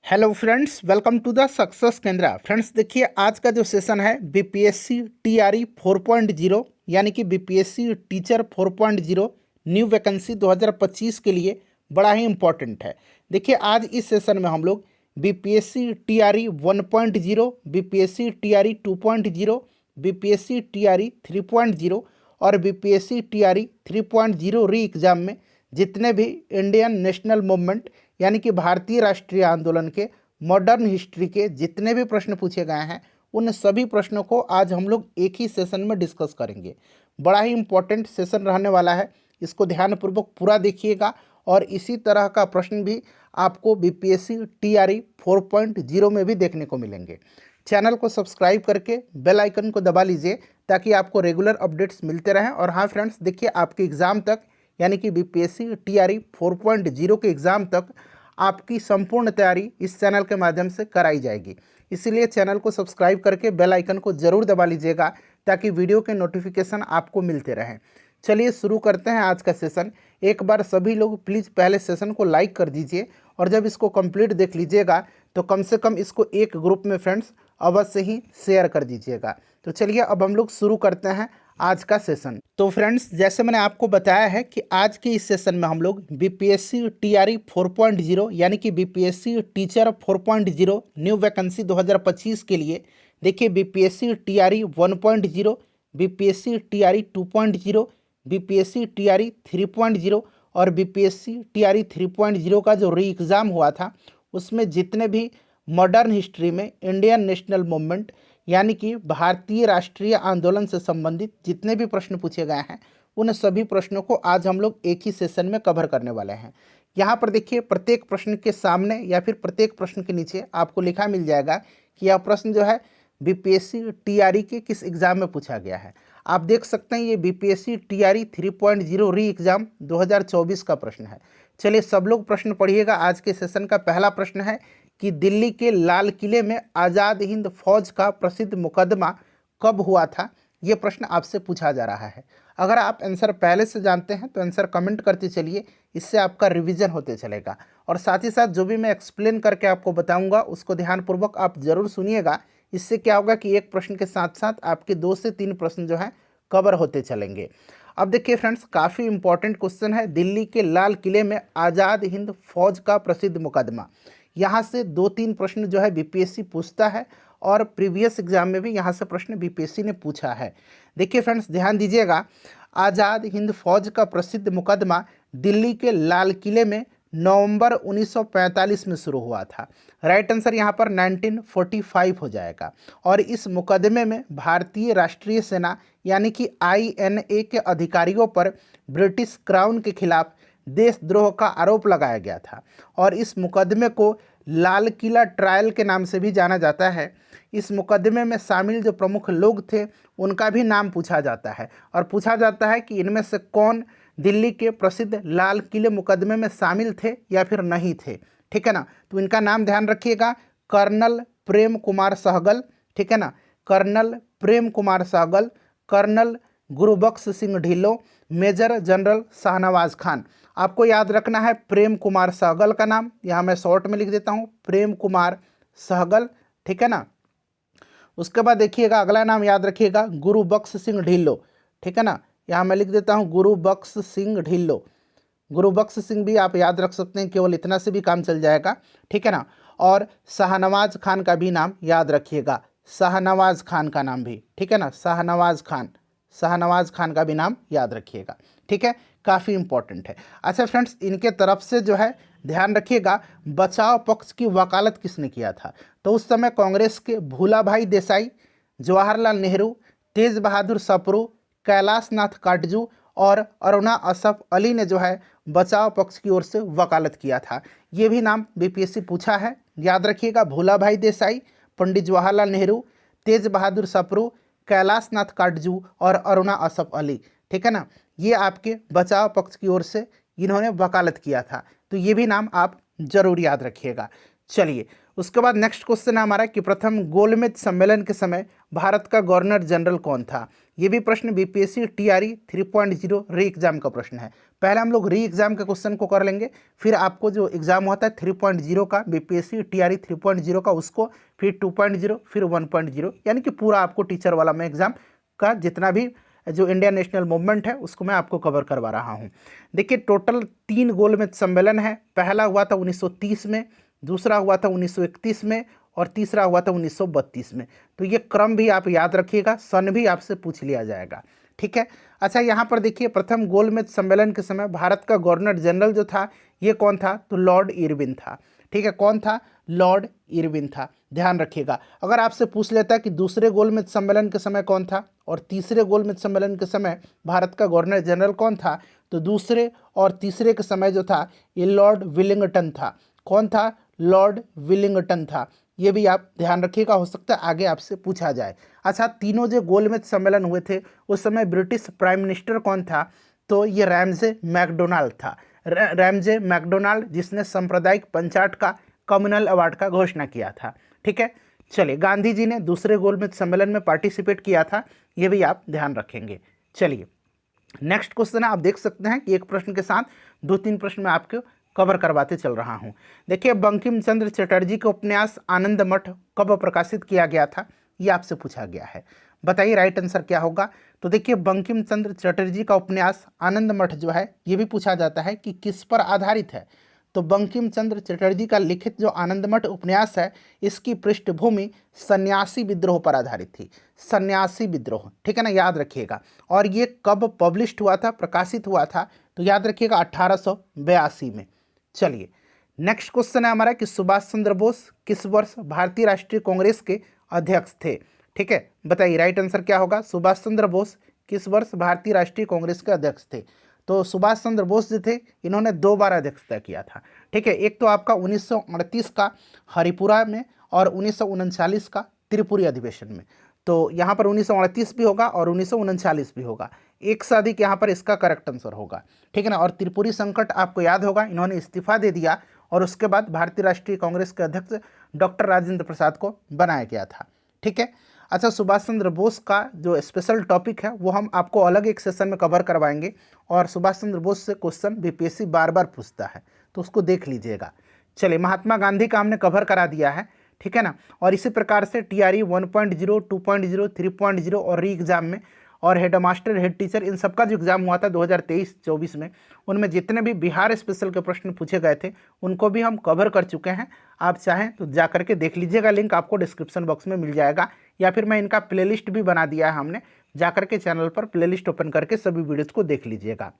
Hello friends, welcome to the success Kendra. Friends देखिए, आज का जो सेशन है बीपीएससी टीआरई 4.0 यानी कि बीपीएससी टीचर 4.0 न्यू वैकेंसी 2025 के लिए बड़ा ही इम्पोर्टेंट है। देखिए, आज इस सेशन में हम लोग BPSC TRE 1.0, BPSC TRE 2.0, BPSC TRE 3.0 और बीपीएससी टीआरई 3.0 री एग्ज़ाम में जितने भी इंडियन नेशनल मूवमेंट यानी कि भारतीय राष्ट्रीय आंदोलन के मॉडर्न हिस्ट्री के जितने भी प्रश्न पूछे गए हैं उन सभी प्रश्नों को आज हम लोग एक ही सेशन में डिस्कस करेंगे। बड़ा ही इम्पोर्टेंट सेशन रहने वाला है, इसको ध्यानपूर्वक पूरा देखिएगा। और इसी तरह का प्रश्न भी आपको बीपीएससी टीआरई 4.0 में भी देखने को मिलेंगे। चैनल को सब्सक्राइब करके बेल आइकन को दबा लीजिए ताकि आपको रेगुलर अपडेट्स मिलते रहें। और हाँ फ्रेंड्स, देखिए आपके एग्ज़ाम तक यानी कि बीपीएससी टीआरई 4.0 के एग्ज़ाम तक आपकी संपूर्ण तैयारी इस चैनल के माध्यम से कराई जाएगी। इसीलिए चैनल को सब्सक्राइब करके बेल आइकन को ज़रूर दबा लीजिएगा ताकि वीडियो के नोटिफिकेशन आपको मिलते रहें। चलिए शुरू करते हैं आज का सेशन। एक बार सभी लोग प्लीज़ पहले सेशन को लाइक कर दीजिए और जब इसको कंप्लीट देख लीजिएगा तो कम से कम इसको एक ग्रुप में फ्रेंड्स अवश्य ही शेयर कर दीजिएगा। तो चलिए अब हम लोग शुरू करते हैं आज का सेशन। तो फ्रेंड्स, जैसे मैंने आपको बताया है कि आज के इस सेशन में हम लोग बीपीएससी टीआरई 4.0 यानी कि बीपीएससी टीचर 4.0 न्यू वैकेंसी 2025 के लिए देखिए BPSC TRE 1.0, BPSC TRE 2.0, BPSC TRE 3.0 और बीपीएससी टीआरई 3.0 का जो री एग्ज़ाम हुआ था उसमें जितने भी मॉडर्न हिस्ट्री में इंडियन नेशनल मूवमेंट यानी कि भारतीय राष्ट्रीय आंदोलन से संबंधित जितने भी प्रश्न पूछे गए हैं उन सभी प्रश्नों को आज हम लोग एक ही सेशन में कवर करने वाले हैं। यहाँ पर देखिए, प्रत्येक प्रश्न के सामने या फिर प्रत्येक प्रश्न के नीचे आपको लिखा मिल जाएगा कि यह प्रश्न जो है बीपीएससी टीआरई के किस एग्ज़ाम में पूछा गया है। आप देख सकते हैं ये बीपीएससी टीआरई 3.0 री एग्ज़ाम 2024 का प्रश्न है। चलिए सब लोग प्रश्न पढ़िएगा। आज के सेशन का पहला प्रश्न है कि दिल्ली के लाल किले में आज़ाद हिंद फौज का प्रसिद्ध मुकदमा कब हुआ था। ये प्रश्न आपसे पूछा जा रहा है। अगर आप आंसर पहले से जानते हैं तो आंसर कमेंट करते चलिए, इससे आपका रिवीजन होते चलेगा। और साथ ही साथ जो भी मैं एक्सप्लेन करके आपको बताऊंगा उसको ध्यानपूर्वक आप ज़रूर सुनिएगा। इससे क्या होगा कि एक प्रश्न के साथ साथ आपके 2 से 3 प्रश्न जो हैं कवर होते चलेंगे। अब देखिए फ्रेंड्स, काफ़ी इंपॉर्टेंट क्वेश्चन है। दिल्ली के लाल किले में आज़ाद हिंद फौज का प्रसिद्ध मुकदमा, यहाँ से 2-3 प्रश्न जो है बीपीएससी पूछता है और प्रीवियस एग्जाम में भी यहाँ से प्रश्न बीपीएससी ने पूछा है। देखिए फ्रेंड्स, ध्यान दीजिएगा, आज़ाद हिंद फौज का प्रसिद्ध मुकदमा दिल्ली के लाल किले में नवंबर 1945 में शुरू हुआ था। राइट आंसर यहाँ पर 1945 हो जाएगा। और इस मुकदमे में भारतीय राष्ट्रीय सेना यानी कि आईएनए के अधिकारियों पर ब्रिटिश क्राउन के खिलाफ देशद्रोह का आरोप लगाया गया था। और इस मुकदमे को लाल किला ट्रायल के नाम से भी जाना जाता है। इस मुकदमे में शामिल जो प्रमुख लोग थे उनका भी नाम पूछा जाता है और पूछा जाता है कि इनमें से कौन दिल्ली के प्रसिद्ध लाल किले मुकदमे में शामिल थे या फिर नहीं थे। ठीक है ना, तो इनका नाम ध्यान रखिएगा, कर्नल प्रेम कुमार सहगल। ठीक है ना, colonel Prem Kumar Sahgal, colonel Gurbaksh Singh Dhillon, major general Shahnawaz Khan. आपको याद रखना है प्रेम कुमार सहगल का नाम, यहाँ मैं शॉर्ट में लिख देता हूँ प्रेम कुमार सहगल। ठीक है ना, उसके बाद देखिएगा अगला नाम याद रखिएगा गुरुबख्श सिंह ढिल्लों। ठीक है ना, यहाँ मैं लिख देता हूँ गुरुबख्श सिंह ढिल्लों। गुरुबख्श सिंह भी आप याद रख सकते हैं, केवल इतना से भी काम चल जाएगा। ठीक है ना, और शाहनवाज खान का भी नाम याद रखिएगा, शाहनवाज खान का नाम भी। ठीक है ना, शाहनवाज खान, शाहनवाज खान का भी नाम याद रखिएगा। ठीक है, काफ़ी इंपॉर्टेंट है। अच्छा फ्रेंड्स, इनके तरफ से जो है ध्यान रखिएगा बचाव पक्ष की वकालत किसने किया था। तो उस समय कांग्रेस के भूलाभाई देसाई, जवाहरलाल नेहरू, तेज बहादुर सप्रू, कैलाश नाथ काटजू और अरुणा असफ अली ने जो है बचाव पक्ष की ओर से वकालत किया था। ये भी नाम बीपीएससी पूछा है, याद रखिएगा भूलाभाई देसाई, पंडित जवाहरलाल नेहरू, तेज बहादुर सप्रू, कैलाश नाथ काटजू और अरुणा असफ अली। ठीक है ना, ये आपके बचाव पक्ष की ओर से इन्होंने वकालत किया था। तो ये भी नाम आप जरूर याद रखिएगा। चलिए, उसके बाद नेक्स्ट क्वेश्चन है हमारा कि प्रथम गोलमेज सम्मेलन के समय भारत का गवर्नर जनरल कौन था। ये भी प्रश्न बीपीएससी टीआरई 3.0 री एग्जाम का प्रश्न है। पहले हम लोग री एग्जाम के क्वेश्चन को कर लेंगे, फिर आपको जो एग्जाम होता है 3.0 का बीपीएससी टीआरई 3.0 का उसको, फिर 2.0, फिर 1.0, यानी कि पूरा आपको टीचर वाला मैं एग्जाम का जितना भी जो इंडियन नेशनल मूवमेंट है उसको मैं आपको कवर करवा रहा हूँ। देखिए टोटल 3 गोलमेज सम्मेलन है। पहला हुआ था 1930 में, दूसरा हुआ था 1931 में और तीसरा हुआ था 1932 में। तो ये क्रम भी आप याद रखिएगा, सन भी आपसे पूछ लिया जाएगा, ठीक है। अच्छा, यहाँ पर देखिए प्रथम गोलमेज सम्मेलन के समय भारत का गवर्नर जनरल जो था ये कौन था, तो लॉर्ड इरविन था, ठीक है। कौन था, लॉर्ड इरविन था, ध्यान रखिएगा। अगर आपसे पूछ लेता कि दूसरे गोलमेज सम्मेलन के समय कौन था और तीसरे गोलमेज सम्मेलन के समय भारत का गवर्नर जनरल कौन था, तो दूसरे और तीसरे के समय जो था ये लॉर्ड विलिंगटन था। कौन था, लॉर्ड विलिंगटन था। ये भी आप ध्यान रखिएगा, हो सकता है आगे आपसे पूछा जाए। अच्छा, तीनों जो गोलमेज सम्मेलन हुए थे उस समय ब्रिटिश प्राइम मिनिस्टर कौन था, तो ये रैमजे मैकडोनाल्ड था। रैमजे मैकडोनाल्ड, जिसने सांप्रदायिक पंचायत का कम्युनल अवार्ड का घोषणा किया था, ठीक है। चलिए, गांधी जी ने दूसरे गोलमेज सम्मेलन में पार्टिसिपेट किया था, ये भी आप ध्यान रखेंगे। चलिए, नेक्स्ट क्वेश्चन है, आप देख सकते हैं कि एक प्रश्न के साथ 2-3 प्रश्न मैं आपको कवर करवाते चल रहा हूं। देखिए, बंकिम चंद्र चटर्जी का उपन्यास आनंद मठ कब प्रकाशित किया गया था, ये आपसे पूछा गया है। बताइए राइट आंसर क्या होगा। तो देखिए, बंकिम चंद्र चटर्जी का उपन्यास आनंद मठ जो है ये भी पूछा जाता है कि किस पर आधारित है। तो बंकिम चंद्र चटर्जी का लिखित जो आनंद मठ उपन्यास है इसकी पृष्ठभूमि सन्यासी विद्रोह पर आधारित थी। सन्यासी विद्रोह, ठीक है ना, याद रखिएगा। और ये कब पब्लिश्ड हुआ था, प्रकाशित हुआ था, तो याद रखिएगा 1882 में। चलिए, नेक्स्ट क्वेश्चन है हमारा कि सुभाष चंद्र बोस किस वर्ष भारतीय राष्ट्रीय कांग्रेस के अध्यक्ष थे, ठीक है। बताइए राइट आंसर क्या होगा। सुभाष चंद्र बोस किस वर्ष भारतीय राष्ट्रीय कांग्रेस के अध्यक्ष थे। तो सुभाष चंद्र बोस जो थे इन्होंने 2 बार अध्यक्षता किया था, ठीक है। एक तो आपका 1938 का हरिपुरा में और 1939 का त्रिपुरी अधिवेशन में। तो यहाँ पर 1938 भी होगा और 1939 भी होगा, एक से अधिक यहाँ पर इसका करेक्ट आंसर होगा, ठीक है ना। और त्रिपुरी संकट आपको याद होगा, इन्होंने इस्तीफा दे दिया और उसके बाद भारतीय राष्ट्रीय कांग्रेस के अध्यक्ष डॉक्टर राजेंद्र प्रसाद को बनाया गया था, ठीक है। अच्छा, सुभाष चंद्र बोस का जो स्पेशल टॉपिक है वो हम आपको अलग एक सेशन में कवर करवाएंगे और सुभाष चंद्र बोस से क्वेश्चन बीपीएससी बार बार पूछता है, तो उसको देख लीजिएगा। चलिए, महात्मा गांधी का हमने कवर करा दिया है, ठीक है ना। और इसी प्रकार से टीआरई 1.0, 2.0, 3.0 और री एग्जाम में और हेड मास्टर, हेड टीचर, इन सबका जो एग्जाम हुआ था 2023-24 में, उनमें जितने भी बिहार स्पेशल के प्रश्न पूछे गए थे उनको भी हम कवर कर चुके हैं। आप चाहें तो जा करके देख लीजिएगा, लिंक आपको डिस्क्रिप्शन बॉक्स में मिल जाएगा, या फिर मैं इनका प्लेलिस्ट भी बना दिया है हमने, जा करके चैनल पर प्लेलिस्ट ओपन करके सभी वीडियोज़ को देख लीजिएगा।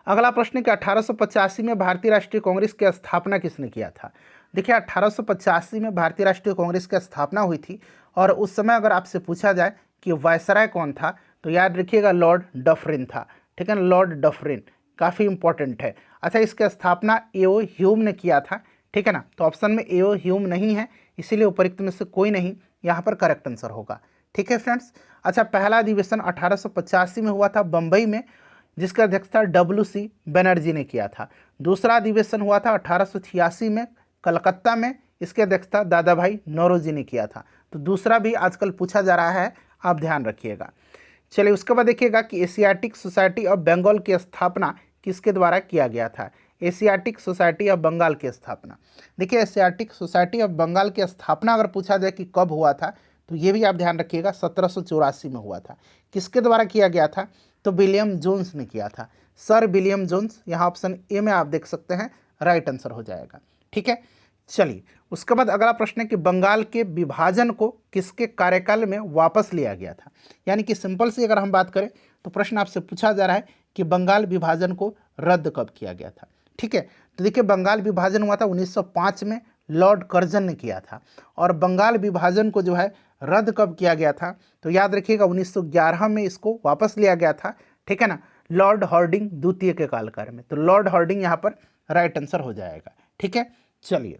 अगला प्रश्न कि 1885 में भारतीय राष्ट्रीय कांग्रेस की स्थापना किसने किया था। देखिए, 1885 में भारतीय राष्ट्रीय कांग्रेस की स्थापना हुई थी और उस समय अगर आपसे पूछा जाए कि वायसराय कौन था, तो याद रखिएगा लॉर्ड डफरिन था, ठीक है ना, लॉर्ड डफरिन काफ़ी इंपॉर्टेंट है। अच्छा, इसकी स्थापना एओ ह्यूम ने किया था, ठीक है ना। तो ऑप्शन में एओ ह्यूम नहीं है, इसीलिए उपरोक्त में से कोई नहीं यहाँ पर करेक्ट आंसर होगा, ठीक है फ्रेंड्स। अच्छा, पहला अधिवेशन 1885 में हुआ था बम्बई में, जिसका अध्यक्षता WC बनर्जी ने किया था। दूसरा अधिवेशन हुआ था 1886 में कलकत्ता में, इसके अध्यक्षता दादा भाई नौरोजी ने किया था। तो दूसरा भी आजकल पूछा जा रहा है, आप ध्यान रखिएगा। चलिए, उसके बाद देखिएगा कि एशियाटिक सोसाइटी ऑफ बंगाल की स्थापना किसके द्वारा किया गया था। एशियाटिक सोसाइटी ऑफ बंगाल की स्थापना, देखिए एशियाटिक सोसाइटी ऑफ बंगाल की स्थापना अगर पूछा जाए कि कब हुआ था, तो ये भी आप ध्यान रखिएगा 1784 में हुआ था। किसके द्वारा किया गया था, तो विलियम जोन्स ने किया था, सर विलियम जोन्स। यहाँ ऑप्शन ए में आप देख सकते हैं राइट आंसर हो जाएगा, ठीक है। चलिए, उसके बाद अगला प्रश्न है कि बंगाल के विभाजन को किसके कार्यकाल में वापस लिया गया था। यानी कि सिंपल सी अगर हम बात करें तो प्रश्न आपसे पूछा जा रहा है कि बंगाल विभाजन को रद्द कब किया गया था, ठीक है। तो देखिए, बंगाल विभाजन हुआ था 1905 में, लॉर्ड कर्जन ने किया था। और बंगाल विभाजन को जो है रद्द कब किया गया था, तो याद रखिएगा 1911 में इसको वापस लिया गया था, ठीक है ना, लॉर्ड हार्डिंग द्वितीय के कालकाल में। तो लॉर्ड हार्डिंग यहाँ पर राइट आंसर हो जाएगा, ठीक है। चलिए,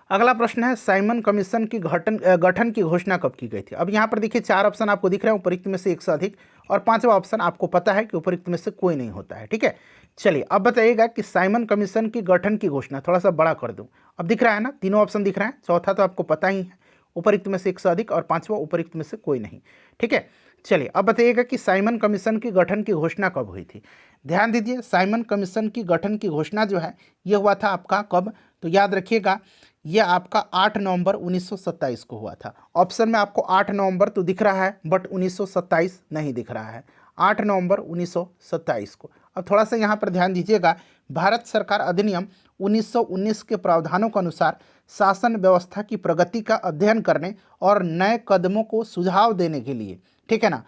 अगला प्रश्न है साइमन कमीशन की गठन की घोषणा कब की गई थी। अब यहाँ पर देखिए 4 ऑप्शन आपको दिख रहे हैं, उपरोक्त में से एक से अधिक, और 5वां ऑप्शन आपको पता है कि उपरोक्त में से कोई नहीं होता है, ठीक है। चलिए अब बताइएगा कि साइमन कमीशन की गठन की घोषणा, थोड़ा सा बड़ा कर दूं, अब दिख रहा है ना, तीनों ऑप्शन दिख रहा है, चौथा तो आपको पता ही है, उपयुक्त में से एक से अधिक, और पांचवा उपयुक्त में से कोई नहीं। ठीक है, चलिए अब बताइएगा कि साइमन कमीशन की गठन की घोषणा कब हुई थी। ध्यान दीजिए, साइमन कमीशन की गठन की घोषणा जो है ये हुआ था आपका कब, तो याद रखिएगा ये आपका 8 नवंबर 1927 को हुआ था। ऑप्शन में आपको 8 नवंबर तो दिख रहा है बट 1927 नहीं दिख रहा है, 8 नवंबर 1927 को। अब थोड़ा सा यहाँ पर ध्यान दीजिएगा, भारत सरकार अधिनियम 1919 के प्रावधानों के अनुसार शासन व्यवस्था की प्रगति का अध्ययन करने और नए कदमों को सुझाव देने के लिए, ठीक है ना,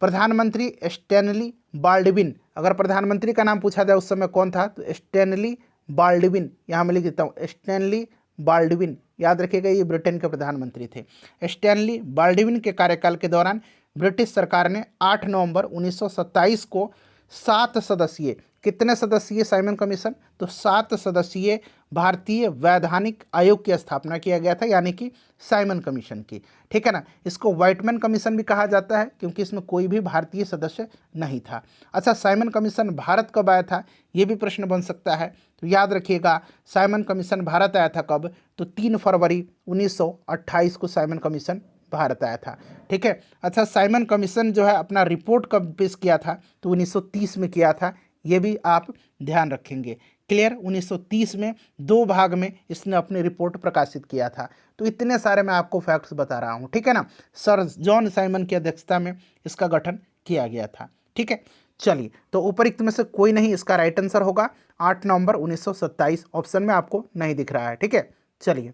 प्रधानमंत्री स्टैनली बाल्डविन, अगर प्रधानमंत्री का नाम पूछा जाए उस समय कौन था, तो स्टैनली बाल्डविन, यहाँ मैं लिख देता हूँ स्टैनली बाल्डविन, याद रखिएगा ये ब्रिटेन के प्रधानमंत्री थे। स्टैनली बाल्डविन के कार्यकाल के दौरान ब्रिटिश सरकार ने 8 नवंबर 1927 को 7 सदस्यीय, कितने सदस्यीय साइमन कमीशन, तो 7 सदस्यीय भारतीय वैधानिक आयोग की स्थापना किया गया था, यानी कि साइमन कमीशन की। ठीक है ना, इसको व्हाइटमैन कमीशन भी कहा जाता है क्योंकि इसमें कोई भी भारतीय सदस्य नहीं था। अच्छा, साइमन कमीशन भारत कब आया था, ये भी प्रश्न बन सकता है, तो याद रखिएगा साइमन कमीशन भारत आया था कब, तो 3 फरवरी 1928 को साइमन कमीशन भारत आया था। ठीक है, अच्छा साइमन कमीशन जो है अपना रिपोर्ट कब पेश किया था, तो 1930 में किया था, ये भी आप ध्यान रखेंगे। क्लियर, 1930 में 2 भाग में इसने अपनी रिपोर्ट प्रकाशित किया था। तो इतने सारे मैं आपको फैक्ट्स बता रहा हूँ, ठीक है ना। सर जॉन साइमन की अध्यक्षता में इसका गठन किया गया था। ठीक है, चलिए तो उपयुक्त में से कोई नहीं, इसका राइट आंसर होगा 8 नवंबर 1927, ऑप्शन में आपको नहीं दिख रहा है। ठीक है, चलिए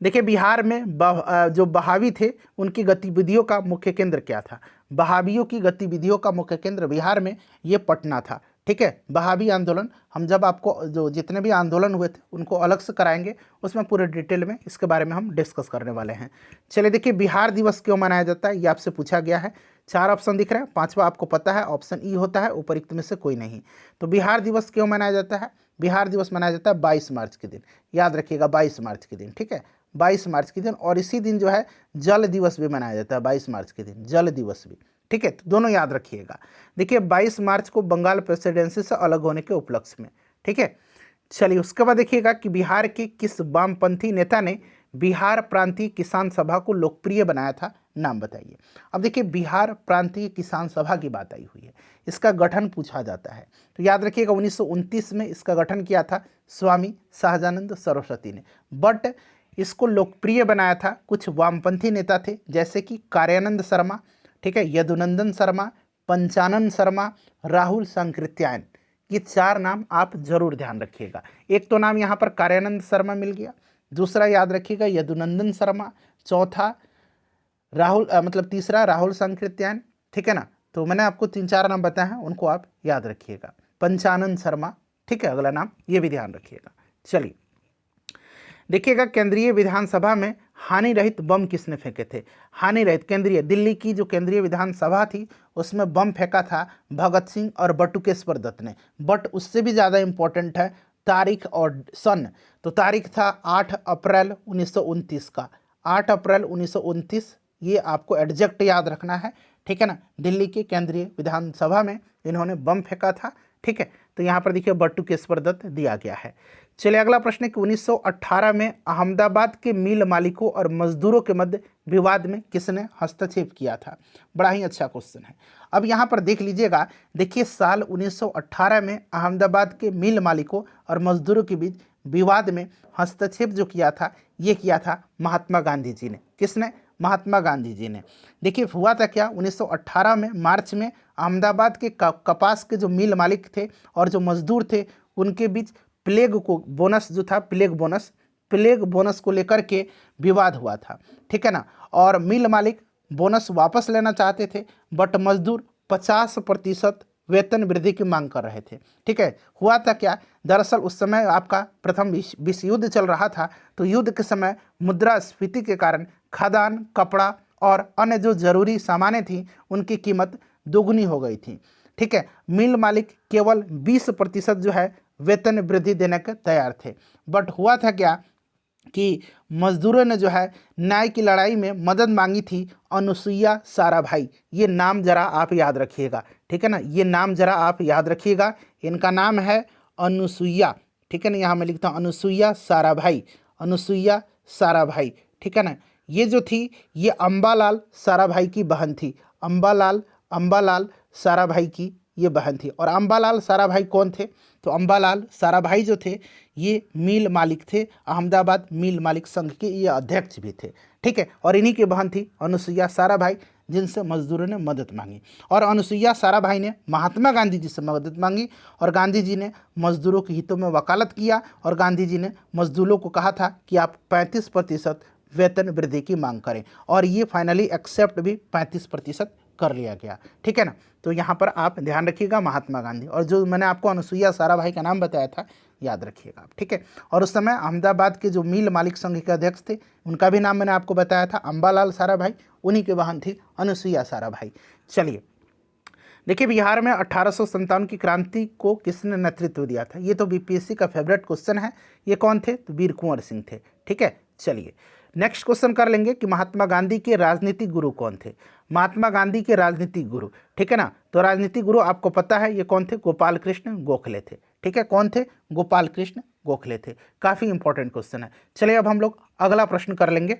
देखिए बिहार में जो बहावी थे उनकी गतिविधियों का मुख्य केंद्र क्या था। बहावियों की गतिविधियों का मुख्य केंद्र बिहार में ये पटना था। ठीक है, बहावी आंदोलन, हम जब आपको जो जितने भी आंदोलन हुए थे उनको अलग से कराएंगे, उसमें पूरे डिटेल में इसके बारे में हम डिस्कस करने वाले हैं। चलिए देखिए बिहार दिवस क्यों मनाया जाता है, ये आपसे पूछा गया है। 4 ऑप्शन दिख रहे हैं, 5वां आपको पता है, ऑप्शन ई होता है, उपयुक्त में से कोई नहीं। तो बिहार दिवस क्यों मनाया जाता है, बिहार दिवस मनाया जाता है 22 मार्च के दिन, याद रखिएगा 22 मार्च के दिन। ठीक है, 22 मार्च के दिन, और इसी दिन जो है जल दिवस भी मनाया जाता है, 22 मार्च के दिन जल दिवस भी। ठीक है, तो दोनों याद रखिएगा। देखिए 22 मार्च को बंगाल प्रेसिडेंसी से अलग होने के उपलक्ष्य में। ठीक है, चलिए उसके बाद देखिएगा कि बिहार के किस वामपंथी नेता ने बिहार प्रांतीय किसान सभा को लोकप्रिय बनाया था, नाम बताइए। अब देखिए बिहार प्रांतीय किसान सभा की बात आई हुई है, इसका गठन पूछा जाता है, तो याद रखिएगा 1929 में इसका गठन किया था स्वामी सहजानंद सरस्वती ने, बट इसको लोकप्रिय बनाया था कुछ वामपंथी नेता थे, जैसे कि कार्यानंद शर्मा, ठीक है, यदुनंदन शर्मा, पंचानन शर्मा, राहुल सांकृत्यायन। ये 4 नाम आप जरूर ध्यान रखिएगा। एक तो नाम यहाँ पर कार्यानंद शर्मा मिल गया, दूसरा याद रखिएगा यदुनंदन शर्मा, चौथा तीसरा राहुल सांकृत्यायन। ठीक है ना, तो मैंने आपको 3-4 नाम बताए हैं, उनको आप याद रखिएगा। पंचानन शर्मा, ठीक है, अगला नाम ये भी ध्यान रखिएगा। चलिए देखिएगा केंद्रीय विधानसभा में हानि रहित बम किसने फेंके थे। हानि रहित केंद्रीय, दिल्ली की जो केंद्रीय विधानसभा थी उसमें बम फेंका था भगत सिंह और बटुकेश्वर दत्त ने, बट उससे भी ज़्यादा इम्पोर्टेंट है तारीख और सन। तो तारीख था 8 अप्रैल 1929 का, 8 अप्रैल 1929, ये आपको एग्जैक्ट याद रखना है। ठीक है ना, दिल्ली की केंद्रीय विधानसभा में इन्होंने बम फेंका था। ठीक है, तो यहाँ पर देखिए बटुकेश्वर दत्त दिया गया है। चलिए अगला प्रश्न है कि 1918 में अहमदाबाद के मिल मालिकों और मजदूरों के मध्य विवाद में किसने हस्तक्षेप किया था। बड़ा ही अच्छा क्वेश्चन है। अब यहाँ पर देख लीजिएगा, देखिए साल 1918 में अहमदाबाद के मिल मालिकों और मजदूरों के बीच विवाद में हस्तक्षेप जो किया था, ये किया था महात्मा गांधी जी ने। किसने, महात्मा गांधी जी ने। देखिए हुआ था क्या, 1918 में मार्च में अहमदाबाद के कपास के जो मिल मालिक थे और जो मजदूर थे उनके बीच प्लेग को बोनस जो था, प्लेग बोनस को लेकर के विवाद हुआ था। ठीक है ना, और मिल मालिक बोनस वापस लेना चाहते थे, बट मजदूर 50% वेतन वृद्धि की मांग कर रहे थे। ठीक है, हुआ था क्या, दरअसल उस समय आपका प्रथम विश्व युद्ध चल रहा था, तो युद्ध के समय मुद्रास्फीति के कारण खाद्यान्न, कपड़ा और अन्य जो जरूरी सामानें थी उनकी कीमत दोगुनी हो गई थी। ठीक है, मिल मालिक केवल 20% जो है वेतन वृद्धि देने के तैयार थे, बट हुआ था क्या, कि मजदूरों ने जो है न्याय की लड़ाई में मदद मांगी थी अनुसुईया साराभाई। ये नाम जरा आप याद रखिएगा, ठीक है ना, ये नाम जरा आप याद रखिएगा। इनका नाम है अनुसुईया, ठीक है ना, यहाँ मैं लिखता हूँ अनुसुईया साराभाई, अनुसुईया साराभाई, ठीक है ना। ये जो थी ये अंबालाल साराभाई की बहन थी, अंबालाल साराभाई की ये बहन थी। और अंबालाल साराभाई कौन थे? तो अंबालाल साराभाई जो थे ये मिल मालिक थे, अहमदाबाद मिल मालिक संघ के ये अध्यक्ष भी थे, ठीक है। और इन्हीं की बहन थी अनुसुईया साराभाई, जिनसे मजदूरों ने मदद मांगी। और अनुसुईया साराभाई ने महात्मा गांधी जी से मदद मांगी और गांधी जी ने मजदूरों के हितों में वकालत किया और गांधी जी ने मजदूरों को कहा था कि आप 35% वेतन वृद्धि की मांग करें, और ये फाइनली एक्सेप्ट भी 35% कर लिया गया, ठीक है ना। तो यहाँ पर आप ध्यान रखिएगा महात्मा गांधी, और जो मैंने आपको अनुसुईया साराभाई का नाम बताया था याद रखिएगा आप, ठीक है। और उस समय अहमदाबाद के जो मिल मालिक संघ के अध्यक्ष थे उनका भी नाम मैंने आपको बताया था अंबालाल साराभाई, उन्हीं के बहन थी अनुसुईया साराभाई। चलिए देखिए, बिहार में 1857 की क्रांति को किसने नेतृत्व दिया था? ये तो बीपीएससी का फेवरेट क्वेश्चन है। ये कौन थे? तो वीर कुंवर सिंह थे, ठीक है। चलिए नेक्स्ट क्वेश्चन कर लेंगे कि महात्मा गांधी के राजनीतिक गुरु कौन थे? महात्मा गांधी के राजनीतिक गुरु, ठीक है ना। तो राजनीतिक गुरु आपको पता है ये कौन थे? गोपाल कृष्ण गोखले थे, ठीक है। कौन थे? गोपाल कृष्ण गोखले थे। काफ़ी इंपॉर्टेंट क्वेश्चन है। चलिए अब हम लोग अगला प्रश्न कर लेंगे।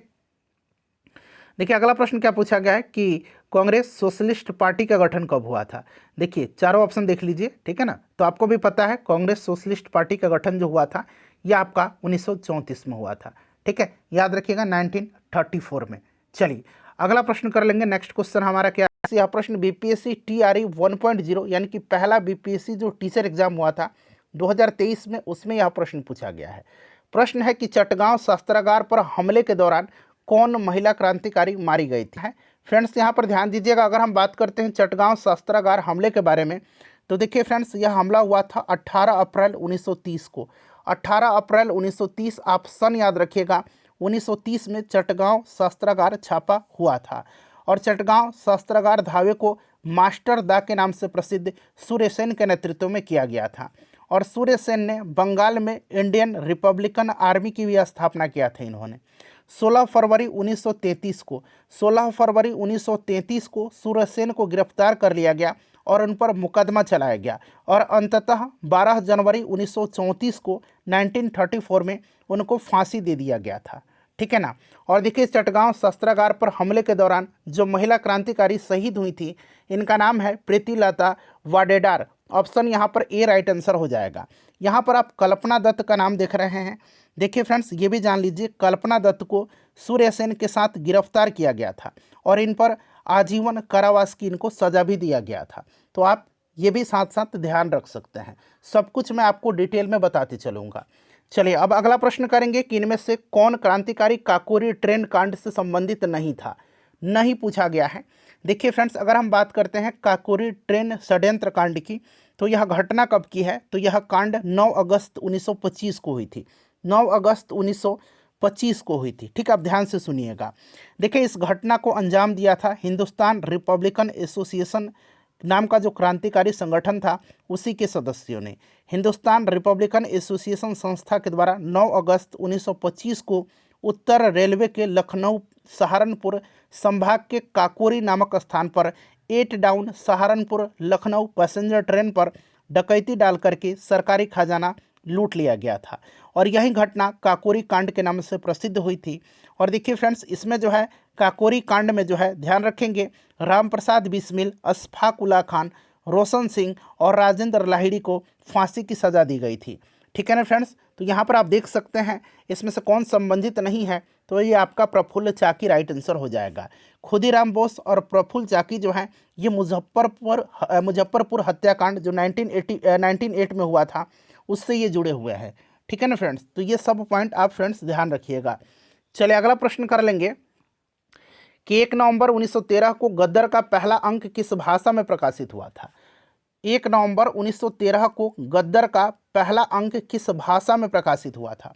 देखिए अगला प्रश्न क्या पूछा गया है कि कांग्रेस सोशलिस्ट पार्टी का गठन कब हुआ था? देखिए चारों ऑप्शन देख लीजिए, ठीक है ना। तो आपको भी पता है कांग्रेस सोशलिस्ट पार्टी का गठन जो हुआ था यह आपका 1934 में हुआ था, ठीक है। याद रखिएगा 1934 में। चलिए अगला प्रश्न कर लेंगे। नेक्स्ट क्वेश्चन हमारा क्या है? यह प्रश्न बीपीएससी टीआरई 1.0 यानी कि पहला बीपीएससी जो टीचर एग्जाम हुआ था 2023 में, उसमें यह प्रश्न पूछा गया है। प्रश्न है कि चटगांव शस्त्रागार पर हमले के दौरान कौन महिला क्रांतिकारी मारी गई थी? फ्रेंड्स यहाँ पर ध्यान दीजिएगा, अगर हम बात करते हैं चटगांव शस्त्रागार हमले के बारे में, तो देखिए फ्रेंड्स यह हमला हुआ था 18 अप्रैल 1930 को। 18 अप्रैल 1930 आप सन याद रखिएगा। 1930 में चटगांव शस्त्रागार छापा हुआ था और चटगांव शस्त्रागार धावे को मास्टर दा के नाम से प्रसिद्ध सूर्यसेन के नेतृत्व में किया गया था। और सूर्यसेन ने बंगाल में इंडियन रिपब्लिकन आर्मी की भी स्थापना किया था इन्होंने। 16 फरवरी 1933 को सूर्यसेन को गिरफ्तार कर लिया गया और उन पर मुकदमा चलाया गया और अंततः 12 जनवरी 1934 को 1934 में उनको फांसी दे दिया गया था, ठीक है ना। और देखिए चटगांव शस्त्रागार पर हमले के दौरान जो महिला क्रांतिकारी शहीद हुई थी इनका नाम है प्रीतिलता वाडेदार। ऑप्शन यहाँ पर ए राइट आंसर हो जाएगा। यहाँ पर आप कल्पना दत्त का नाम देख रहे हैं। देखिए फ्रेंड्स ये भी जान लीजिए कल्पना दत्त को सूर्यसेन के साथ गिरफ्तार किया गया था और इन पर आजीवन कारावास की इनको सजा भी दिया गया था। तो आप ये भी साथ साथ ध्यान रख सकते हैं। सब कुछ मैं आपको डिटेल में बताते चलूँगा। चलिए अब अगला प्रश्न करेंगे कि इनमें से कौन क्रांतिकारी काकोरी ट्रेन कांड से संबंधित नहीं था? नहीं पूछा गया है। देखिए फ्रेंड्स अगर हम बात करते हैं काकोरी ट्रेन षड्यंत्र कांड की, तो यह घटना कब की है? तो यह कांड 9 अगस्त 1925 को हुई थी। 9 अगस्त 1925 को हुई थी, ठीक है। आप ध्यान से सुनिएगा। देखिए इस घटना को अंजाम दिया था हिंदुस्तान रिपब्लिकन एसोसिएशन नाम का जो क्रांतिकारी संगठन था उसी के सदस्यों ने। हिंदुस्तान रिपब्लिकन एसोसिएशन संस्था के द्वारा 9 अगस्त 1925 को उत्तर रेलवे के लखनऊ सहारनपुर संभाग के काकोरी नामक स्थान पर 8 down Saharanpur Lucknow passenger train पर डकैती डाल करके सरकारी खजाना लूट लिया गया था और यही घटना काकोरी कांड के नाम से प्रसिद्ध हुई थी। और देखिए फ्रेंड्स इसमें जो है काकोरी कांड में जो है ध्यान रखेंगे राम प्रसाद बिस्मिल, अशफाक उल्ला खान, रोशन सिंह और राजेंद्र लाहिड़ी को फांसी की सज़ा दी गई थी, ठीक है ना फ्रेंड्स। तो यहाँ पर आप देख सकते हैं इसमें से कौन संबंधित नहीं है, तो ये आपका प्रफुल्ल चाकी राइट आंसर हो जाएगा। खुदीराम बोस और प्रफुल्ल चाकी जो है ये मुजफ्फरपुर हत्याकांड जो 1908 में हुआ था उससे ये जुड़े हुए हैं, ठीक है ना फ्रेंड्स। तो ये सब पॉइंट आप फ्रेंड्स ध्यान रखिएगा। चलिए अगला प्रश्न कर लेंगे कि 1 नवंबर 1913 को गद्दर का पहला अंक किस भाषा में प्रकाशित हुआ था? 1 नवंबर 1913 को गद्दर का पहला अंक किस भाषा में प्रकाशित हुआ था?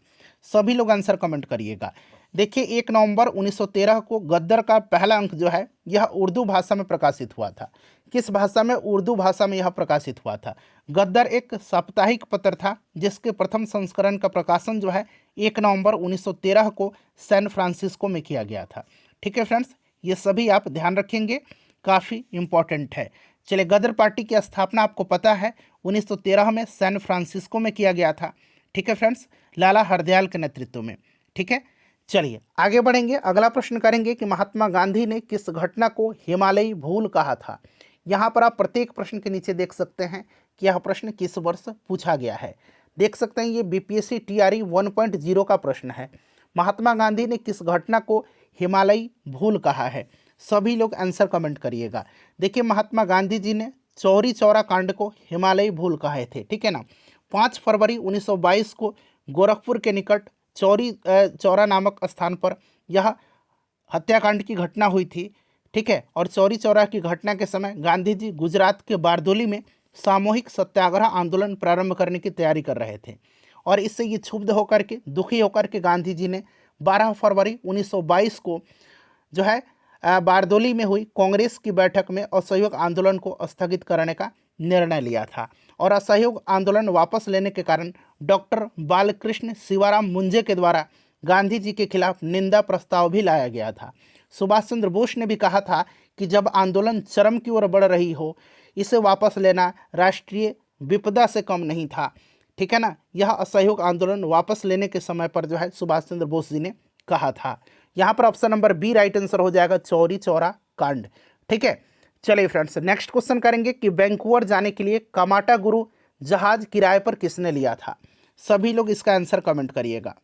सभी लोग आंसर कमेंट करिएगा। देखिए 1 नवंबर 1913 को गद्दर का पहला अंक जो है यह उर्दू भाषा में प्रकाशित हुआ था। किस भाषा में? उर्दू भाषा में यह प्रकाशित हुआ था। गद्दर एक साप्ताहिक पत्र था जिसके प्रथम संस्करण का प्रकाशन जो है 1 नवंबर 1913 को सैन फ्रांसिस्को में किया गया था। ठीक है फ्रेंड्स, ये सभी आप ध्यान रखेंगे, काफ़ी इंपॉर्टेंट है। चलिए, गदर पार्टी की स्थापना आपको पता है 1913 में सैन फ्रांसिस्को में किया गया था। ठीक है फ्रेंड्स, लाला हरदयाल के नेतृत्व में। ठीक है, चलिए आगे बढ़ेंगे। अगला प्रश्न करेंगे कि महात्मा गांधी ने किस घटना को हिमालयी भूल कहा था। यहाँ पर आप प्रत्येक प्रश्न के नीचे देख सकते हैं कि यह प्रश्न किस वर्ष पूछा गया है। देख सकते हैं ये बीपीएससी टीआरई 1.0 का प्रश्न है। महात्मा गांधी ने किस घटना को हिमालयी भूल कहा है। सभी लोग आंसर कमेंट करिएगा। देखिए, महात्मा गांधी जी ने चौरी चौरा कांड को हिमालयी भूल कहे थे। ठीक है ना। 5 फरवरी 1922 को गोरखपुर के निकट चौरी चौरा नामक स्थान पर यह हत्याकांड की घटना हुई थी। ठीक है, और चौरी चौरा की घटना के समय गांधी जी गुजरात के बारदोली में सामूहिक सत्याग्रह आंदोलन प्रारंभ करने की तैयारी कर रहे थे, और इससे ये क्षुब्ध होकर के, दुखी होकर के गांधी जी ने 12 फरवरी 1922 को जो है बारदोली में हुई कांग्रेस की बैठक में असहयोग आंदोलन को स्थगित करने का निर्णय लिया था। और असहयोग आंदोलन वापस लेने के कारण डॉक्टर बालकृष्ण शिवाराम मुंजे के द्वारा गांधी जी के खिलाफ निंदा प्रस्ताव भी लाया गया था। सुभाष चंद्र बोस ने भी कहा था कि जब आंदोलन चरम की ओर बढ़ रही हो, इसे वापस लेना राष्ट्रीय विपदा से कम नहीं था। ठीक है ना। यह असहयोग आंदोलन वापस लेने के समय पर जो है सुभाष चंद्र बोस जी ने कहा था। यहाँ पर option number B right answer हो जाएगा, चौरी चौरा कांड। ठीक है, चलिए फ्रेंड्स नेक्स्ट क्वेश्चन करेंगे कि वैंकूवर जाने के लिए कामाटा गुरु जहाज किराए पर किसने लिया था। सभी लोग इसका आंसर कमेंट करिएगा।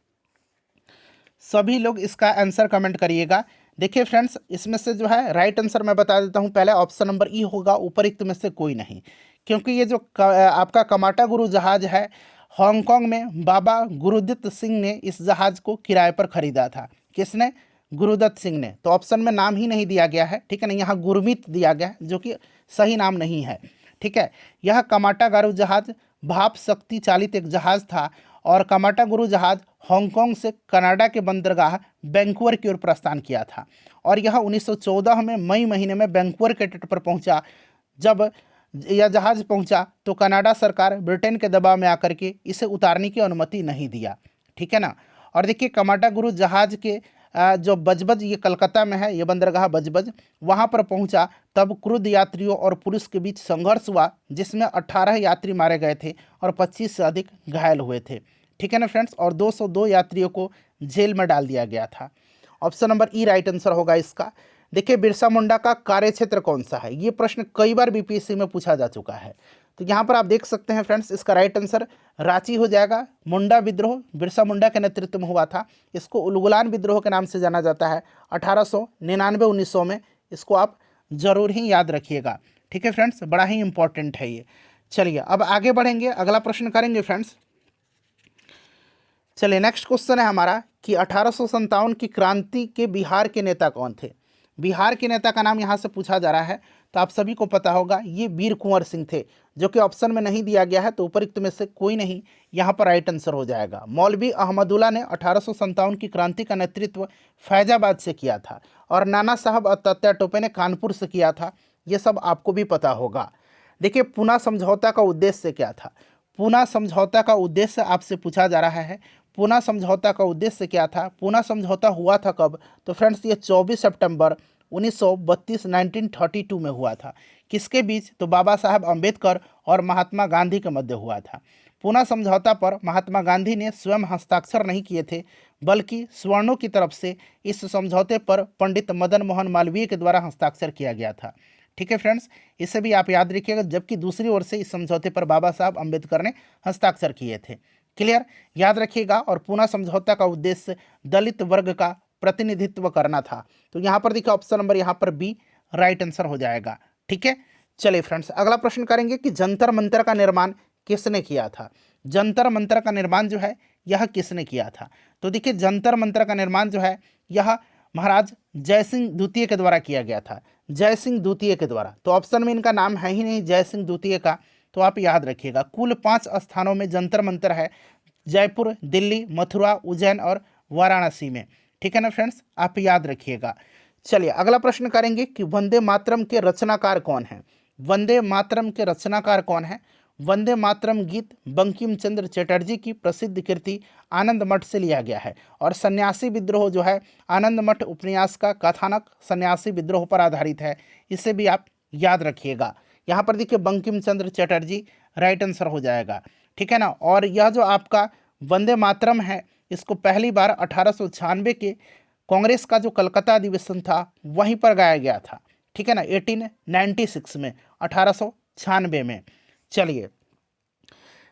सभी लोग इसका आंसर कमेंट करिएगा। देखिए फ्रेंड्स, इसमें से जो है राइट आंसर मैं बता देता हूँ। पहले ऑप्शन नंबर ई होगा, उपरिक्त में से कोई नहीं, क्योंकि ये जो आपका कामाटा गुरु जहाज है, हांगकांग में बाबा गुरुदत्त सिंह ने इस जहाज को किराए पर खरीदा था। किसने? गुरुदत्त सिंह ने। तो ऑप्शन में नाम ही नहीं दिया गया है। ठीक है ना, यहाँ गुरमीत दिया गया है जो कि सही नाम नहीं है। ठीक है, यह कामाटा गुरु जहाज भाप शक्ति चालित एक जहाज था, और कामाटा गुरु जहाज हांगकांग से कनाडा के बंदरगाह वैंकूवर की ओर प्रस्थान किया था, और यह 1914 में मई महीने में वैंकूवर के तट पर पहुंचा। जब यह जहाज पहुंचा तो कनाडा सरकार ब्रिटेन के दबाव में आकर के इसे उतारने की अनुमति नहीं दिया। ठीक है ना। और देखिए, कामाटा गुरु जहाज के जो बजबज, ये कलकत्ता में है, ये बंदरगाह बजबज, वहाँ पर पहुँचा तब क्रुद्ध यात्रियों और पुलिस के बीच संघर्ष हुआ, जिसमें 18 यात्री मारे गए थे और 25 से अधिक घायल हुए थे। ठीक है ना फ्रेंड्स, और 202 यात्रियों को जेल में डाल दिया गया था। ऑप्शन नंबर ई राइट आंसर होगा इसका। देखिए, बिरसा मुंडा का कार्यक्षेत्र कौन सा है। ये प्रश्न कई बार बीपीएससी में पूछा जा चुका है। तो यहाँ पर आप देख सकते हैं फ्रेंड्स, इसका राइट आंसर रांची हो जाएगा। मुंडा विद्रोह बिरसा मुंडा के नेतृत्व में हुआ था। इसको उलगुलान विद्रोह के नाम से जाना जाता है। 1899-1900 में। इसको आप जरूर ही याद रखिएगा। ठीक है फ्रेंड्स, बड़ा ही इंपॉर्टेंट है ये। चलिए अब आगे बढ़ेंगे, अगला प्रश्न करेंगे फ्रेंड्स। चलिए नेक्स्ट क्वेश्चन है हमारा कि 1857 की क्रांति के बिहार के नेता कौन थे। बिहार के नेता का नाम यहाँ से पूछा जा रहा है, तो आप सभी को पता होगा ये वीर कुंवर सिंह थे, जो कि ऑप्शन में नहीं दिया गया है, तो उपयुक्त में से कोई नहीं, यहाँ पर राइट आंसर हो जाएगा। मौलवी अहमदुल्ला ने 1857 की क्रांति का नेतृत्व फैजाबाद से किया था, और नाना साहब तात्या टोपे ने कानपुर से किया था। ये सब आपको भी पता होगा। देखिए, पूना समझौता का उद्देश्य क्या था। पूना समझौता का उद्देश्य आपसे पूछा जा रहा है। पूना समझौता का उद्देश्य क्या था। पूना समझौता हुआ था कब, तो फ्रेंड्स ये 24 सितंबर 1932 1932 में हुआ था। किसके बीच, तो बाबा साहब अम्बेडकर और महात्मा गांधी के मध्य हुआ था। पूना समझौता पर महात्मा गांधी ने स्वयं हस्ताक्षर नहीं किए थे, बल्कि स्वर्णों की तरफ से इस समझौते पर पंडित मदन मोहन मालवीय के द्वारा हस्ताक्षर किया गया था। ठीक है फ्रेंड्स, इसे भी आप याद रखिएगा। जबकि दूसरी ओर से इस समझौते पर बाबा साहब अम्बेडकर ने हस्ताक्षर किए थे। क्लियर, याद रखिएगा। और पूना समझौता का उद्देश्य दलित वर्ग का प्रतिनिधित्व करना था। तो यहाँ पर देखिए ऑप्शन नंबर यहाँ पर बी राइट आंसर हो जाएगा। ठीक है, चलिए फ्रेंड्स अगला प्रश्न करेंगे कि जंतर मंतर का निर्माण किसने किया था। जंतर मंतर का निर्माण जो है यह किसने किया था। तो देखिए, जंतर मंतर का निर्माण जो है यह महाराज जय सिंह द्वितीय के द्वारा किया गया था। जय सिंह द्वितीय के द्वारा। तो ऑप्शन में इनका नाम है ही नहीं जय सिंह द्वितीय का, तो आप याद रखिएगा। कुल 5 स्थानों में जंतर मंतर है, जयपुर, दिल्ली, मथुरा, उज्जैन और वाराणसी में। ठीक है ना फ्रेंड्स, आप याद रखिएगा। चलिए अगला प्रश्न करेंगे कि वंदे मातरम के रचनाकार कौन है। वंदे मातरम के रचनाकार कौन है। वंदे मातरम गीत बंकिम चंद्र चटर्जी की प्रसिद्ध कृति आनंद मठ से लिया गया है और सन्यासी विद्रोह जो है आनंद मठ उपन्यास का कथानक सन्यासी विद्रोह पर आधारित है। इसे भी आप याद रखिएगा। यहाँ पर देखिए बंकिम चंद्र चटर्जी राइट आंसर हो जाएगा। ठीक है ना। और यह जो आपका वंदे मातरम है इसको पहली बार 1896 के कांग्रेस का जो कलकत्ता अधिवेशन था वहीं पर गाया गया था। ठीक है ना, 1896 में, 1896 में। चलिए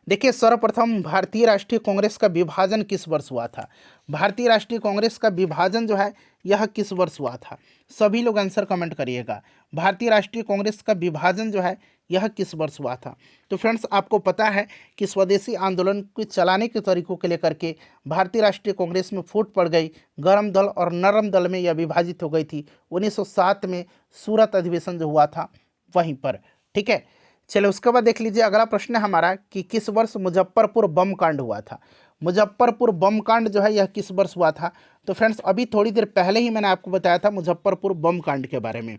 देखिए सर्वप्रथम भारतीय राष्ट्रीय कांग्रेस का विभाजन किस वर्ष हुआ था। भारतीय राष्ट्रीय कांग्रेस का विभाजन जो है यह किस वर्ष हुआ था। सभी लोग आंसर कमेंट करिएगा। भारतीय राष्ट्रीय कांग्रेस का विभाजन जो है यह किस वर्ष हुआ था। तो फ्रेंड्स आपको पता है कि स्वदेशी आंदोलन को चलाने के तरीकों के लेकर के भारतीय राष्ट्रीय कांग्रेस में फूट पड़ गई। गर्म दल और नरम दल में यह विभाजित हो गई थी। 1907 में सूरत अधिवेशन जो हुआ था वहीं पर। ठीक है, चलो उसके बाद देख लीजिए अगला प्रश्न है हमारा कि किस वर्ष मुजफ्फरपुर बम कांड हुआ था। मुजफ्फरपुर बम कांड जो है यह किस वर्ष हुआ था। तो फ्रेंड्स अभी थोड़ी देर पहले ही मैंने आपको बताया था मुजफ्फरपुर बम कांड के बारे में।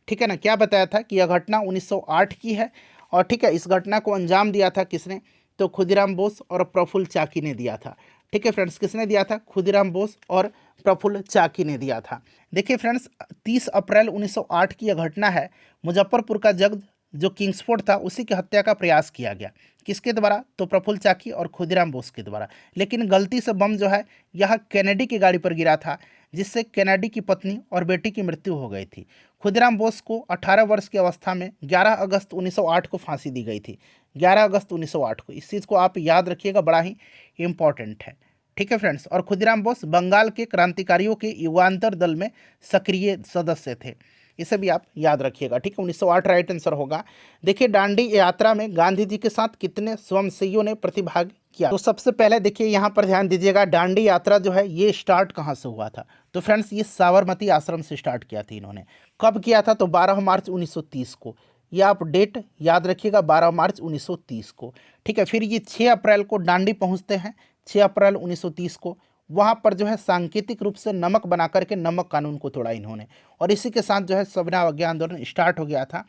ठीक है ना, क्या बताया था कि यह घटना 1908 की है। और ठीक है, इस घटना को अंजाम दिया था किसने, तो खुदीराम बोस और प्रफुल्ल चाकी ने दिया था। ठीक है फ्रेंड्स, किसने दिया था, खुदीराम बोस और प्रफुल्ल चाकी ने दिया था। देखिए फ्रेंड्स 30 अप्रैल 1908 की यह घटना है। मुजफ्फरपुर का जग जो किंग्सफोर्ड था उसी की हत्या का प्रयास किया गया। किसके द्वारा, तो प्रफुल्ल चाकी और खुदीराम बोस के द्वारा। लेकिन गलती से बम जो है यह कैनेडी की गाड़ी पर गिरा था, जिससे कैनेडी की पत्नी और बेटी की मृत्यु हो गई थी। खुदीराम बोस को 18 वर्ष की अवस्था में 11 अगस्त 1908 को फांसी दी गई थी। 11 अगस्त 1908 को। इस चीज़ को आप याद रखिएगा, बड़ा ही इंपॉर्टेंट है। ठीक है फ्रेंड्स, और खुदीराम बोस बंगाल के क्रांतिकारियों के युगांतर दल में सक्रिय सदस्य थे। इसे भी आप याद रखिएगा। ठीक है, 1908 राइट आंसर होगा। देखिए दांडी यात्रा में गांधी जी के साथ कितने स्वयंसेवियों ने प्रतिभाग किया। तो सबसे पहले देखिए यहाँ पर ध्यान दीजिएगा, दांडी यात्रा जो है ये स्टार्ट कहाँ से हुआ था। तो फ्रेंड्स ये साबरमती आश्रम से स्टार्ट किया था इन्होंने। कब किया था, तो 12 मार्च 1930 को। ये आप डेट याद रखिएगा, 12 मार्च 1930 को। ठीक है, फिर ये 6 अप्रैल को दांडी पहुँचते हैं, 6 अप्रैल 1930 को। वहाँ पर जो है सांकेतिक रूप से नमक बना करके नमक कानून को तोड़ा इन्होंने। और इसी के साथ जो है सविनय अवज्ञा आंदोलन स्टार्ट हो गया था।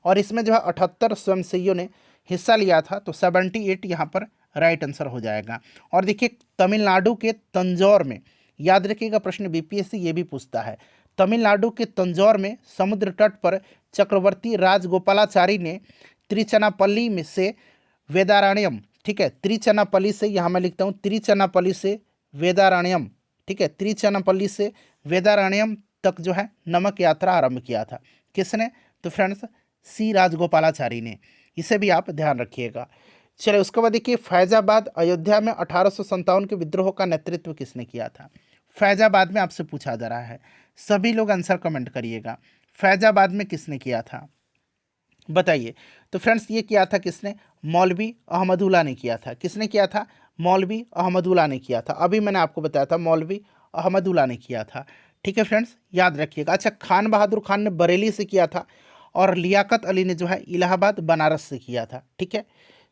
और इसमें जो है 78 स्वयंसेवियों ने हिस्सा लिया था। तो 78 यहाँ पर राइट आंसर हो जाएगा। और देखिए तमिलनाडु के तंजौर में, याद रखिएगा प्रश्न बीपीएससी ये भी पूछता है। तमिलनाडु के तंजौर में समुद्र तट पर चक्रवर्ती राजगोपालाचारी ने त्रिचनापल्ली में से वेदारण्यम, ठीक है, त्रिचनापल्ली से, यहाँ मैं लिखता हूँ त्रिचनापल्ली से वेदारण्यम, ठीक है, त्रिचनापल्ली से वेदारण्यम तक जो है नमक यात्रा आरंभ किया था। किसने, तो फ्रेंड्स सी राजगोपालाचारी ने। इसे भी आप ध्यान रखिएगा। चलिए उसके बाद देखिए फैजाबाद अयोध्या में 1857 के विद्रोह का नेतृत्व किसने किया था। फैजाबाद में आपसे पूछा जा रहा है, सभी लोग आंसर कमेंट करिएगा। फैजाबाद में किसने किया था बताइए। तो फ्रेंड्स ये किया था किसने, मौलवी अहमदुल्ला ने किया था। किसने किया था, मौलवी अहमदुल्ला ने किया था। अभी मैंने आपको बताया था मौलवी अहमदुल्ला ने किया था। ठीक है फ्रेंड्स याद रखिएगा। अच्छा, खान बहादुर खान ने बरेली से किया था और लियाकत अली ने जो है इलाहाबाद बनारस से किया था। ठीक है,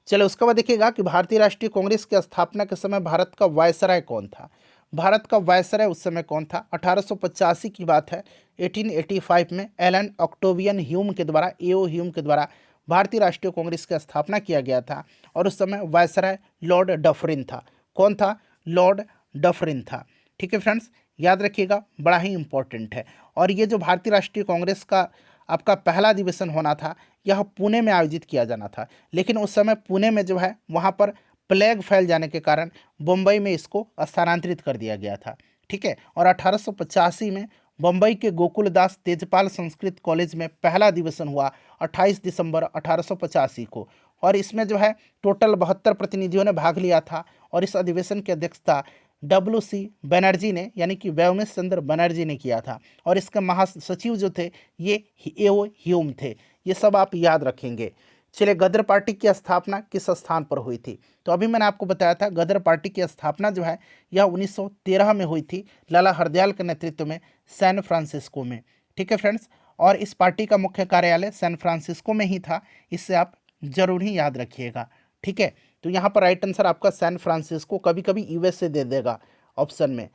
चलो उसके बाद देखिएगा कि भारतीय राष्ट्रीय कांग्रेस की स्थापना के समय भारत का वायसराय कौन था। भारत का वायसराय उस समय कौन था, 1885 की बात है। 1885 में एलन ऑक्टेवियन ह्यूम के द्वारा, एओ ह्यूम के द्वारा भारतीय राष्ट्रीय कांग्रेस की स्थापना किया गया था। और उस समय वायसराय लॉर्ड डफरिन था। कौन था, लॉर्ड डफरिन था। ठीक है फ्रेंड्स याद रखिएगा, बड़ा ही इंपॉर्टेंट है। और ये जो भारतीय राष्ट्रीय कांग्रेस का आपका पहला अधिवेशन होना था यह पुणे में आयोजित किया जाना था। लेकिन उस समय पुणे में जो है वहाँ पर प्लेग फैल जाने के कारण बम्बई में इसको स्थानांतरित कर दिया गया था। ठीक है, और 1885 में बम्बई के गोकुलदास तेजपाल संस्कृत कॉलेज में पहला अधिवेशन हुआ 28 दिसंबर 1885 को। और इसमें जो है टोटल 72 प्रतिनिधियों ने भाग लिया था। और इस अधिवेशन की अध्यक्षता WC बनर्जी ने, यानी कि व्योमेश चंद्र बनर्जी ने किया था। और इसके महासचिव जो थे ये एओ ह्यूम थे। ये सब आप याद रखेंगे। चलिए गदर पार्टी की स्थापना किस स्थान पर हुई थी। तो अभी मैंने आपको बताया था गदर पार्टी की स्थापना जो है यह 1913 में हुई थी, लाला हरदयाल के नेतृत्व में, सैन फ्रांसिस्को में। ठीक है फ्रेंड्स, और इस पार्टी का मुख्य कार्यालय सैन फ्रांसिस्को में ही था। इससे आप जरूर ही याद रखिएगा। ठीक है, तो यहाँ पर राइट आंसर आपका सैन फ्रांसिस्को, कभी कभी यूएसए दे देगा ऑप्शन में।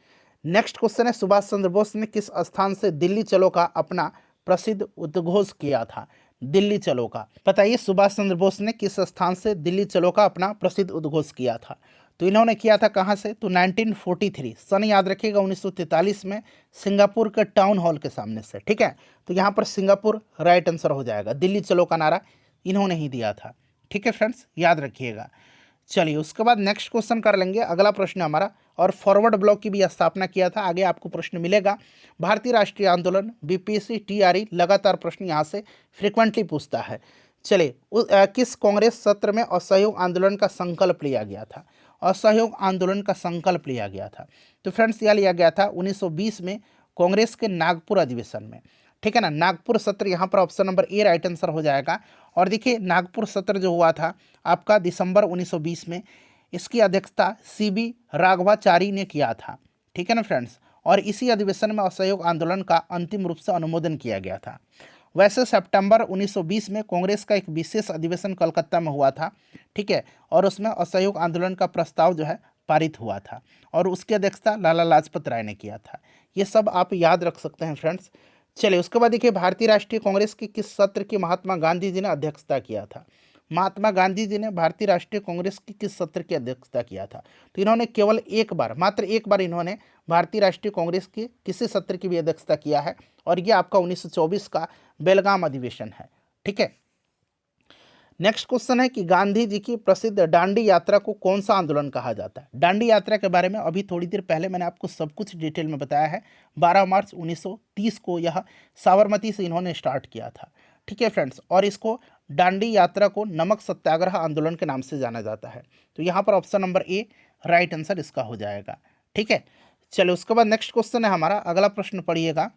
नेक्स्ट क्वेश्चन है, सुभाष चंद्र बोस ने किस स्थान से दिल्ली चलो का अपना प्रसिद्ध उद्घोष किया था? दिल्ली चलो का बताइए, सुभाष चंद्र बोस ने किस स्थान से दिल्ली चलो का अपना प्रसिद्ध उद्घोष किया था? तो इन्होंने किया था कहाँ से? तो 1943 सन याद रखिएगा, 1943 में सिंगापुर के टाउन हॉल के सामने से। ठीक है, तो यहाँ पर सिंगापुर राइट आंसर हो जाएगा। दिल्ली चलो का नारा इन्होंने ही दिया था। ठीक है फ्रेंड्स, याद रखिएगा। चलिए उसके बाद नेक्स्ट क्वेश्चन कर लेंगे। अगला प्रश्न हमारा, और फॉरवर्ड ब्लॉक की भी स्थापना किया था, आगे आपको प्रश्न मिलेगा। भारतीय राष्ट्रीय आंदोलन, बीपीएससी, टीआरई लगातार प्रश्न यहाँ से फ्रिक्वेंटली पूछता है। चलिए किस कांग्रेस सत्र में असहयोग आंदोलन का संकल्प लिया गया था? असहयोग आंदोलन का संकल्प लिया गया था, तो फ्रेंड्स यह लिया गया था 1920 में कांग्रेस के नागपुर अधिवेशन में। ठीक है ना, नागपुर सत्र यहाँ पर option number A right answer हो जाएगा। और देखिए नागपुर सत्र जो हुआ था आपका दिसंबर 1920 में, इसकी अध्यक्षता सीबी राघवाचारी ने किया था। ठीक है ना फ्रेंड्स, और इसी अधिवेशन में असहयोग आंदोलन का अंतिम रूप से अनुमोदन किया गया था। वैसे सितंबर 1920 में कांग्रेस का एक विशेष अधिवेशन कलकत्ता में हुआ था। ठीक है, और उसमें असहयोग आंदोलन का प्रस्ताव जो है पारित हुआ था, और उसकी अध्यक्षता लाला लाजपत राय ने किया था। ये सब आप याद रख सकते हैं फ्रेंड्स। चलिए उसके बाद देखिए, भारतीय राष्ट्रीय कांग्रेस के किस सत्र की महात्मा गांधी जी ने अध्यक्षता किया था? महात्मा गांधी जी ने भारतीय राष्ट्रीय कांग्रेस की किस सत्र की अध्यक्षता किया था? तो इन्होंने केवल एक बार, मात्र एक बार इन्होंने भारतीय राष्ट्रीय कांग्रेस के किसी सत्र की भी अध्यक्षता किया है, और ये आपका 1924 का बेलगाम अधिवेशन है। ठीक है, नेक्स्ट क्वेश्चन है कि गांधी जी की प्रसिद्ध दांडी यात्रा को कौन सा आंदोलन कहा जाता है? दांडी यात्रा के बारे में अभी थोड़ी देर पहले मैंने आपको सब कुछ डिटेल में बताया है। 12 मार्च 1930 को यह साबरमती से इन्होंने स्टार्ट किया था। ठीक है फ्रेंड्स, और इसको दांडी यात्रा को नमक सत्याग्रह आंदोलन के नाम से जाना जाता है। तो यहाँ पर option number A right answer इसका हो जाएगा। ठीक है, चलो उसके बाद नेक्स्ट क्वेश्चन है हमारा, अगला प्रश्न पढ़िएगा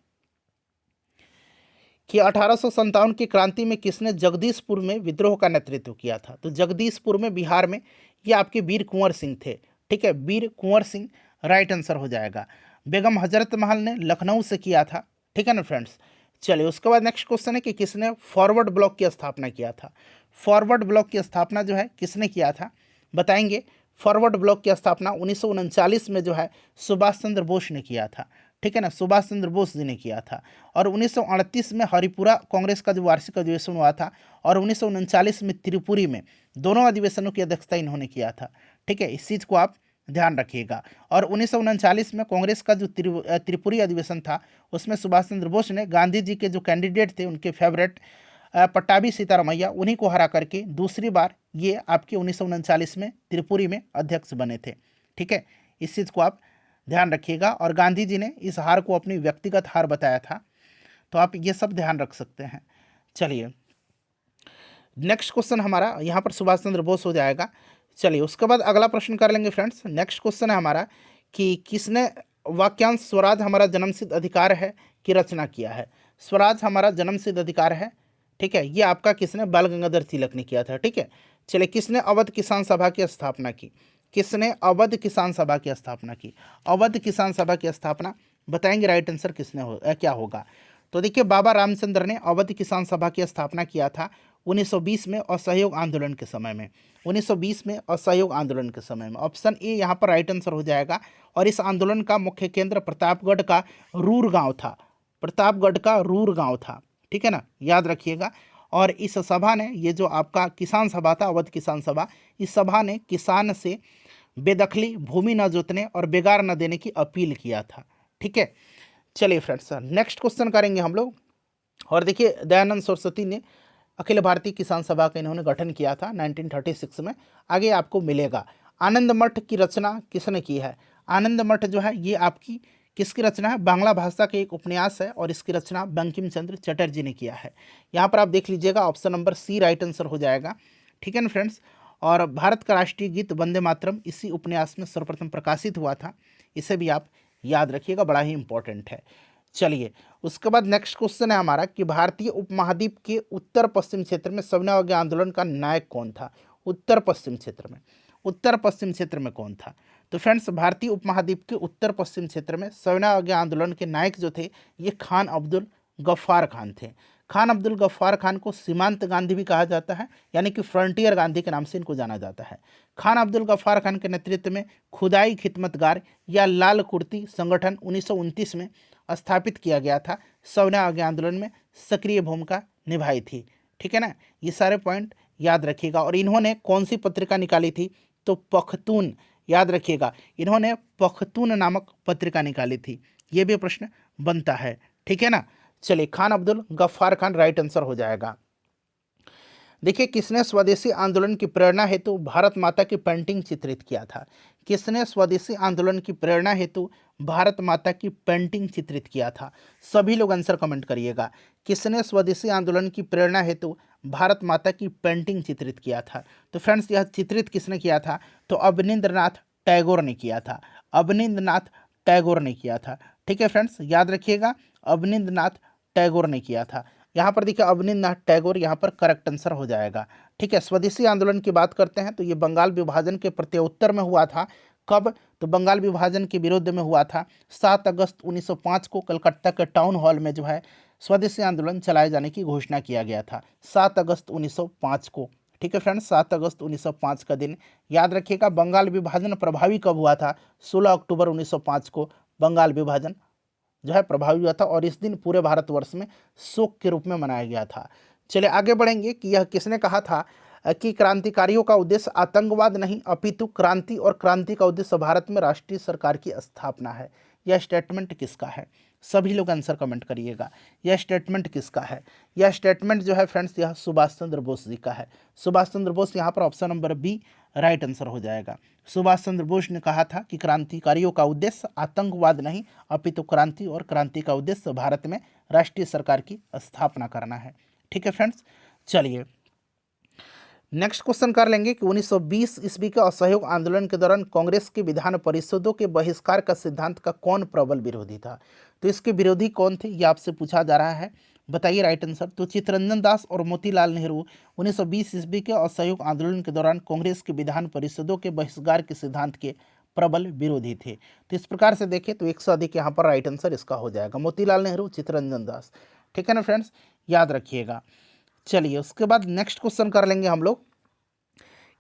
कि 1857 की क्रांति में किसने जगदीशपुर में विद्रोह का नेतृत्व किया था? तो जगदीशपुर में बिहार में ये आपके वीर कुंवर सिंह थे। ठीक है, वीर कुंवर सिंह राइट आंसर हो जाएगा। बेगम हजरत महल ने लखनऊ से किया था। ठीक है ना फ्रेंड्स, चलिए उसके बाद नेक्स्ट क्वेश्चन है कि किसने फॉरवर्ड ब्लॉक की स्थापना किया था? फॉरवर्ड ब्लॉक की स्थापना जो है किसने किया था बताएंगे? फॉरवर्ड ब्लॉक की स्थापना 1939 में जो है सुभाष चंद्र बोस ने किया था। ठीक है ना, सुभाष चंद्र बोस जी ने किया था। और 1938 में हरिपुरा कांग्रेस का जो वार्षिक अधिवेशन हुआ था, और 1939 में त्रिपुरी में, दोनों अधिवेशनों की अध्यक्षता इन्होंने किया था। ठीक है, इस चीज़ को आप ध्यान रखिएगा। और 1939 में कांग्रेस का जो त्रिपुरी अधिवेशन था, उसमें सुभाष चंद्र बोस ने गांधी जी के जो कैंडिडेट थे, उनके फेवरेट पट्टाभी सीतारामैया, उन्हीं को हरा करके दूसरी बार ये आपके 1939 में त्रिपुरी में अध्यक्ष बने थे। ठीक है, इस चीज़ को आप ध्यान रखिएगा। और गांधी जी ने इस हार को अपनी व्यक्तिगत हार बताया था, तो आप ये सब ध्यान रख सकते हैं। चलिए नेक्स्ट क्वेश्चन हमारा यहाँ पर सुभाष चंद्र बोस हो जाएगा। चलिए उसके बाद अगला प्रश्न कर लेंगे फ्रेंड्स। नेक्स्ट क्वेश्चन है हमारा कि किसने वाक्यांश स्वराज हमारा जन्मसिद्ध अधिकार है की रचना किया है? स्वराज हमारा जन्मसिद्ध अधिकार है, ठीक है, ये आपका किसने? बाल गंगाधर तिलक ने किया था। ठीक है, चलिए किसने अवध किसान सभा की स्थापना की? किसने अवध किसान सभा की स्थापना की? अवध किसान सभा की स्थापना बताएंगे राइट आंसर किसने क्या होगा? तो देखिए बाबा रामचंद्र ने अवध किसान सभा की स्थापना किया था 1920 में असहयोग आंदोलन के समय में। 1920 में असहयोग आंदोलन के समय में ऑप्शन ए यहाँ पर राइट आंसर हो जाएगा। और इस आंदोलन का मुख्य केंद्र प्रतापगढ़ का रूर गांव था। प्रतापगढ़ का रूर गांव था। ठीक है ना, याद रखिएगा। और इस सभा ने, ये जो आपका किसान सभा था, अवध किसान सभा, इस सभा ने किसान से बेदखली, भूमि न जोतने और बेगार न देने की अपील किया था। ठीक है, चलिए फ्रेंड्स नेक्स्ट क्वेश्चन करेंगे हम लोग। और देखिए दयानंद सरस्वती ने अखिल भारतीय किसान सभा का इन्होंने गठन किया था 1936 में, आगे आपको मिलेगा। आनंद मठ की रचना किसने की है? आनंद मठ जो है ये आपकी किसकी रचना है? बांग्ला भाषा के एक उपन्यास है, और इसकी रचना बंकिम चंद्र चटर्जी ने किया है। यहाँ पर आप देख लीजिएगा, option number C right answer हो जाएगा। ठीक है ना फ्रेंड्स, और भारत का राष्ट्रीय गीत वंदे मातरम इसी उपन्यास में सर्वप्रथम प्रकाशित हुआ था। इसे भी आप याद रखिएगा, बड़ा ही इंपॉर्टेंट है। चलिए उसके बाद नेक्स्ट क्वेश्चन है हमारा कि भारतीय उपमहाद्वीप के उत्तर पश्चिम क्षेत्र में सविनय अवज्ञा आंदोलन का नायक कौन था? उत्तर पश्चिम क्षेत्र में, उत्तर पश्चिम क्षेत्र में कौन था? तो फ्रेंड्स भारतीय उपमहाद्वीप के उत्तर पश्चिम क्षेत्र में सविनय अवज्ञा आंदोलन के नायक जो थे, ये खान अब्दुल गफ्फार खान थे। खान अब्दुल गफ्फार खान को सीमांत गांधी भी कहा जाता है, यानी कि फ्रंटियर गांधी के नाम से इनको जाना जाता है। खान अब्दुल गफ्फार खान के नेतृत्व में खुदाई खिदमतगार या लाल कुर्ती संगठन 1929 में स्थापित किया गया था। सबने आगे आंदोलन में सक्रिय भूमिका निभाई थी। ठीक है ना, ये सारे पॉइंट याद रखिएगा। और इन्होंने कौन सी पत्रिका निकाली थी, तो पख्तून, याद रखिएगा, इन्होंने पख्तून नामक पत्रिका निकाली थी। ये भी प्रश्न बनता है। ठीक है ना, चलिए खान अब्दुल गफ्फार खान राइट आंसर हो जाएगा। देखिए, किसने स्वदेशी आंदोलन की प्रेरणा हेतु भारत माता की पेंटिंग चित्रित किया था? किसने स्वदेशी आंदोलन की प्रेरणा हेतु भारत माता की पेंटिंग चित्रित किया था? सभी लोग आंसर कमेंट करिएगा। किसने स्वदेशी आंदोलन की प्रेरणा हेतु भारत माता की पेंटिंग चित्रित किया था? तो फ्रेंड्स, यह चित्रित किसने किया था? तो अवनींद्रनाथ टैगोर ने किया था। अवनींद्रनाथ टैगोर ने किया था। ठीक है फ्रेंड्स, याद रखिएगा, अवनींद्रनाथ टैगोर ने किया था। यहाँ पर देखिए अवनींद्रनाथ टैगोर यहाँ पर करेक्ट आंसर हो जाएगा। ठीक है, स्वदेशी आंदोलन की बात करते हैं तो ये बंगाल विभाजन के प्रत्युत्तर में हुआ था। कब? तो बंगाल विभाजन के विरोध में हुआ था। 7 अगस्त 1905 को कलकत्ता के टाउन हॉल में जो है स्वदेशी आंदोलन चलाए जाने की घोषणा किया गया था, 7 अगस्त 1905 को। ठीक है फ्रेंड्स, 7 अगस्त 1905 का दिन याद रखिएगा। बंगाल विभाजन प्रभावी कब हुआ था? 16 अक्टूबर 1905 को बंगाल विभाजन जो है प्रभावी हुआ था, और इस दिन पूरे भारतवर्ष में शोक के रूप में मनाया गया था। चलिए आगे बढ़ेंगे कि यह किसने कहा था कि क्रांतिकारियों का उद्देश्य आतंकवाद नहीं अपितु क्रांति, और क्रांति का उद्देश्य भारत में राष्ट्रीय सरकार की स्थापना है। यह स्टेटमेंट किसका है? सभी लोग आंसर कमेंट करिएगा। यह स्टेटमेंट किसका है? यह स्टेटमेंट जो है फ्रेंड्स, यह सुभाष चंद्र बोस जी का है। सुभाष चंद्र बोस, यहाँ पर option number B right answer हो जाएगा। सुभाष चंद्र बोस ने कहा था कि क्रांतिकारियों का उद्देश्य आतंकवाद नहीं अपितु क्रांति, और क्रांति का उद्देश्य भारत में राष्ट्रीय सरकार की स्थापना करना है। ठीक है फ्रेंड्स, चलिए नेक्स्ट क्वेश्चन कर लेंगे कि 1920 ईस्वी के असहयोग आंदोलन के दौरान कांग्रेस के विधान परिषदों के बहिष्कार का सिद्धांत का कौन प्रबल विरोधी था? तो इसके विरोधी कौन थे, ये आपसे पूछा जा रहा है। बताइए राइट आंसर। तो चित्तरंजन दास और मोतीलाल नेहरू 1920 ईस्वी के असहयोग आंदोलन के दौरान कांग्रेस के विधान परिषदों के बहिष्कार के सिद्धांत के प्रबल विरोधी थे। तो इस प्रकार से देखें तो 100 अधिक यहाँ पर राइट आंसर इसका हो जाएगा, मोतीलाल नेहरू, चित्तरंजन दास। ठीक है ना फ्रेंड्स, याद रखिएगा। चलिए उसके बाद नेक्स्ट क्वेश्चन कर लेंगे हम लोग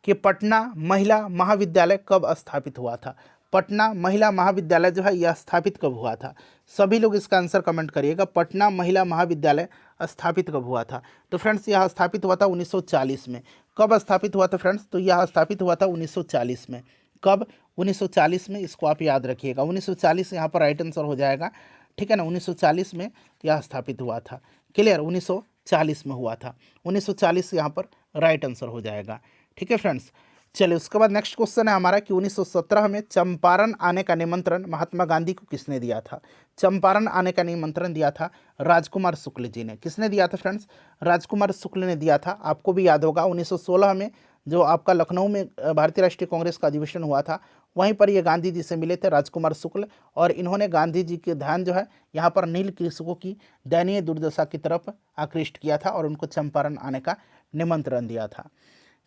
कि पटना महिला महाविद्यालय कब स्थापित हुआ था? पटना महिला महाविद्यालय जो है यह स्थापित कब हुआ था? सभी लोग इसका आंसर कमेंट करिएगा। पटना महिला महाविद्यालय स्थापित कब हुआ था? तो फ्रेंड्स, यह स्थापित हुआ था 1940 में। कब स्थापित हुआ था फ्रेंड्स? तो यह स्थापित हुआ था 1940 में। कब? 1940 में, इसको आप याद रखिएगा। 1940 यहाँ पर राइट आंसर हो जाएगा। ठीक है ना, 1940 में यह स्थापित हुआ था। क्लियर, 1940 में हुआ था। 1940 यहाँ पर राइट आंसर हो जाएगा। ठीक है फ्रेंड्स, चलिए उसके बाद नेक्स्ट क्वेश्चन है हमारा कि 1917 में चंपारण आने का निमंत्रण महात्मा गांधी को किसने दिया था? चंपारण आने का निमंत्रण दिया था राजकुमार शुक्ल जी ने। किसने दिया था फ्रेंड्स? राजकुमार शुक्ल ने दिया था। आपको भी याद होगा 1916 में जो आपका लखनऊ में भारतीय राष्ट्रीय कांग्रेस का अधिवेशन हुआ था, वहीं पर ये गांधी जी से मिले थे राजकुमार शुक्ल, और इन्होंने गांधी जी के ध्यान जो है यहाँ पर नील कृषकों की दयनीय दुर्दशा की तरफ आकृष्ट किया था और उनको चंपारण आने का निमंत्रण दिया था।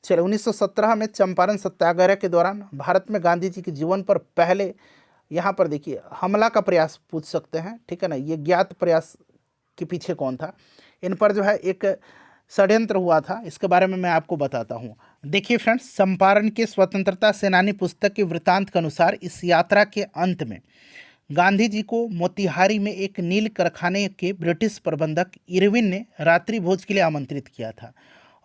चलिए 1917 में चंपारण सत्याग्रह के दौरान भारत में गांधी जी के जीवन पर पहले यहाँ पर देखिए हमला का प्रयास पूछ सकते हैं। ठीक है ना, ये ज्ञात प्रयास के पीछे कौन था? इन पर जो है एक षड्यंत्र हुआ था, इसके बारे में मैं आपको बताता हूँ। देखिए फ्रेंड्स, चंपारण के स्वतंत्रता सेनानी पुस्तक के वृत्तांत के अनुसार इस यात्रा के अंत में गांधी जी को मोतिहारी में एक नील कारखाने के ब्रिटिश प्रबंधक इरविन ने रात्रि भोज के लिए आमंत्रित किया था,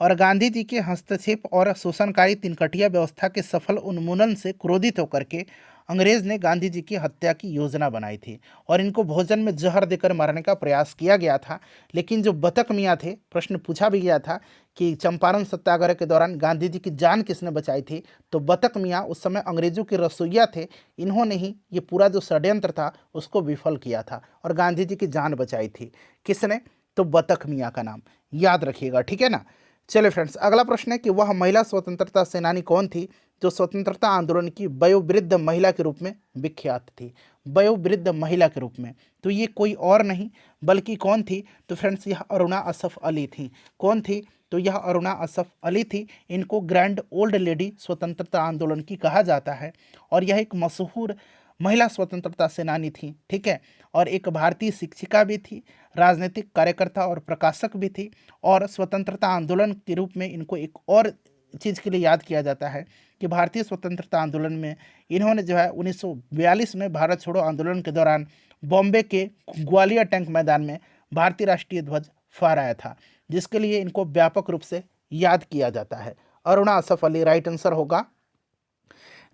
और गांधी जी के हस्तक्षेप और शोषणकारी तिनकटिया व्यवस्था के सफल उन्मूलन से क्रोधित होकर के अंग्रेज ने गांधी जी की हत्या की योजना बनाई थी, और इनको भोजन में जहर देकर मारने का प्रयास किया गया था। लेकिन जो बतक मियाँ थे, प्रश्न पूछा भी गया था कि चंपारण सत्याग्रह के दौरान गांधी जी की जान किसने बचाई थी? तो बतक मियाँ उस समय अंग्रेजों के रसोइया थे। इन्होंने ही ये पूरा जो षड्यंत्र था उसको विफल किया था और गांधी जी की जान बचाई थी। किसने? तो बतक मियाँ का नाम याद रखिएगा। ठीक है ना। चलिए फ्रेंड्स, अगला प्रश्न है कि वह महिला स्वतंत्रता सेनानी कौन थी जो स्वतंत्रता आंदोलन की वयोवृद्ध महिला के रूप में विख्यात थी? वयोवृद्ध महिला के रूप में, तो ये कोई और नहीं बल्कि कौन थी? तो फ्रेंड्स, यह अरुणा असफ अली थी। कौन थी? तो यह अरुणा असफ अली थी। इनको ग्रैंड ओल्ड लेडी स्वतंत्रता आंदोलन की कहा जाता है, और यह एक मशहूर महिला स्वतंत्रता सेनानी थी, ठीक है, और एक भारतीय शिक्षिका भी थी, राजनीतिक कार्यकर्ता और प्रकाशक भी थी, और स्वतंत्रता आंदोलन के रूप में इनको एक और चीज़ के लिए याद किया जाता है कि भारतीय स्वतंत्रता आंदोलन में इन्होंने जो है 1942 में भारत छोड़ो आंदोलन के दौरान बॉम्बे के ग्वालियर टैंक मैदान में भारतीय राष्ट्रीय ध्वज फहराया था, जिसके लिए इनको व्यापक रूप से याद किया जाता है। अरुणा असफ अली राइट आंसर होगा।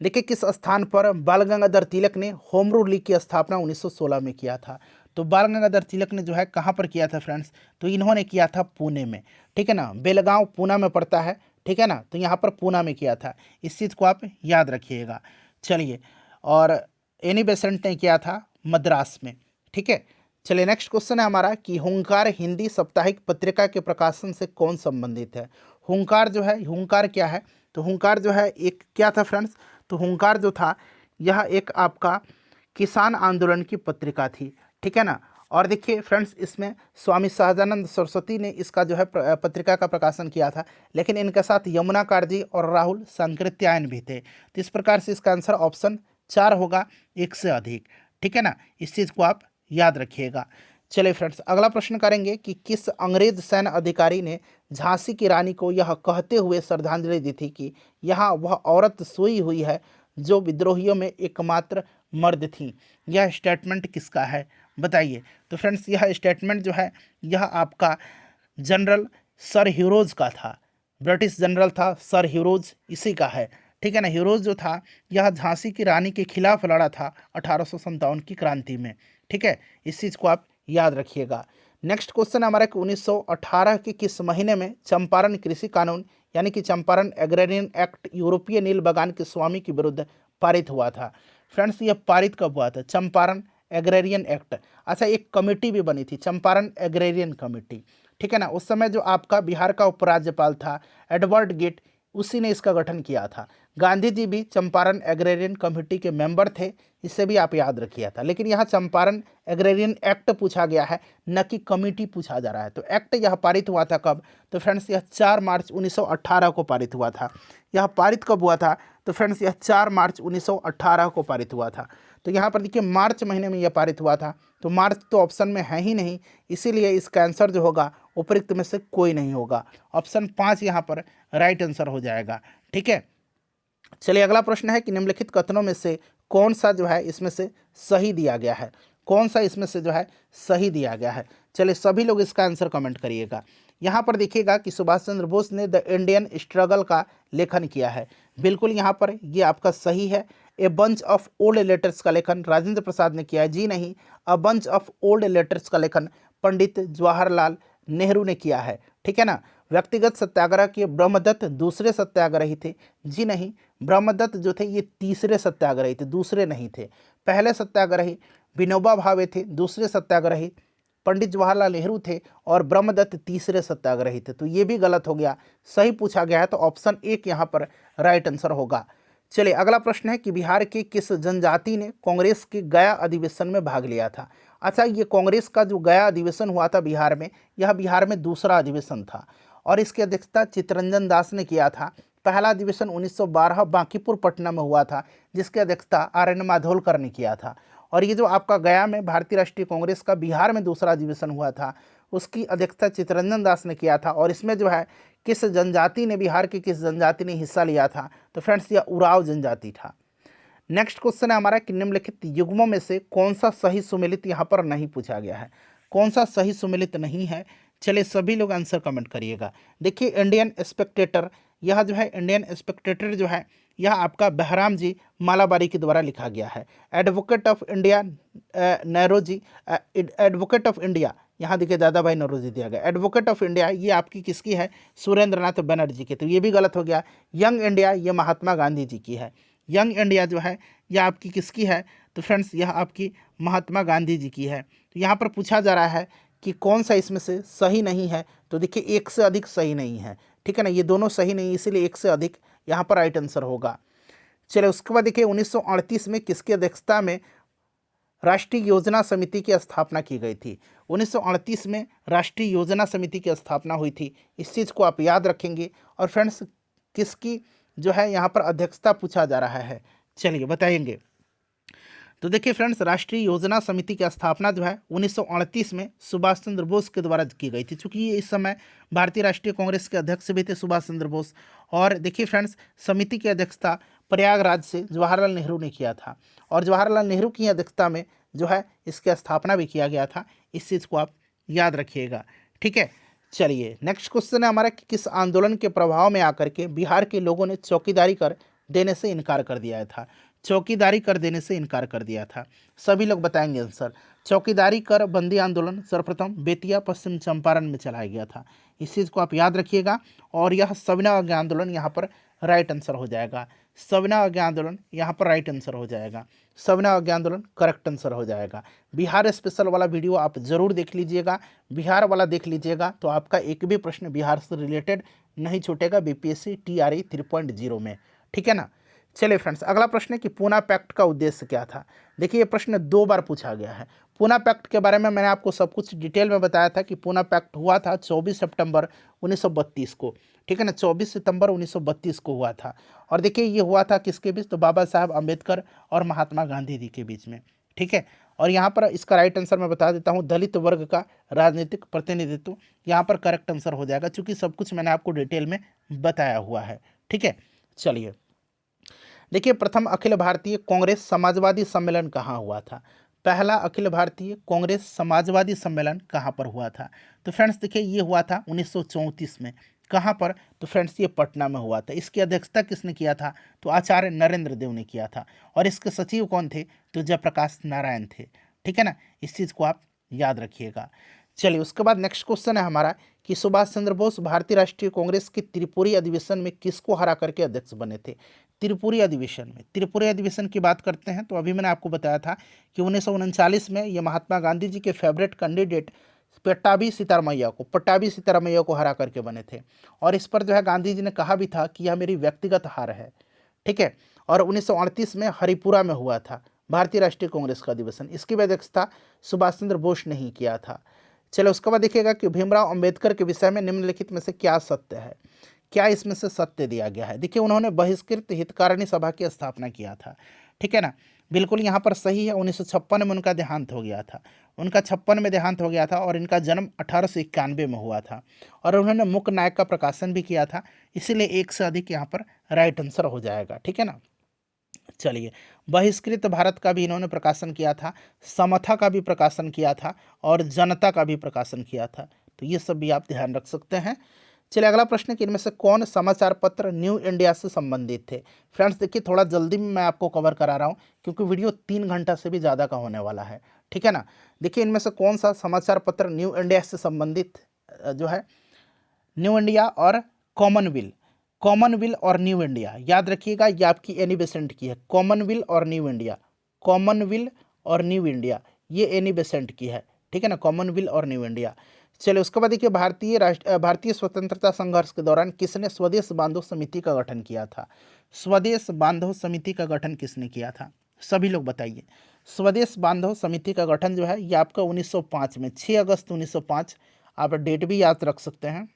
देखिए किस स्थान पर बाल गंगाधर तिलक ने होम रूल लीग की स्थापना 1916 में किया था। तो बाल गंगाधर तिलक ने जो है कहाँ पर किया था फ्रेंड्स, तो इन्होंने किया था पुणे में, ठीक है ना, बेलगांव पूना में पड़ता है, ठीक है ना, तो यहाँ पर पूना में किया था, इस चीज़ को आप याद रखिएगा। चलिए, और एनी बेसेंट ने किया था मद्रास में, ठीक है। चलिए नेक्स्ट क्वेश्चन है हमारा कि हुंकार हिंदी साप्ताहिक पत्रिका के प्रकाशन से कौन संबंधित है। हुंकार जो है, हुंकार क्या है, तो हुंकार जो है एक क्या था फ्रेंड्स, तो हुंकार जो था यह एक आपका किसान आंदोलन की पत्रिका थी, ठीक है ना। और देखिए फ्रेंड्स, इसमें स्वामी सहजानंद सरस्वती ने इसका जो है पत्रिका का प्रकाशन किया था, लेकिन इनके साथ यमुना कारजी और राहुल सांकृत्यायन भी थे। तो इस प्रकार से इसका आंसर ऑप्शन 4 होगा, एक से अधिक, ठीक है ना, इस चीज़ को आप याद रखिएगा। चलिए फ्रेंड्स, अगला प्रश्न करेंगे कि किस अंग्रेज सैन्य अधिकारी ने झांसी की रानी को यह कहते हुए श्रद्धांजलि दी थी कि यहाँ वह औरत सोई हुई है जो विद्रोहियों में एकमात्र मर्द थी। यह स्टेटमेंट किसका है, बताइए। तो फ्रेंड्स, यह स्टेटमेंट जो है यह आपका जनरल सर ह्यूरोज का था, ब्रिटिश जनरल था सर ह्यूरोज, इसी का है, ठीक है ना। ह्यूरोज जो था यह झांसी की रानी के खिलाफ लड़ा था 1857 की क्रांति में, ठीक है, इस चीज़ को आप याद रखिएगा। नेक्स्ट क्वेश्चन हमारा कि 1918 के किस महीने में चंपारण कृषि कानून यानी कि चंपारण एग्रेरियन एक्ट यूरोपीय नील बागान के स्वामी के विरुद्ध पारित हुआ था। फ्रेंड्स, यह पारित कब हुआ था, चंपारण एग्रेरियन एक्ट। अच्छा, एक कमेटी भी बनी थी, चंपारण एग्रेरियन कमेटी, ठीक है ना। उस समय जो आपका बिहार का उपराज्यपाल था एडवर्ड गेट, उसी ने इसका गठन किया था। गांधी जी भी चंपारण एग्रेरियन कमेटी के मेंबर थे, इसे भी आप याद रखिए था। लेकिन यहाँ चंपारण एग्रेरियन एक्ट पूछा गया है, न कि कमेटी पूछा जा रहा है। तो एक्ट यह पारित हुआ था कब, तो फ्रेंड्स यह 4 मार्च 1918 को पारित हुआ था। यह पारित कब हुआ था, तो फ्रेंड्स यह 4 मार्च 1918 को पारित हुआ था। तो यहाँ पर देखिए मार्च महीने में यह पारित हुआ था, तो मार्च तो ऑप्शन में है ही नहीं, इसीलिए इसका आंसर जो होगा उपयुक्त में से कोई नहीं होगा। ऑप्शन 5 यहाँ पर राइट आंसर हो जाएगा, ठीक है। चलिए अगला प्रश्न है कि निम्नलिखित कथनों में से कौन सा जो है इसमें से सही दिया गया है, कौन सा इसमें से जो है सही दिया गया है। चलिए सभी लोग इसका आंसर कमेंट करिएगा। यहाँ पर देखिएगा कि सुभाष चंद्र बोस ने द इंडियन स्ट्रगल का लेखन किया है, बिल्कुल यहाँ पर ये आपका सही है। A bunch of old letters का लेखन राजेंद्र प्रसाद ने किया है, जी नहीं, a bunch of old letters का लेखन पंडित जवाहरलाल नेहरू ने किया है, ठीक है ना। व्यक्तिगत सत्याग्रह के ब्रह्मदत्त दूसरे सत्याग्रही थे, जी नहीं, ब्रह्मदत्त जो थे ये तीसरे सत्याग्रही थे, दूसरे नहीं थे। पहले सत्याग्रही विनोबा भावे थे, दूसरे सत्याग्रही पंडित जवाहरलाल नेहरू थे, और ब्रह्मदत्त तीसरे सत्याग्रही थे। तो ये भी गलत हो गया, सही पूछा गया है, तो ऑप्शन 1 यहाँ पर राइट आंसर होगा। चलिए अगला प्रश्न है कि बिहार के किस जनजाति ने कांग्रेस के गया अधिवेशन में भाग लिया था। अच्छा, ये कांग्रेस का जो गया अधिवेशन हुआ था बिहार में, यह बिहार में दूसरा अधिवेशन था, और इसकी अध्यक्षता चित्तरंजन दास ने किया था। पहला अधिवेशन 1912 बांकीपुर पटना में हुआ था, जिसकी अध्यक्षता आर.एन. माधोलकर ने किया था। और ये जो आपका गया में भारतीय राष्ट्रीय कांग्रेस का बिहार में दूसरा अधिवेशन हुआ था, उसकी अध्यक्षता चित्तरंजन दास ने किया था। और इसमें जो है किस जनजाति ने, बिहार की किस जनजाति ने हिस्सा लिया था, तो फ्रेंड्स यह उराव जनजाति था। नेक्स्ट क्वेश्चन है हमारा कि निम्नलिखित युग्मों में से कौन सा सही सुमेलित यहाँ पर नहीं पूछा गया है, कौन सा सही सुमेलित नहीं है। चलिए सभी लोग आंसर कमेंट करिएगा। देखिए इंडियन स्पेक्टेटर, यह जो है इंडियन स्पेक्टेटर जो है यह आपका बहराम जी मालाबारी के द्वारा लिखा गया है। Advocate of India Naoroji, advocate of India, यहाँ देखिए दादा भाई नौरोजी दिया गया। एडवोकेट ऑफ इंडिया ये आपकी किसकी है, सुरेंद्र नाथ बनर्जी की, तो ये भी गलत हो गया। यंग इंडिया ये महात्मा गांधी जी की है। यंग इंडिया जो है यह आपकी किसकी है, तो फ्रेंड्स यह आपकी महात्मा गांधी जी की है। तो यहाँ पर पूछा जा रहा है कि कौन सा इसमें से सही नहीं है, तो देखिए एक से अधिक सही नहीं है, ठीक है ना, ये दोनों सही नहीं, इसीलिए एक से अधिक यहाँ पर राइट आंसर होगा। चलिए उसके बाद देखिए 1938 में किसकी अध्यक्षता में राष्ट्रीय योजना समिति की स्थापना की गई थी। 1938 में राष्ट्रीय योजना समिति की स्थापना हुई थी, इस चीज़ को आप याद रखेंगे। और फ्रेंड्स किसकी जो है यहाँ पर अध्यक्षता पूछा जा रहा है, चलिए बताएंगे। तो देखिए फ्रेंड्स, राष्ट्रीय योजना समिति की स्थापना जो है 1938 में सुभाष चंद्र बोस के द्वारा की गई थी। चूंकि ये इस समय भारतीय राष्ट्रीय कांग्रेस के अध्यक्ष भी थे सुभाष चंद्र बोस। और देखिए फ्रेंड्स, समिति की अध्यक्षता प्रयागराज से जवाहरलाल नेहरू ने किया था, और जवाहरलाल नेहरू की अध्यक्षता में जो है इसकी स्थापना भी किया गया था। इस चीज़ को आप याद रखिएगा, ठीक है। चलिए नेक्स्ट क्वेश्चन है हमारा कि किस आंदोलन के प्रभाव में आकर के बिहार के लोगों ने चौकीदारी कर देने से इनकार कर दिया था। चौकीदारी कर देने से इनकार कर दिया था। सभी लोग बताएंगे आंसर। चौकीदारी कर बंदी आंदोलन सर्वप्रथम बेतिया पश्चिम चंपारण में चलाया गया था। इस चीज़ को आप याद रखिएगा। और यह सविनय अवज्ञा आंदोलन यहाँ पर राइट आंसर हो जाएगा। सविनय अवज्ञा आंदोलन यहाँ पर राइट आंसर हो जाएगा। सविनय अवज्ञा आंदोलन करेक्ट आंसर हो जाएगा। बिहार स्पेशल वाला वीडियो आप जरूर देख लीजिएगा, बिहार वाला देख लीजिएगा, तो आपका एक भी प्रश्न बिहार से रिलेटेड नहीं छूटेगा बीपीएससी टीआरई 3.0 में, ठीक है ना। चलिए फ्रेंड्स, अगला प्रश्न है कि पूना पैक्ट का उद्देश्य क्या था। देखिए ये प्रश्न 2 बार पूछा गया है। पूना पैक्ट के बारे में मैंने आपको सब कुछ डिटेल में बताया था कि पूना पैक्ट हुआ था 24 सितंबर 1932 को, ठीक है ना। 24 सितंबर 1932 को हुआ था। और देखिए ये हुआ था किसके बीच, तो बाबा साहब अम्बेडकर और महात्मा गांधी जी के बीच में, ठीक है। और यहाँ पर इसका राइट आंसर मैं बता देता हूँ, दलित वर्ग का राजनीतिक प्रतिनिधित्व यहाँ पर करेक्ट आंसर हो जाएगा, क्योंकि सब कुछ मैंने आपको डिटेल में बताया हुआ है, ठीक है। चलिए देखिए, प्रथम अखिल भारतीय कांग्रेस समाजवादी सम्मेलन कहाँ हुआ था। पहला अखिल भारतीय कांग्रेस समाजवादी सम्मेलन कहाँ पर हुआ था। तो फ्रेंड्स देखिए ये हुआ था 1934 में। कहाँ पर, तो फ्रेंड्स ये पटना में हुआ था। इसकी अध्यक्षता किसने किया था, तो आचार्य नरेंद्र देव ने किया था। और इसके सचिव कौन थे, तो जयप्रकाश नारायण थे, ठीक है ना। इस चीज़ को आप याद रखिएगा। चलिए उसके बाद नेक्स्ट क्वेश्चन है हमारा कि सुभाष चंद्र बोस भारतीय राष्ट्रीय कांग्रेस के त्रिपुरी अधिवेशन में किसको हरा करके अध्यक्ष बने थे। त्रिपुरी अधिवेशन में, त्रिपुरी अधिवेशन की बात करते हैं तो अभी मैंने आपको बताया था कि 1939 में ये महात्मा गांधी जी के फेवरेट कैंडिडेट पट्टाभी सीतारामैया को हरा करके बने थे। और इस पर जो है गांधी जी ने कहा भी था कि यह मेरी व्यक्तिगत हार है, ठीक है। और 1938 में हरिपुरा में हुआ था भारतीय राष्ट्रीय कांग्रेस का अधिवेशन। इसकी अध्यक्षता सुभाष चंद्र बोस ने ही किया था। चलो उसके बाद देखिएगा कि भीमराव अंबेडकर के विषय में निम्नलिखित में से क्या सत्य है। क्या इसमें से सत्य दिया गया है। देखिए उन्होंने बहिष्कृत हितकारिणी सभा की स्थापना किया था, ठीक है ना। बिल्कुल यहाँ पर सही है। 1956 में उनका देहांत हो गया था। उनका 56 में देहांत हो गया था और इनका जन्म 1891 में हुआ था। और उन्होंने मुक नायक का प्रकाशन भी किया था, इसीलिए एक से अधिक यहाँ पर राइट आंसर हो जाएगा, ठीक है ना। चलिए बहिष्कृत भारत का भी इन्होंने प्रकाशन किया था, समता का भी प्रकाशन किया था और जनता का भी प्रकाशन किया था। तो ये सब भी आप ध्यान रख सकते हैं। चलिए अगला प्रश्न है कि इनमें से कौन समाचार पत्र न्यू इंडिया से संबंधित थे। फ्रेंड्स देखिए थोड़ा जल्दी में मैं आपको कवर करा रहा हूँ क्योंकि वीडियो 3 घंटा से भी ज़्यादा का होने वाला है, ठीक है ना। देखिए इनमें से कौन सा समाचार पत्र न्यू इंडिया से संबंधित जो है, न्यू इंडिया और कॉमनवेल्थ, कॉमनवेल्थ और न्यू इंडिया याद रखिएगा, ये आपकी एनी बेसेंट की है। कॉमनवेल्थ और न्यू इंडिया, कॉमनवेल्थ और न्यू इंडिया ये एनी बेसेंट की है, ठीक है ना, कॉमनवेल्थ और न्यू इंडिया। चलिए उसके बाद देखिए भारतीय स्वतंत्रता संघर्ष के दौरान किसने स्वदेश बांधव समिति का गठन किया था। स्वदेश बांधव समिति का गठन किसने किया था, सभी लोग बताइए। स्वदेश बांधव समिति का गठन जो है ये आपका 1905 में, 6 अगस्त 1905, आप डेट भी याद रख सकते हैं।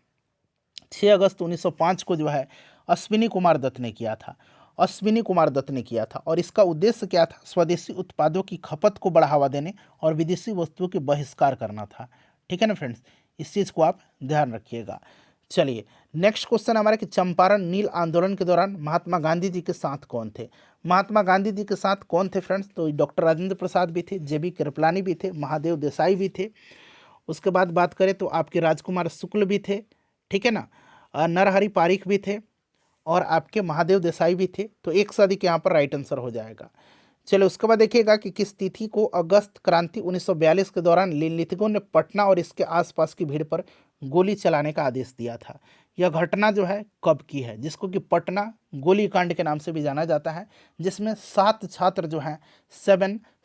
6 अगस्त 1905 को जो है अश्विनी कुमार दत्त ने किया था, अश्विनी कुमार दत्त ने किया था। और इसका उद्देश्य क्या था, स्वदेशी उत्पादों की खपत को बढ़ावा देने और विदेशी वस्तुओं के बहिष्कार करना था, ठीक है ना फ्रेंड्स। इस चीज़ को आप ध्यान रखिएगा। चलिए नेक्स्ट क्वेश्चन हमारा कि चंपारण नील आंदोलन के दौरान महात्मा गांधी जी के साथ कौन थे। महात्मा गांधी जी के साथ कौन थे फ्रेंड्स, तो डॉक्टर राजेंद्र प्रसाद भी थे, जेबी कृपलानी भी थे, महादेव देसाई भी थे। उसके बाद बात करें तो आपके राजकुमार शुक्ल भी थे, ठीक है ना, नरहरि पारिख भी थे और आपके महादेव देसाई भी थे। तो एक से अधिक यहाँ पर राइट आंसर हो जाएगा। चलो उसके बाद देखिएगा कि किस तिथि को अगस्त क्रांति 1942 के दौरान लिथिगो ने पटना और इसके आसपास की भीड़ पर गोली चलाने का आदेश दिया था। यह घटना जो है कब की है, जिसको कि पटना गोलीकांड के नाम से भी जाना जाता है, जिसमें 7 छात्र जो हैं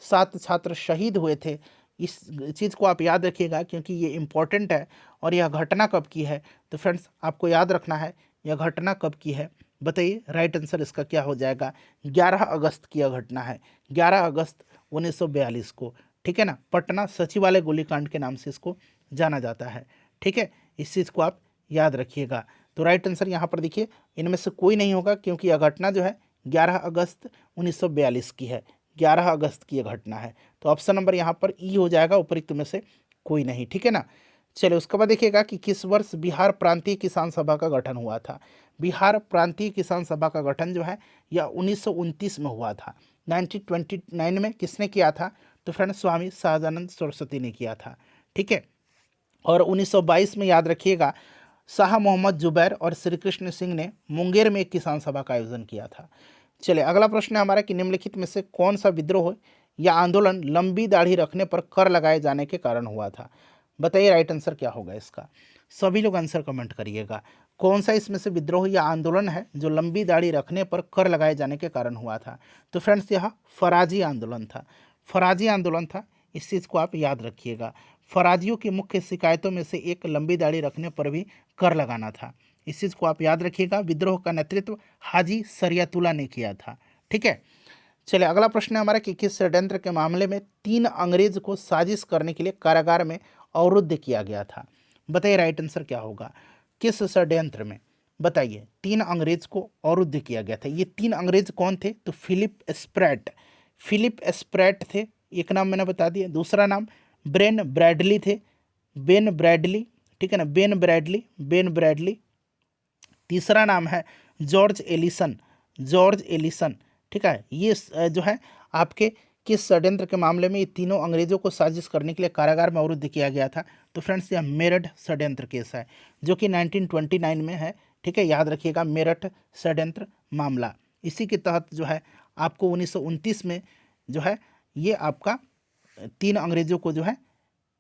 7 छात्र शहीद हुए थे। इस चीज़ को आप याद रखिएगा क्योंकि ये इम्पॉर्टेंट है। और यह घटना कब की है, तो फ्रेंड्स आपको याद रखना है यह घटना कब की है। बताइए राइट आंसर इसका क्या हो जाएगा। 11 अगस्त की यह घटना है, 11 अगस्त 1942 को, ठीक है ना। पटना सचिवालय गोलीकांड के नाम से इसको जाना जाता है, ठीक है। इस चीज़ को आप याद रखिएगा। तो राइट आंसर यहाँ पर देखिए इनमें से कोई नहीं होगा क्योंकि यह घटना जो है 11 अगस्त 1942 की है, 11 अगस्त की यह घटना है। तो ऑप्शन नंबर यहाँ पर ई हो जाएगा, उपयुक्त में से कोई नहीं, ठीक है ना। चलिए उसके बाद देखिएगा कि किस वर्ष बिहार प्रांतीय किसान सभा का गठन हुआ था। बिहार प्रांतीय किसान सभा का गठन जो है यह 1929 में हुआ था। 1929 में किसने किया था? तो फ्रेंड्स स्वामी सहजानंद सरस्वती ने किया था, ठीक है। और 1922 में याद रखिएगा शाह मोहम्मद जुबैर और श्री कृष्ण सिंह ने मुंगेर में एक किसान सभा का आयोजन किया था। चलिए अगला प्रश्न है हमारा कि निम्नलिखित में से कौन सा विद्रोह या आंदोलन लंबी दाढ़ी रखने पर कर लगाए जाने के कारण हुआ था? बताइए राइट आंसर क्या होगा इसका। सभी लोग आंसर कमेंट करिएगा। कौन सा इसमें से विद्रोह या आंदोलन है जो लंबी दाढ़ी रखने पर कर लगाए जाने के कारण हुआ था? तो फ्रेंड्स यह फराजी आंदोलन था। फराजी आंदोलन था, इस चीज़ को आप याद रखिएगा। फराजियों की मुख्य शिकायतों में से एक लंबी दाढ़ी रखने पर भी कर लगाना था। इस चीज़ को आप याद रखिएगा। विद्रोह का नेतृत्व हाजी सरियातुल्ला ने किया था, ठीक है। चलिए अगला प्रश्न है हमारा कि किस षड्यंत्र के मामले में 3 अंग्रेज को साजिश करने के लिए कारागार में अवरुद्ध किया गया था? बताइए राइट आंसर क्या होगा। किस षड्यंत्र में? बताइए 3 अंग्रेज को अवरुद्ध किया गया था। ये 3 अंग्रेज कौन थे? तो फिलिप स्प्रैट, फिलिप स्प्रैट थे, एक नाम मैंने बता दिया। दूसरा नाम बेन ब्रैडली थे, बेन ब्रैडली, ठीक है ना, बेन ब्रैडली, बेन ब्रैडली। तीसरा नाम है जॉर्ज एलिसन, जॉर्ज एलिसन, ठीक है। ये जो है आपके किस षड्यंत्र के मामले में ये तीनों अंग्रेजों को साजिश करने के लिए कारागार में अवरुद्ध किया गया था? तो फ्रेंड्स यह मेरठ षड्यंत्र केस है जो कि 1929 में है, ठीक है। याद रखिएगा मेरठ षड्यंत्र मामला। इसी के तहत जो है आपको 1929 में जो है ये आपका 3 अंग्रेजों को जो है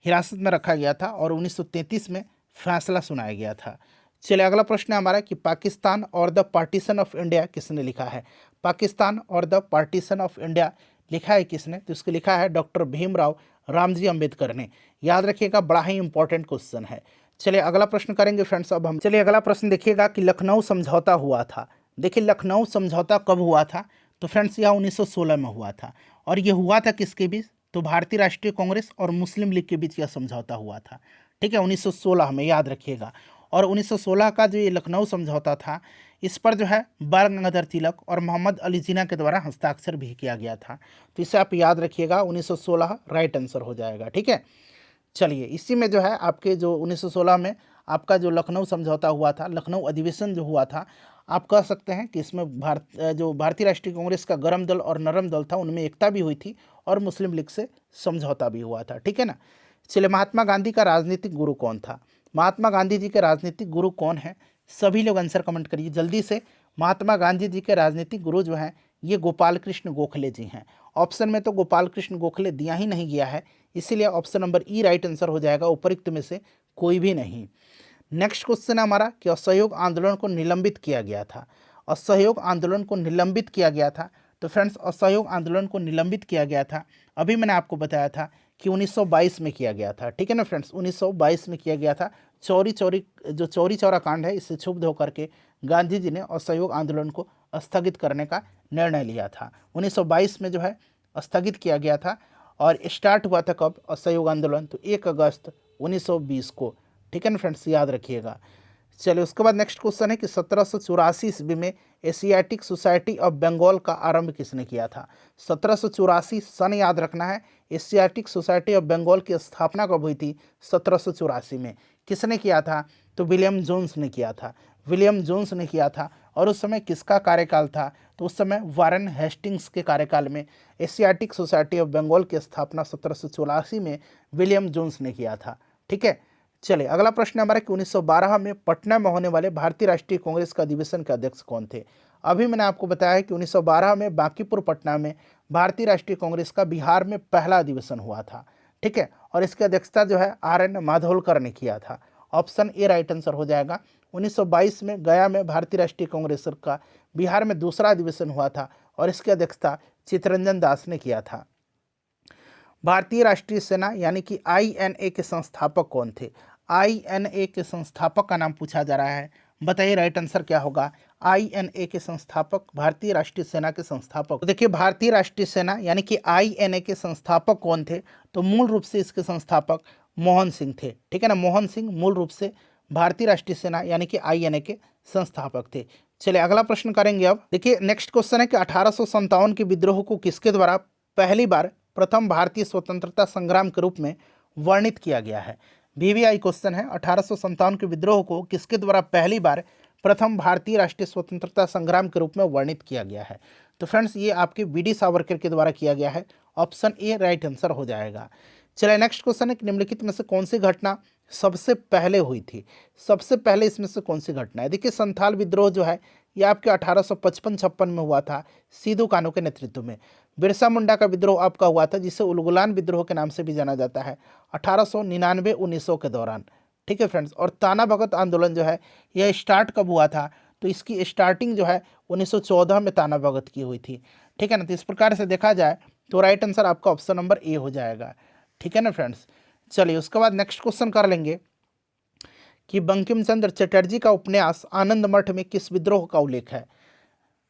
हिरासत में रखा गया था और 1933 में फैसला सुनाया गया था। चलिए अगला प्रश्न है हमारा कि पाकिस्तान और द पार्टीशन ऑफ इंडिया किसने लिखा है? पाकिस्तान और द पार्टीशन ऑफ इंडिया लिखा है किसने? तो इसको लिखा है डॉक्टर भीमराव रामजी अंबेडकर ने। याद रखिएगा, बड़ा ही इंपॉर्टेंट क्वेश्चन है। चलिए अगला प्रश्न करेंगे फ्रेंड्स। अब हम चलिए अगला प्रश्न देखिएगा कि लखनऊ समझौता हुआ था। देखिए लखनऊ समझौता कब हुआ था? तो फ्रेंड्स यह 1916 में हुआ था। और ये हुआ था किसके बीच? तो भारतीय राष्ट्रीय कांग्रेस और मुस्लिम लीग के बीच यह समझौता हुआ था, ठीक है, 1916 में, याद रखिएगा। और 1916 का जो ये लखनऊ समझौता था इस पर जो है बाल गंगाधर तिलक और मोहम्मद अली जिन्ना के द्वारा हस्ताक्षर भी किया गया था। तो इसे आप याद रखिएगा, 1916 राइट आंसर हो जाएगा, ठीक है। चलिए इसी में जो है आपके जो 1916 में आपका जो लखनऊ समझौता हुआ था, लखनऊ अधिवेशन जो हुआ था, आप कह सकते हैं कि इसमें जो भारतीय राष्ट्रीय कांग्रेस का गर्म दल और नरम दल था उनमें एकता भी हुई थी और मुस्लिम लीग से समझौता भी हुआ था, ठीक है ना। चलिए महात्मा गांधी का राजनीतिक गुरु कौन था? महात्मा गांधी जी के राजनीतिक गुरु कौन है? सभी लोग आंसर कमेंट करिए जल्दी से। महात्मा गांधी जी के राजनीतिक गुरु जो हैं ये गोपाल कृष्ण गोखले जी हैं। ऑप्शन में तो गोपाल कृष्ण गोखले दिया ही नहीं गया है, इसीलिए ऑप्शन नंबर ई राइट आंसर हो जाएगा, उपरोक्त में से कोई भी नहीं। नेक्स्ट क्वेश्चन है हमारा कि असहयोग आंदोलन को निलंबित किया गया था। असहयोग आंदोलन को निलंबित किया गया था। तो फ्रेंड्स असहयोग आंदोलन को निलंबित किया गया था, अभी मैंने आपको बताया था कि 1922 में किया गया था, ठीक है ना फ्रेंड्स, 1922 में किया गया था। चौरी चौरा कांड है, इससे क्षुब्ध होकर के गांधी जी ने असहयोग आंदोलन को स्थगित करने का निर्णय लिया था। 1922 में जो है स्थगित किया गया था। और स्टार्ट हुआ था कब असहयोग आंदोलन? तो 1 अगस्त 1920 को, ठीक है ना फ्रेंड्स, याद रखिएगा। चलिए उसके बाद नेक्स्ट क्वेश्चन है कि 1784 ईस्वी में एशियाटिक सोसाइटी ऑफ बंगाल का आरंभ किसने किया था? 1784 सन याद रखना है। एशियाटिक सोसाइटी ऑफ बंगाल की स्थापना कब हुई थी? 1784 में। किसने किया था? तो विलियम जोन्स ने किया था, विलियम जोन्स ने किया था। और उस समय किसका कार्यकाल था? तो उस समय वारेन हेस्टिंग्स के कार्यकाल में एशियाटिक सोसाइटी ऑफ बंगाल की स्थापना 1784 में विलियम जोन्स ने किया था, ठीक है। चलिए अगला प्रश्न हमारा कि 1912 में पटना में होने वाले भारतीय राष्ट्रीय कांग्रेस का अधिवेशन के अध्यक्ष कौन थे? अभी मैंने आपको बताया है कि 1912 में बांकीपुर पटना में भारतीय राष्ट्रीय कांग्रेस का बिहार में पहला अधिवेशन हुआ था, ठीक है। और इसकी अध्यक्षता जो है RN माधोलकर ने किया था। ऑप्शन ए राइट आंसर हो जाएगा। 1922 में गया में भारतीय राष्ट्रीय कांग्रेस का बिहार में दूसरा अधिवेशन हुआ था और इसकी अध्यक्षता चित्तरंजन दास ने किया था। भारतीय राष्ट्रीय सेना यानी कि INA के संस्थापक कौन थे? INA के संस्थापक का नाम पूछा जा रहा है, बताइए राइट आंसर क्या होगा। INA के संस्थापक, भारतीय राष्ट्रीय सेना के संस्थापक, तो देखिए भारतीय राष्ट्रीय सेना यानी कि INA के संस्थापक कौन थे? तो मूल रूप से इसके संस्थापक मोहन सिंह थे, ठीक है ना। मोहन सिंह मूल रूप से भारतीय राष्ट्रीय सेना यानी कि INA के संस्थापक थे। चलिए अगला प्रश्न करेंगे। अब देखिए नेक्स्ट क्वेश्चन है कि 1857 के विद्रोह को किसके द्वारा पहली बार प्रथम भारतीय स्वतंत्रता संग्राम के रूप में वर्णित किया गया है? वीवीआई क्वेश्चन है। 1857 के विद्रोह को किसके द्वारा पहली बार प्रथम भारतीय राष्ट्रीय स्वतंत्रता संग्राम के रूप में वर्णित किया गया है? तो फ्रेंड्स ये आपके वीडी सावरकर के द्वारा किया गया है। ऑप्शन ए राइट आंसर हो जाएगा। चलिए नेक्स्ट क्वेश्चन है कि निम्नलिखित में से कौन सी घटना सबसे पहले हुई थी? सबसे पहले इसमें से कौन सी घटना है? देखिए संथाल विद्रोह जो है ये आपके 1855-56 में हुआ था सिद्धू कान्हू के नेतृत्व में। बिरसा मुंडा का विद्रोह आपका हुआ था जिसे उलगुलान विद्रोह के नाम से भी जाना जाता है 1899-1900 के दौरान। ठीक है फ्रेंड्स। और ताना भगत आंदोलन जो है यह स्टार्ट कब हुआ था? तो इसकी स्टार्टिंग जो है 1914 में ताना भगत की हुई थी। ठीक है ना। तो इस प्रकार से देखा जाए तो राइट आंसर आपका ऑप्शन नंबर ए हो जाएगा। ठीक है ना फ्रेंड्स। चलिए उसके बाद नेक्स्ट क्वेश्चन कर लेंगे कि बंकिम चंद्र चटर्जी का उपन्यास आनंद मठ में किस विद्रोह का उल्लेख है?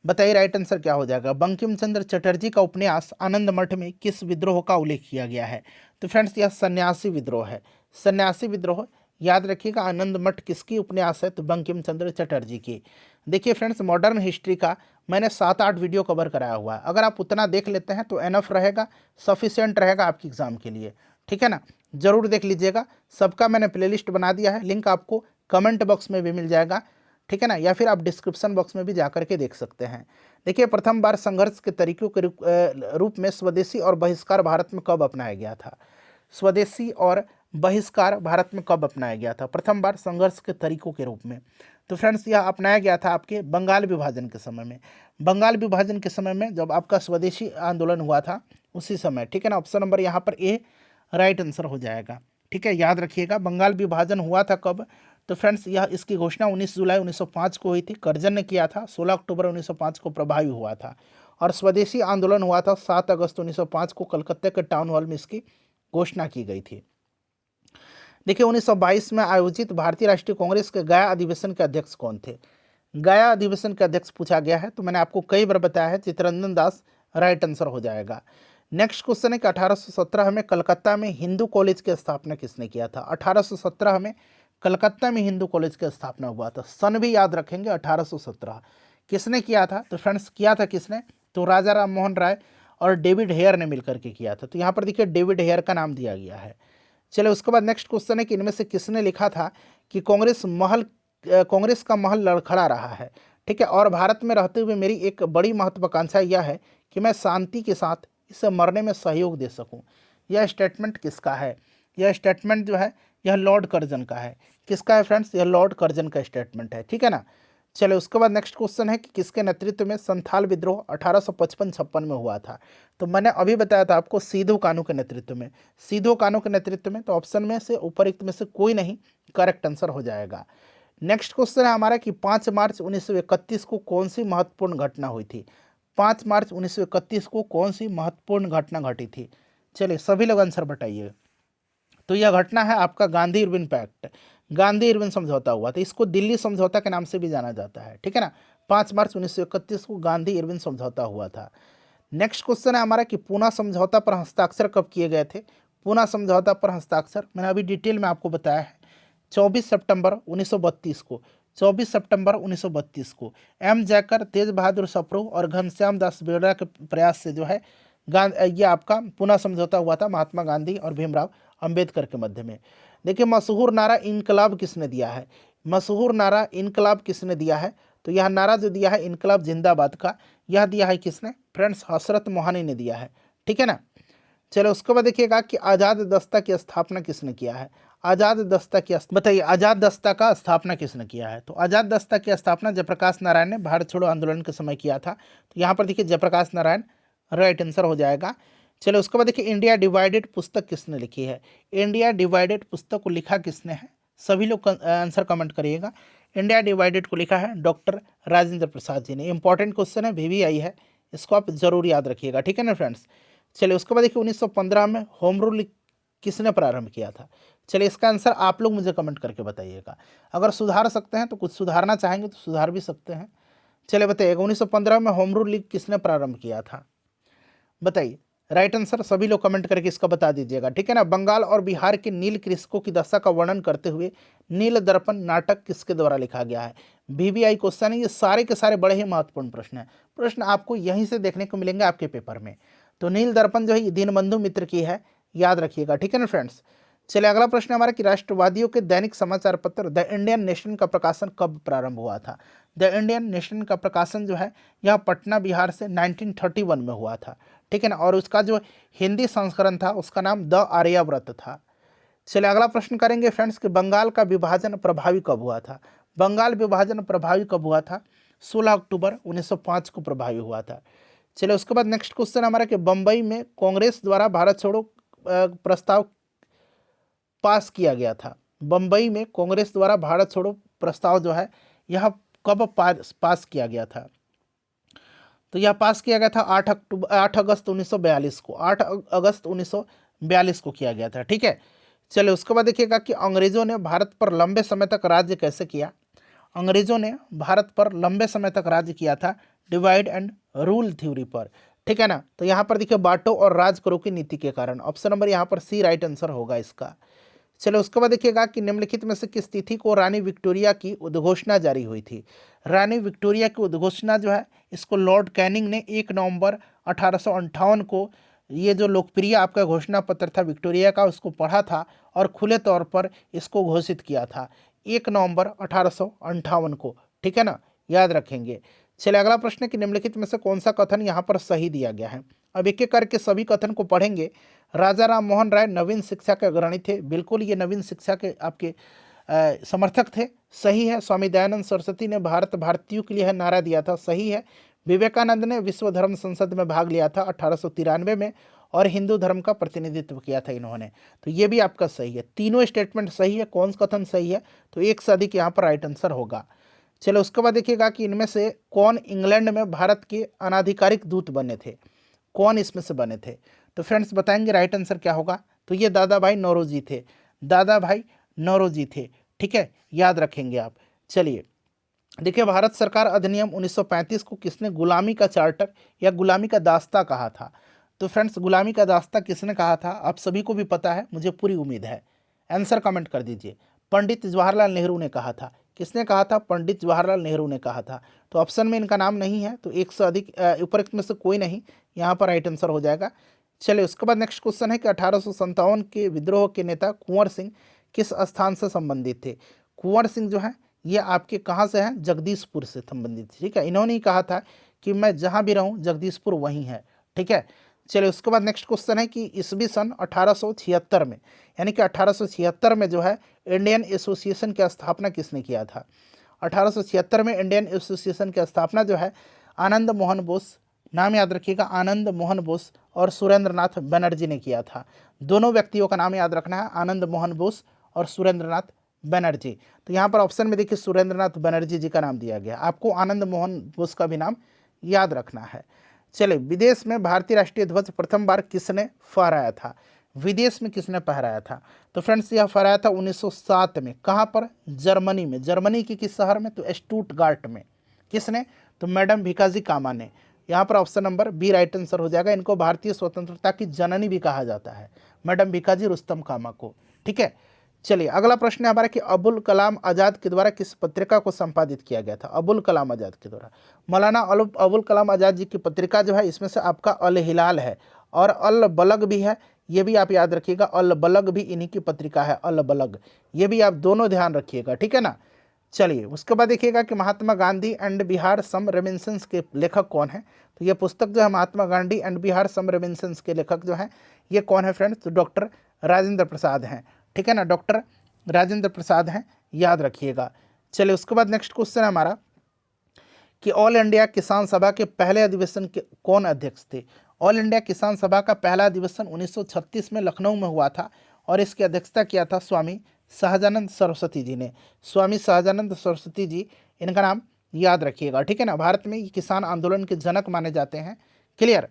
बताइए राइट आंसर क्या हो जाएगा? बंकिम चंद्र चटर्जी का उपन्यास आनंद मठ में किस विद्रोह का उल्लेख किया गया है? तो फ्रेंड्स यह सन्यासी विद्रोह है। सन्यासी विद्रोह याद रखिएगा। आनंद मठ किसकी उपन्यास है? तो बंकिम चंद्र चटर्जी की। देखिए फ्रेंड्स मॉडर्न हिस्ट्री का मैंने 7-8 वीडियो कवर कराया हुआ है। अगर आप उतना देख लेते हैं तो एनफ रहेगा, सफिशिएंट रहेगा आपकी एग्जाम के लिए। ठीक है ना। जरूर देख लीजिएगा। सबका मैंने प्लेलिस्ट बना दिया है, लिंक आपको कमेंट बॉक्स में भी मिल जाएगा। ठीक है ना। या फिर आप डिस्क्रिप्शन बॉक्स में भी जाकर के देख सकते हैं। देखिए प्रथम बार संघर्ष के तरीकों के रूप में स्वदेशी और बहिष्कार भारत में कब अपनाया गया था? स्वदेशी और बहिष्कार भारत में कब अपनाया गया था प्रथम बार संघर्ष के तरीकों के रूप में? तो फ्रेंड्स यह अपनाया गया था आपके बंगाल विभाजन के समय में। बंगाल विभाजन के समय में जब आपका स्वदेशी आंदोलन हुआ था उसी समय। ठीक है ना। ऑप्शन नंबर यहाँ पर ए राइट आंसर हो जाएगा। ठीक है। याद रखिएगा बंगाल विभाजन हुआ था कब? तो फ्रेंड्स यह इसकी घोषणा 19 जुलाई 1905 को हुई थी। कर्जन ने किया था। 16 अक्टूबर 1905 को प्रभावी हुआ था। और स्वदेशी आंदोलन हुआ था 7 अगस्त 1905 को कलकत्ता के टाउन हॉल में इसकी घोषणा की गई थी। देखिए 1922 में आयोजित भारतीय राष्ट्रीय कांग्रेस के गया अधिवेशन के अध्यक्ष कौन थे? गया अधिवेशन के अध्यक्ष पूछा गया है। तो मैंने आपको कई बार बताया है चित्तरंजन दास राइट आंसर हो जाएगा। नेक्स्ट क्वेश्चन है कि 1817 में कलकत्ता में हिंदू कॉलेज की स्थापना किसने किया था? 1817 में कलकत्ता में हिंदू कॉलेज की स्थापना हुआ था। सन भी याद रखेंगे 1817। किसने किया था? तो फ्रेंड्स किया था किसने? तो राजा राम मोहन राय और डेविड हेयर ने मिलकर के किया था। तो यहाँ पर देखिए डेविड हेयर का नाम दिया गया है। चलिए उसके बाद नेक्स्ट क्वेश्चन है कि इनमें से किसने लिखा था कि कांग्रेस का महल लड़खड़ा रहा है? ठीक है। और भारत में रहते हुए मेरी एक बड़ी महत्वाकांक्षा यह है कि मैं शांति के साथ इसे मरने में सहयोग दे सकूं। यह स्टेटमेंट किसका है? यह स्टेटमेंट जो है यह लॉर्ड कर्जन का है। किसका है फ्रेंड्स? यह लॉर्ड कर्जन का स्टेटमेंट है। ठीक है ना। चलिए उसके बाद नेक्स्ट क्वेश्चन है कि किसके नेतृत्व में संथाल विद्रोह 1855-56 में हुआ था? तो मैंने अभी बताया था आपको सिद्धू कान्हू के नेतृत्व में। सिद्धू कान्हू के नेतृत्व में। तो ऑप्शन में से उपरोक्त में से कोई नहीं करेक्ट आंसर हो जाएगा। नेक्स्ट क्वेश्चन है हमारा कि 5 मार्च 1931 को कौन सी महत्वपूर्ण घटना हुई थी? 5 मार्च 1931 को कौन सी महत्वपूर्ण घटना घटी थी? चलिए सभी लोग आंसर बताइए। तो यह घटना है आपका Gandhi Irwin pact, Gandhi Irwin समझौता हुआ था। इसको दिल्ली समझौता के नाम से भी जाना जाता है। ठीक है ना। 5 मार्च 1931 को गांधी इरविन समझौता हुआ था। नेक्स्ट क्वेश्चन है हमारा कि पूना समझौता पर हस्ताक्षर कब किए गए थे? पूना समझौता पर हस्ताक्षर मैंने अभी डिटेल में आपको बताया है 24 सितंबर 1932 को। 24 सितंबर 1932 को एम जैकर, तेज बहादुर सप्रू और घनश्याम दास बेड़ा के प्रयास से जो है ये आपका पुनः समझौता हुआ था महात्मा गांधी और भीमराव अंबेडकर के मध्य में। देखिए मशहूर नारा इनकलाब किसने दिया है? मशहूर नारा इनकलाब किसने दिया है? तो यह नारा जो दिया है इनकलाब जिंदाबाद का, यह दिया है किसने? फ्रेंड्स हसरत मोहानी ने दिया है। ठीक है ना। चलो उसके बाद देखिएगा कि आज़ाद दस्ता की स्थापना किसने किया है? आज़ाद दस्ता की बताइए आज़ाद दस्ता का स्थापना किसने किया है? तो आज़ाद दस्ता की स्थापना जयप्रकाश नारायण ने भारत छोड़ो आंदोलन के समय किया था। तो यहाँ पर देखिए जयप्रकाश नारायण राइट आंसर हो जाएगा। चलो उसके बाद देखिए इंडिया डिवाइडेड पुस्तक किसने लिखी है? इंडिया डिवाइडेड पुस्तक को लिखा किसने है? सभी लोग आंसर कमेंट करिएगा। इंडिया डिवाइडेड को लिखा है डॉक्टर राजेंद्र प्रसाद जी ने। इंपॉर्टेंट क्वेश्चन है, VVI है, इसको आप जरूर याद रखिएगा। ठीक है ना फ्रेंड्स। चलिए उसके बाद देखिए 1915 में होम रूल किसने प्रारंभ किया था? चलिए इसका आंसर आप लोग मुझे कमेंट करके बताइएगा। अगर सुधार सकते हैं तो कुछ सुधारना चाहेंगे तो सुधार भी सकते हैं। चलिए बताइएगा 1915 में होम रूल लीग किसने प्रारंभ किया था? बताइए राइट आंसर सभी लोग कमेंट करके इसका बता दीजिएगा। ठीक है ना। बंगाल और बिहार के नील कृषकों की दशा का वर्णन करते हुए नील दर्पण नाटक किसके द्वारा लिखा गया है? VVI क्वेश्चन है। ये सारे के सारे बड़े ही महत्वपूर्ण प्रश्न हैं। प्रश्न आपको यहीं से देखने को मिलेंगे आपके पेपर में। तो नील दर्पण जो है दीनबंधु मित्र की है, याद रखिएगा, ठीक है ना फ्रेंड्स। चलिए अगला प्रश्न हमारा कि राष्ट्रवादियों के दैनिक समाचार पत्र द इंडियन नेशन का प्रकाशन कब प्रारंभ हुआ था। द इंडियन नेशन का प्रकाशन जो है यह पटना बिहार से 1931 में हुआ था, ठीक है ना। और उसका जो हिंदी संस्करण था उसका नाम द आर्याव्रत था। चलिए अगला प्रश्न करेंगे फ्रेंड्स कि बंगाल का विभाजन प्रभावी कब हुआ था। बंगाल विभाजन प्रभावी कब हुआ था, 16 अक्टूबर 1905 को प्रभावी हुआ था। चलिए उसके बाद नेक्स्ट क्वेश्चन हमारा कि बम्बई में कांग्रेस द्वारा भारत छोड़ो प्रस्ताव पास किया गया था। बम्बई में कांग्रेस द्वारा भारत छोड़ो प्रस्ताव जो है यह कब पास किया गया था, तो यह पास किया गया था 8 अगस्त 1942 को, 8 अगस्त 1942 को किया गया था, ठीक है। चलिए उसके बाद देखिएगा कि अंग्रेजों ने भारत पर लंबे समय तक राज्य कैसे किया। अंग्रेजों ने भारत पर लंबे समय तक राज्य किया था डिवाइड एंड रूल थ्योरी पर, ठीक है ना। तो यहाँ पर देखिए बांटो और राज करो की नीति के कारण, ऑप्शन नंबर यहाँ पर सी राइट आंसर होगा इसका। चलो उसके बाद देखिएगा कि निम्नलिखित में से किस तिथि को रानी विक्टोरिया की उद्घोषणा जारी हुई थी। रानी विक्टोरिया की उद्घोषणा जो है इसको लॉर्ड कैनिंग ने 1 नवंबर 1858 को, ये जो लोकप्रिय आपका घोषणा पत्र था विक्टोरिया का, उसको पढ़ा था और खुले तौर पर इसको घोषित किया था 1 नवंबर 1858 को, ठीक है ना, याद रखेंगे। चलिए अगला प्रश्न कि निम्नलिखित में से कौन सा कथन यहाँ पर सही दिया गया है। अब एक एक करके सभी कथन को पढ़ेंगे। राजा राम मोहन राय नवीन शिक्षा के अग्रणी थे, बिल्कुल ये नवीन शिक्षा के आपके समर्थक थे, सही है। स्वामी दयानंद सरस्वती ने भारत भारतीयों के लिए है नारा दिया था, सही है। विवेकानंद ने विश्व धर्म संसद में भाग लिया था 1893 में और हिंदू धर्म का प्रतिनिधित्व किया था इन्होंने, तो ये भी आपका सही है। तीनों स्टेटमेंट सही है, कौन सा कथन सही है, तो एक से अधिक यहाँ पर राइट आंसर होगा। चलो उसके बाद देखिएगा कि इनमें से कौन इंग्लैंड में भारत के अनाधिकारिक दूत बने थे, कौन इसमें से बने थे, तो फ्रेंड्स बताएंगे राइट आंसर क्या होगा। तो ये दादा भाई नौरोजी थे, दादा भाई नौरोजी थे, ठीक है, याद रखेंगे आप। चलिए देखिए भारत सरकार अधिनियम 1935 को किसने गुलामी का चार्टर या गुलामी का दास्ता कहा था। तो फ्रेंड्स गुलामी का दास्ता किसने कहा था, आप सभी को भी पता है, मुझे पूरी उम्मीद है। आंसर कमेंट कर दीजिए। पंडित जवाहरलाल नेहरू ने कहा था। किसने कहा था, पंडित जवाहरलाल नेहरू ने कहा था। तो ऑप्शन में इनका नाम नहीं है, तो एक से अधिक उपरोक्त में से कोई नहीं, यहाँ पर राइट आंसर हो जाएगा। चलिए उसके बाद नेक्स्ट क्वेश्चन है कि 1857 के विद्रोह के नेता कुंवर सिंह किस स्थान से संबंधित थे। कुंवर सिंह जो है ये आपके कहाँ से हैं, जगदीशपुर से संबंधित, ठीक है। इन्होंने ही कहा था कि मैं जहाँ भी रहूँ जगदीशपुर वहीं है, ठीक है। चलिए उसके बाद नेक्स्ट क्वेश्चन है कि ईस्वी सन 1876 में, यानी कि 1876 में जो है इंडियन एसोसिएशन की स्थापना किसने किया था। 1876 में इंडियन एसोसिएशन की स्थापना जो है आनंद मोहन बोस, नाम याद रखिएगा, आनंद मोहन बोस और सुरेंद्रनाथ बनर्जी ने किया था। दोनों व्यक्तियों का नाम याद रखना है, आनंद मोहन बोस और सुरेंद्रनाथ बनर्जी। तो यहाँ पर ऑप्शन में देखिए सुरेंद्रनाथ बनर्जी जी का नाम दिया गया, आपको आनंद मोहन बोस का भी नाम याद रखना है। चलिए विदेश में भारतीय राष्ट्रीय ध्वज प्रथम बार किसने फहराया था, विदेश में किसने फहराया था। तो फ्रेंड्स यह फहराया था 1907 में, कहाँ पर, जर्मनी में। जर्मनी की किस शहर में, तो स्टुटगार्ट में। किसने, तो मैडम भिकाजी कामा ने। यहाँ पर option number B right answer हो जाएगा। इनको भारतीय स्वतंत्रता की जननी भी कहा जाता है, मैडम भिकाजी रुस्तम कामा को, ठीक है। चलिए अगला प्रश्न है हमारा कि अबुल कलाम आज़ाद के द्वारा किस पत्रिका को संपादित किया गया था। अबुल कलाम आज़ाद के द्वारा मौलाना अबुल कलाम आज़ाद जी की पत्रिका जो है इसमें से आपका अल हिलाल है और अल बलग भी है, ये भी आप याद रखिएगा, अल बलग भी इन्हीं की पत्रिका है, अल बलग, ये भी आप दोनों ध्यान रखिएगा, ठीक है ना। चलिए उसके बाद देखिएगा कि Mahatma Gandhi and Bihar some reminiscences के लेखक कौन है। तो ये पुस्तक जो है Mahatma Gandhi and Bihar some reminiscences के लेखक जो हैं ये कौन है फ्रेंड्स, तो डॉक्टर राजेंद्र प्रसाद हैं, ठीक है ना, डॉक्टर राजेंद्र प्रसाद हैं, याद रखिएगा। चलिए उसके बाद नेक्स्ट क्वेश्चन है हमारा कि ऑल इंडिया किसान सभा के पहले अधिवेशन के कौन अध्यक्ष थे। ऑल इंडिया किसान सभा का पहला अधिवेशन 1936 में लखनऊ में हुआ था और इसकी अध्यक्षता किया था स्वामी सहजानंद सरस्वती जी ने। स्वामी सहजानंद सरस्वती जी, इनका नाम याद रखिएगा, ठीक है ना। भारत में किसान आंदोलन के जनक माने जाते हैं, क्लियर।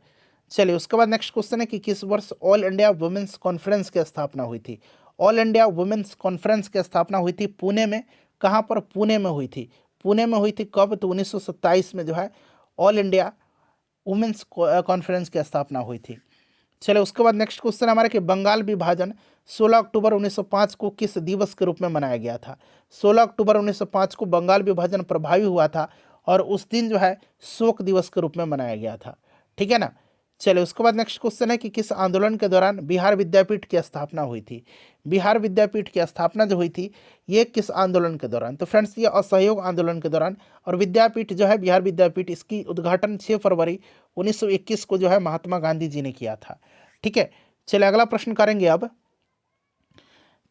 चलिए उसके बाद नेक्स्ट क्वेश्चन है कि किस वर्ष ऑल इंडिया वुमेन्स कॉन्फ्रेंस की स्थापना हुई थी। ऑल इंडिया वुमेन्स कॉन्फ्रेंस की स्थापना हुई थी पुणे में, कहाँ पर, पुणे में हुई थी। पुणे में हुई थी कब, तो 1927 में जो है ऑल इंडिया वुमेन्स कॉन्फ्रेंस की स्थापना हुई थी। चलिए उसके बाद नेक्स्ट क्वेश्चन हमारे कि बंगाल विभाजन 16 अक्टूबर 1905 को किस दिवस के रूप में मनाया गया था। 16 अक्टूबर 1905 को बंगाल विभाजन प्रभावी हुआ था और उस दिन जो है शोक दिवस के रूप में मनाया गया था, ठीक है ना। चलिए उसके बाद नेक्स्ट क्वेश्चन है कि किस आंदोलन के दौरान बिहार विद्यापीठ की स्थापना हुई थी। बिहार विद्यापीठ की स्थापना जो हुई थी ये किस आंदोलन के दौरान, तो फ्रेंड्स ये असहयोग आंदोलन के दौरान। और विद्यापीठ जो है बिहार विद्यापीठ, इसकी उद्घाटन 6 फरवरी 1921 को जो है महात्मा गांधी जी ने किया था। ठीक है, चलिए अगला प्रश्न करेंगे अब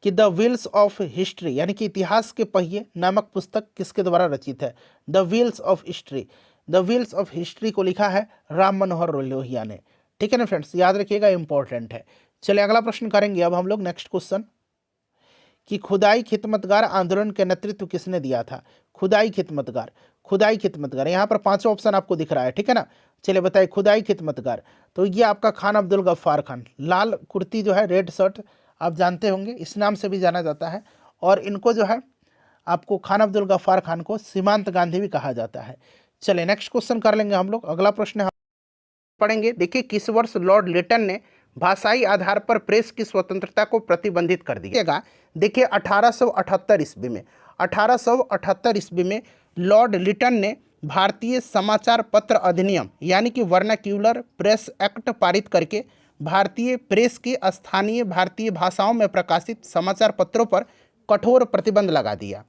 कि द व्हील्स ऑफ हिस्ट्री यानी कि इतिहास के पहिए नामक पुस्तक किसके द्वारा रचित है। The wheels of history, the wheels of history को लिखा है राम मनोहर लोहिया ने। ठीक है ना फ्रेंड्स, याद रखिएगा, इंपॉर्टेंट है। चलिए अगला प्रश्न करेंगे अब हम लोग नेक्स्ट क्वेश्चन कि खुदाई खिदमतगार आंदोलन के नेतृत्व किसने दिया था। खुदाई खिदमतगार, खुदाई खिदमतगार, यहाँ पर 5 ऑप्शन आपको दिख रहा है। ठीक है ना, चलिए बताइए खुदाई खिदमतगार, तो ये आपका खान अब्दुल गफ्फार खान, लाल कुर्ती जो है, रेड शर्ट, आप जानते होंगे, इस नाम से भी जाना जाता है। और इनको जो है आपको खान अब्दुल गफ्फार खान को सीमांत गांधी भी कहा जाता है। चलिए नेक्स्ट क्वेश्चन कर लेंगे हम लोग। अगला प्रश्न पढ़ेंगे, देखिए किस वर्ष लॉर्ड लिटन ने भाषाई आधार पर प्रेस की स्वतंत्रता को प्रतिबंधित कर दिया। देखिए 1878 ईस्वी में, 1878 ईस्वी में लॉर्ड लिटन ने भारतीय समाचार पत्र अधिनियम यानी कि वर्नाक्यूलर प्रेस एक्ट पारित करके भारतीय प्रेस के स्थानीय भारतीय भाषाओं में प्रकाशित समाचार पत्रों पर कठोर प्रतिबंध लगा दिया।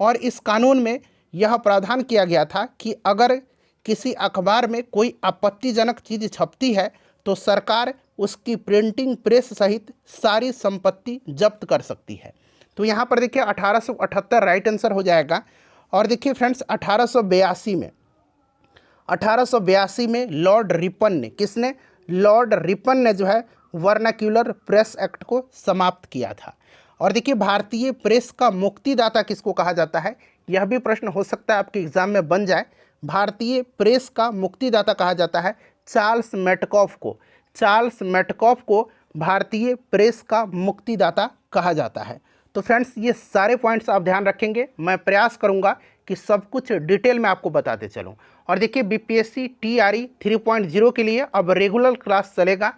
और इस कानून में यह प्रावधान किया गया था कि अगर किसी अखबार में कोई आपत्तिजनक चीज़ छपती है तो सरकार उसकी प्रिंटिंग प्रेस सहित सारी संपत्ति जब्त कर सकती है। तो यहाँ पर देखिए 1878 राइट आंसर हो जाएगा। और देखिए फ्रेंड्स 1882 में लॉर्ड रिपन ने, किसने, लॉर्ड रिपन ने जो है वर्नाक्यूलर प्रेस एक्ट को समाप्त किया था। और देखिए भारतीय प्रेस का मुक्तिदाता किसको कहा जाता है, यह भी प्रश्न हो सकता है आपके एग्जाम में बन जाए। भारतीय प्रेस का मुक्तिदाता कहा जाता है चार्ल्स मेटकॉफ को। चार्ल्स मेटकॉफ को भारतीय प्रेस का मुक्तिदाता कहा जाता है। तो फ्रेंड्स ये सारे पॉइंट्स आप ध्यान रखेंगे, मैं प्रयास करूंगा कि सब कुछ डिटेल में आपको बताते चलूं। और देखिए बीपीएससी टीआरई 3.0 के लिए अब रेगुलर क्लास चलेगा,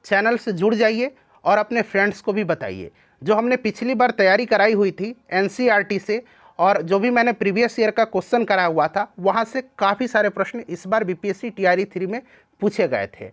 चैनल से जुड़ जाइए और अपने फ्रेंड्स को भी बताइए। जो हमने पिछली बार तैयारी कराई हुई थी एनसीईआरटी से, और जो भी मैंने प्रीवियस ईयर का क्वेश्चन कराया हुआ था, वहाँ से काफ़ी सारे प्रश्न इस बार बीपीएससी टीआरई 3 में पूछे गए थे।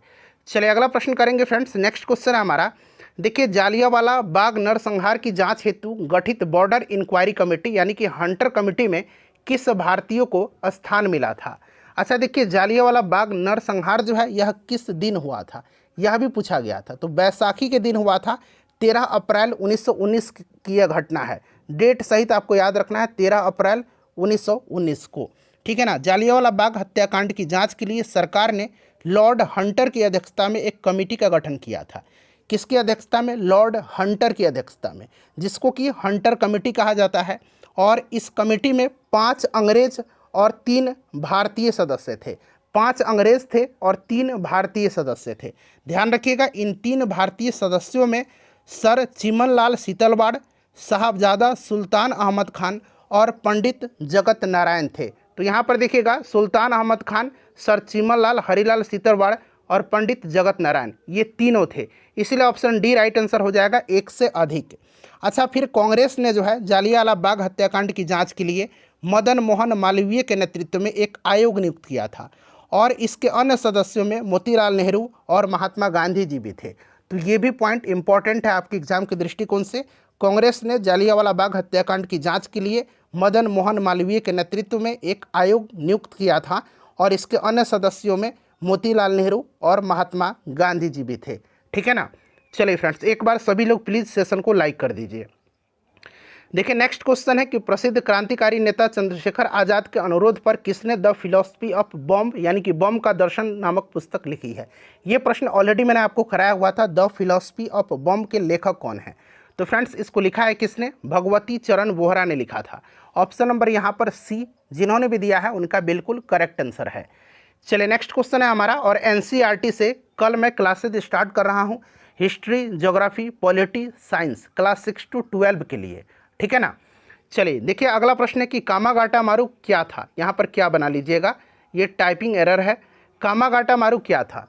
चलिए अगला प्रश्न करेंगे फ्रेंड्स। नेक्स्ट क्वेश्चन है हमारा, देखिए जालियांवाला बाग नरसंहार की जांच हेतु गठित बॉर्डर इंक्वायरी कमेटी यानी कि हंटर कमेटी में किस भारतीय को स्थान मिला था। अच्छा देखिए जालियांवाला बाग नरसंहार जो है यह किस दिन हुआ था, यह भी पूछा गया था। तो बैसाखी के दिन हुआ था, 13 अप्रैल 1919 की यह घटना है। डेट सहित आपको याद रखना है, 13 अप्रैल 1919 को। ठीक है ना। जालियांवाला बाग हत्याकांड की जांच के लिए सरकार ने लॉर्ड हंटर की अध्यक्षता में एक कमेटी का गठन किया था। किसकी अध्यक्षता में, लॉर्ड हंटर की अध्यक्षता में, जिसको कि हंटर कमेटी कहा जाता है। और इस कमेटी में 5 अंग्रेज और 3 भारतीय सदस्य थे। 5 अंग्रेज थे और 3 भारतीय सदस्य थे। ध्यान रखिएगा, इन 3 भारतीय सदस्यों में सर चिमन लाल सीतलवाड़, साहबजादा सुल्तान अहमद खान और पंडित जगत नारायण थे। तो यहाँ पर देखिएगा सुल्तान अहमद खान, सर चिमन लाल, हरिलाल सीतलवाड़ और पंडित जगत नारायण, ये तीनों थे। इसलिए ऑप्शन डी राइट आंसर हो जाएगा, एक से अधिक। अच्छा फिर कांग्रेस ने जो है जालियांवाला बाग हत्याकांड की जांच के लिए मदन मोहन मालवीय के नेतृत्व में एक आयोग नियुक्त किया था। और इसके अन्य सदस्यों में मोतीलाल नेहरू और महात्मा गांधी जी भी थे। तो ये भी पॉइंट इंपॉर्टेंट है आपके एग्जाम के दृष्टिकोण से। कांग्रेस ने जालियांवाला बाग हत्याकांड की जांच के लिए मदन मोहन मालवीय के नेतृत्व में एक आयोग नियुक्त किया था और इसके अन्य सदस्यों में मोतीलाल नेहरू और महात्मा गांधी जी भी थे। ठीक है ना। चलिए फ्रेंड्स, एक बार सभी लोग प्लीज़ सेशन को लाइक कर दीजिए। देखिए नेक्स्ट क्वेश्चन है कि प्रसिद्ध क्रांतिकारी नेता चंद्रशेखर आज़ाद के अनुरोध पर किसने द फिलॉसफी ऑफ बॉम्ब यानी कि बम का दर्शन नामक पुस्तक लिखी है। ये प्रश्न ऑलरेडी मैंने आपको कराया हुआ था। द फिलॉसफी ऑफ बॉम्ब के लेखक कौन है। तो फ्रेंड्स इसको लिखा है किसने, भगवती चरण बोहरा ने लिखा था। ऑप्शन नंबर यहाँ पर सी, जिन्होंने भी दिया है उनका बिल्कुल करेक्ट आंसर है। चलिए नेक्स्ट क्वेश्चन है हमारा, और एनसीईआरटी से कल मैं क्लासेज स्टार्ट कर रहा हूँ history, geography, polity, science class 6 to 12 के लिए। ठीक है ना। चलिए देखिए अगला प्रश्न है कि कामागाटा मारू क्या था। यहाँ पर क्या बना लीजिएगा, ये टाइपिंग एरर है। कामागाटा मारू क्या था।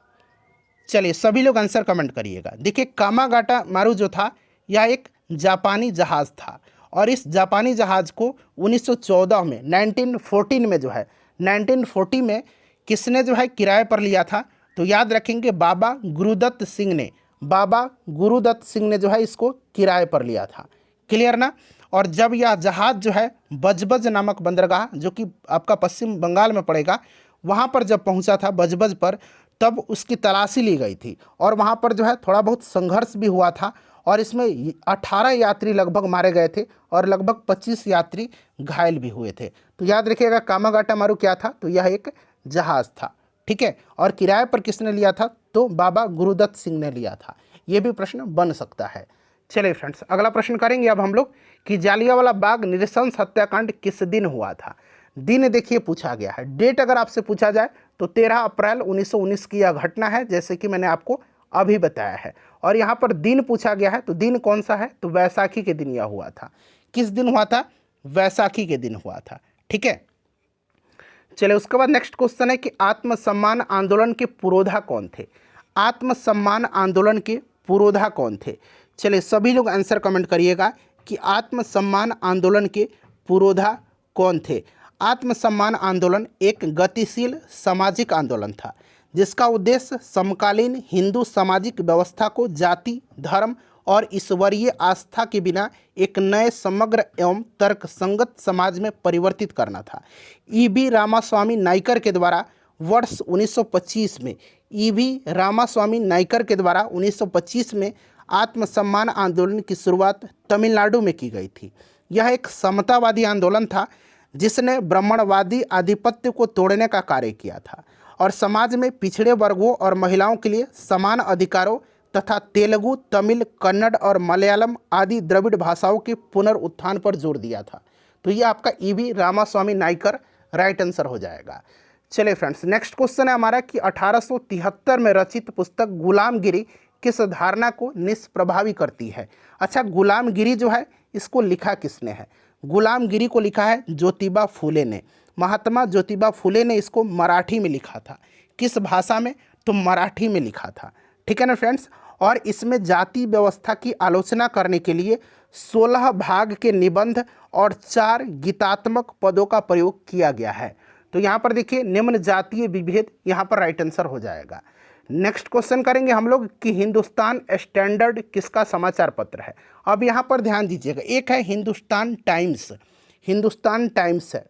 चलिए सभी लोग आंसर कमेंट करिएगा। देखिए कामागाटा मारू जो था यह एक जापानी जहाज़ था और इस जापानी जहाज़ को 1914 में 1914 में जो है 1940 में किसने जो है किराए पर लिया था। तो याद रखेंगे बाबा गुरुदत्त सिंह ने, बाबा गुरुदत्त सिंह ने जो है इसको किराए पर लिया था। क्लियर ना। और जब यह जहाज जो है बजबज नामक बंदरगाह, जो कि आपका पश्चिम बंगाल में पड़ेगा, वहाँ पर जब पहुँचा था बजबज पर, तब उसकी तलाशी ली गई थी और वहाँ पर जो है थोड़ा बहुत संघर्ष भी हुआ था और इसमें 18 यात्री लगभग मारे गए थे और लगभग 25 यात्री घायल भी हुए थे। तो याद रखिएगा कामागाटा मारू क्या था, तो यह एक जहाज था। ठीक है, और किराए पर किसने लिया था, तो बाबा गुरुदत्त सिंह ने लिया था। ये भी प्रश्न बन सकता है। चलिए फ्रेंड्स, अगला प्रश्न करेंगे अब हम लोग कि जालियांवाला बाग नृशंस हत्याकांड किस दिन हुआ था। दिन देखिए पूछा गया है, डेट अगर आपसे पूछा जाए तो 13 अप्रैल 1919 की यह घटना है, जैसे कि मैंने आपको अभी बताया है। और यहाँ पर दिन पूछा गया है, तो दिन कौन सा है, तो वैसाखी के दिन यह हुआ था। किस दिन हुआ था, वैसाखी के दिन हुआ था। ठीक है, चलिए उसके बाद नेक्स्ट क्वेश्चन है कि आत्मसम्मान आंदोलन के पुरोधा कौन थे। आत्मसम्मान आंदोलन के पुरोधा कौन थे। चलिए सभी लोग आंसर कमेंट करिएगा कि आत्मसम्मान आंदोलन के पुरोधा कौन थे। आत्मसम्मान आंदोलन एक गतिशील सामाजिक आंदोलन था जिसका उद्देश्य समकालीन हिंदू सामाजिक व्यवस्था को जाति, धर्म और ईश्वरीय आस्था के बिना एक नए समग्र एवं तर्कसंगत समाज में परिवर्तित करना था। ईवी रामास्वामी नाइकर के द्वारा वर्ष 1925 में रामास्वामी नाइकर के द्वारा 1925 में आत्मसम्मान आंदोलन की शुरुआत तमिलनाडु में की गई थी। यह एक समतावादी आंदोलन था जिसने ब्राह्मणवादी आधिपत्य को तोड़ने का कार्य किया था और समाज में पिछड़े वर्गों और महिलाओं के लिए समान अधिकारों तथा तेलुगु, तमिल, कन्नड़ और मलयालम आदि द्रविड़ भाषाओं के पुनरुत्थान पर जोर दिया था। तो ये आपका EV Ramaswamy Naicker right answer हो जाएगा। चलिए फ्रेंड्स, नेक्स्ट क्वेश्चन है हमारा कि 1873 में रचित पुस्तक गुलामगिरी किस धारणा को निष्प्रभावी करती है। अच्छा, गुलामगिरी जो है इसको लिखा किसने है। गुलामगिरी को लिखा है ज्योतिबा फूले ने। महात्मा ज्योतिबा फूले ने इसको मराठी में लिखा था। किस भाषा में, तो मराठी में लिखा था। ठीक है ना फ्रेंड्स। और इसमें जाति व्यवस्था की आलोचना करने के लिए 16 भाग के निबंध और 4 गीतात्मक पदों का प्रयोग किया गया है। तो यहाँ पर देखिए निम्न जातीय विभेद यहाँ पर राइट आंसर हो जाएगा। नेक्स्ट क्वेश्चन करेंगे हम लोग कि हिंदुस्तान स्टैंडर्ड किसका समाचार पत्र है। अब यहाँ पर ध्यान दीजिएगा, एक है हिंदुस्तान टाइम्स, हिंदुस्तान टाइम्स है,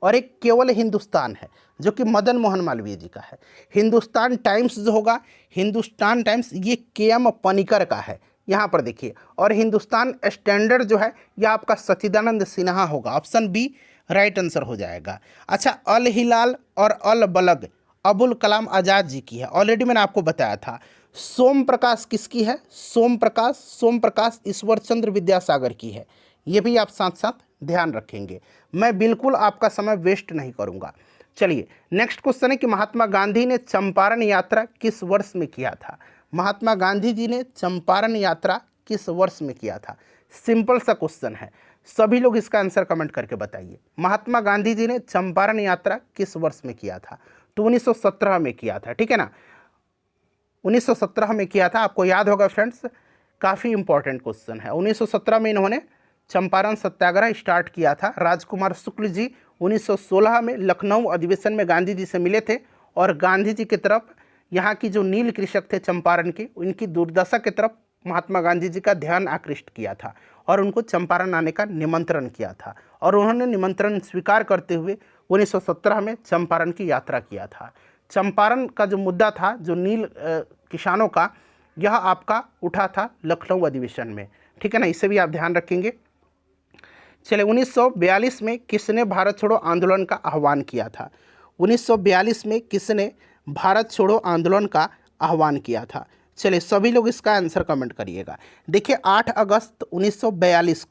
और एक केवल हिंदुस्तान है जो कि मदन मोहन मालवीय जी का है। हिंदुस्तान टाइम्स जो होगा, हिंदुस्तान टाइम्स ये के.एम. पनिकर का है, यहाँ पर देखिए। और हिंदुस्तान स्टैंडर्ड जो है यह आपका सच्चिदानंद सिन्हा होगा। ऑप्शन बी राइट आंसर हो जाएगा। अच्छा, अल हिलाल और अल बलग अबुल कलाम आज़ाद जी की है, ऑलरेडी मैंने आपको बताया था। सोम प्रकाश किसकी है, सोम प्रकाश ईश्वर चंद्र विद्यासागर की है। ये भी आप साथ साथ ध्यान रखेंगे, मैं बिल्कुल आपका समय वेस्ट नहीं करूंगा। चलिए नेक्स्ट क्वेश्चन है कि महात्मा गांधी ने चंपारण यात्रा किस वर्ष में किया था। महात्मा गांधी जी ने चंपारण यात्रा किस वर्ष में किया था। सिंपल सा क्वेश्चन है, सभी लोग इसका आंसर कमेंट करके बताइए। महात्मा गांधी जी ने चंपारण यात्रा किस वर्ष में किया था, तो 1917 में किया था। ठीक है ना, 1917 में किया था। आपको याद होगा फ्रेंड्स, काफ़ी इंपॉर्टेंट क्वेश्चन है। 1917 में इन्होंने चंपारण सत्याग्रह स्टार्ट किया था। राजकुमार शुक्ल जी 1916 में लखनऊ अधिवेशन में गांधी जी से मिले थे और गांधी जी की तरफ यहाँ की जो नील कृषक थे चंपारण के, उनकी दुर्दशा की तरफ महात्मा गांधी जी का ध्यान आकृष्ट किया था और उनको चंपारण आने का निमंत्रण किया था और उन्होंने निमंत्रण स्वीकार करते हुए 1917 में चंपारण की यात्रा किया था। चंपारण का जो मुद्दा था, जो नील किसानों का, यह आपका उठा था लखनऊ अधिवेशन में। ठीक है ना, इसे भी आप ध्यान रखेंगे। चलिए 1942 में किसने भारत छोड़ो आंदोलन का आह्वान किया था। 1942 में किसने भारत छोड़ो आंदोलन का आह्वान किया था। चलिए सभी लोग इसका आंसर कमेंट करिएगा। देखिए 8 अगस्त 1942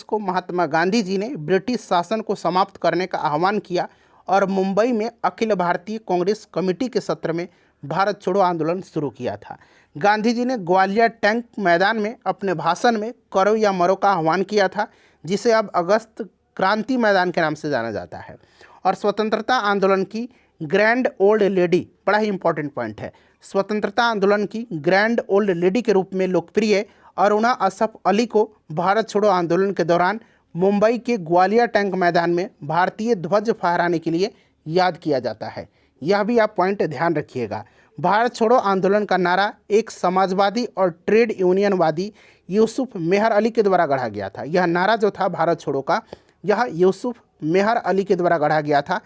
को महात्मा गांधी जी ने ब्रिटिश शासन को समाप्त करने का आह्वान किया और मुंबई में अखिल भारतीय कांग्रेस कमेटी के सत्र में भारत छोड़ो आंदोलन शुरू किया था। गांधी जी ने ग्वालियर टैंक मैदान में अपने भाषण में करो या मरो का आह्वान किया था, जिसे अब अगस्त क्रांति मैदान के नाम से जाना जाता है। और स्वतंत्रता आंदोलन की ग्रैंड ओल्ड लेडी, बड़ा ही इंपॉर्टेंट पॉइंट है, स्वतंत्रता आंदोलन की ग्रैंड ओल्ड लेडी के रूप में लोकप्रिय अरुणा असफ अली को भारत छोड़ो आंदोलन के दौरान मुंबई के ग्वालियर टैंक मैदान में भारतीय ध्वज फहराने के लिए याद किया जाता है। यह भी आप पॉइंट ध्यान रखिएगा। भारत छोड़ो आंदोलन का नारा एक समाजवादी और ट्रेड यूनियनवादी यूसुफ मेहर अली के द्वारा गढ़ा गया था। यह नारा जो था भारत छोड़ो का, यह यूसुफ मेहर अली के द्वारा गढ़ा गया था,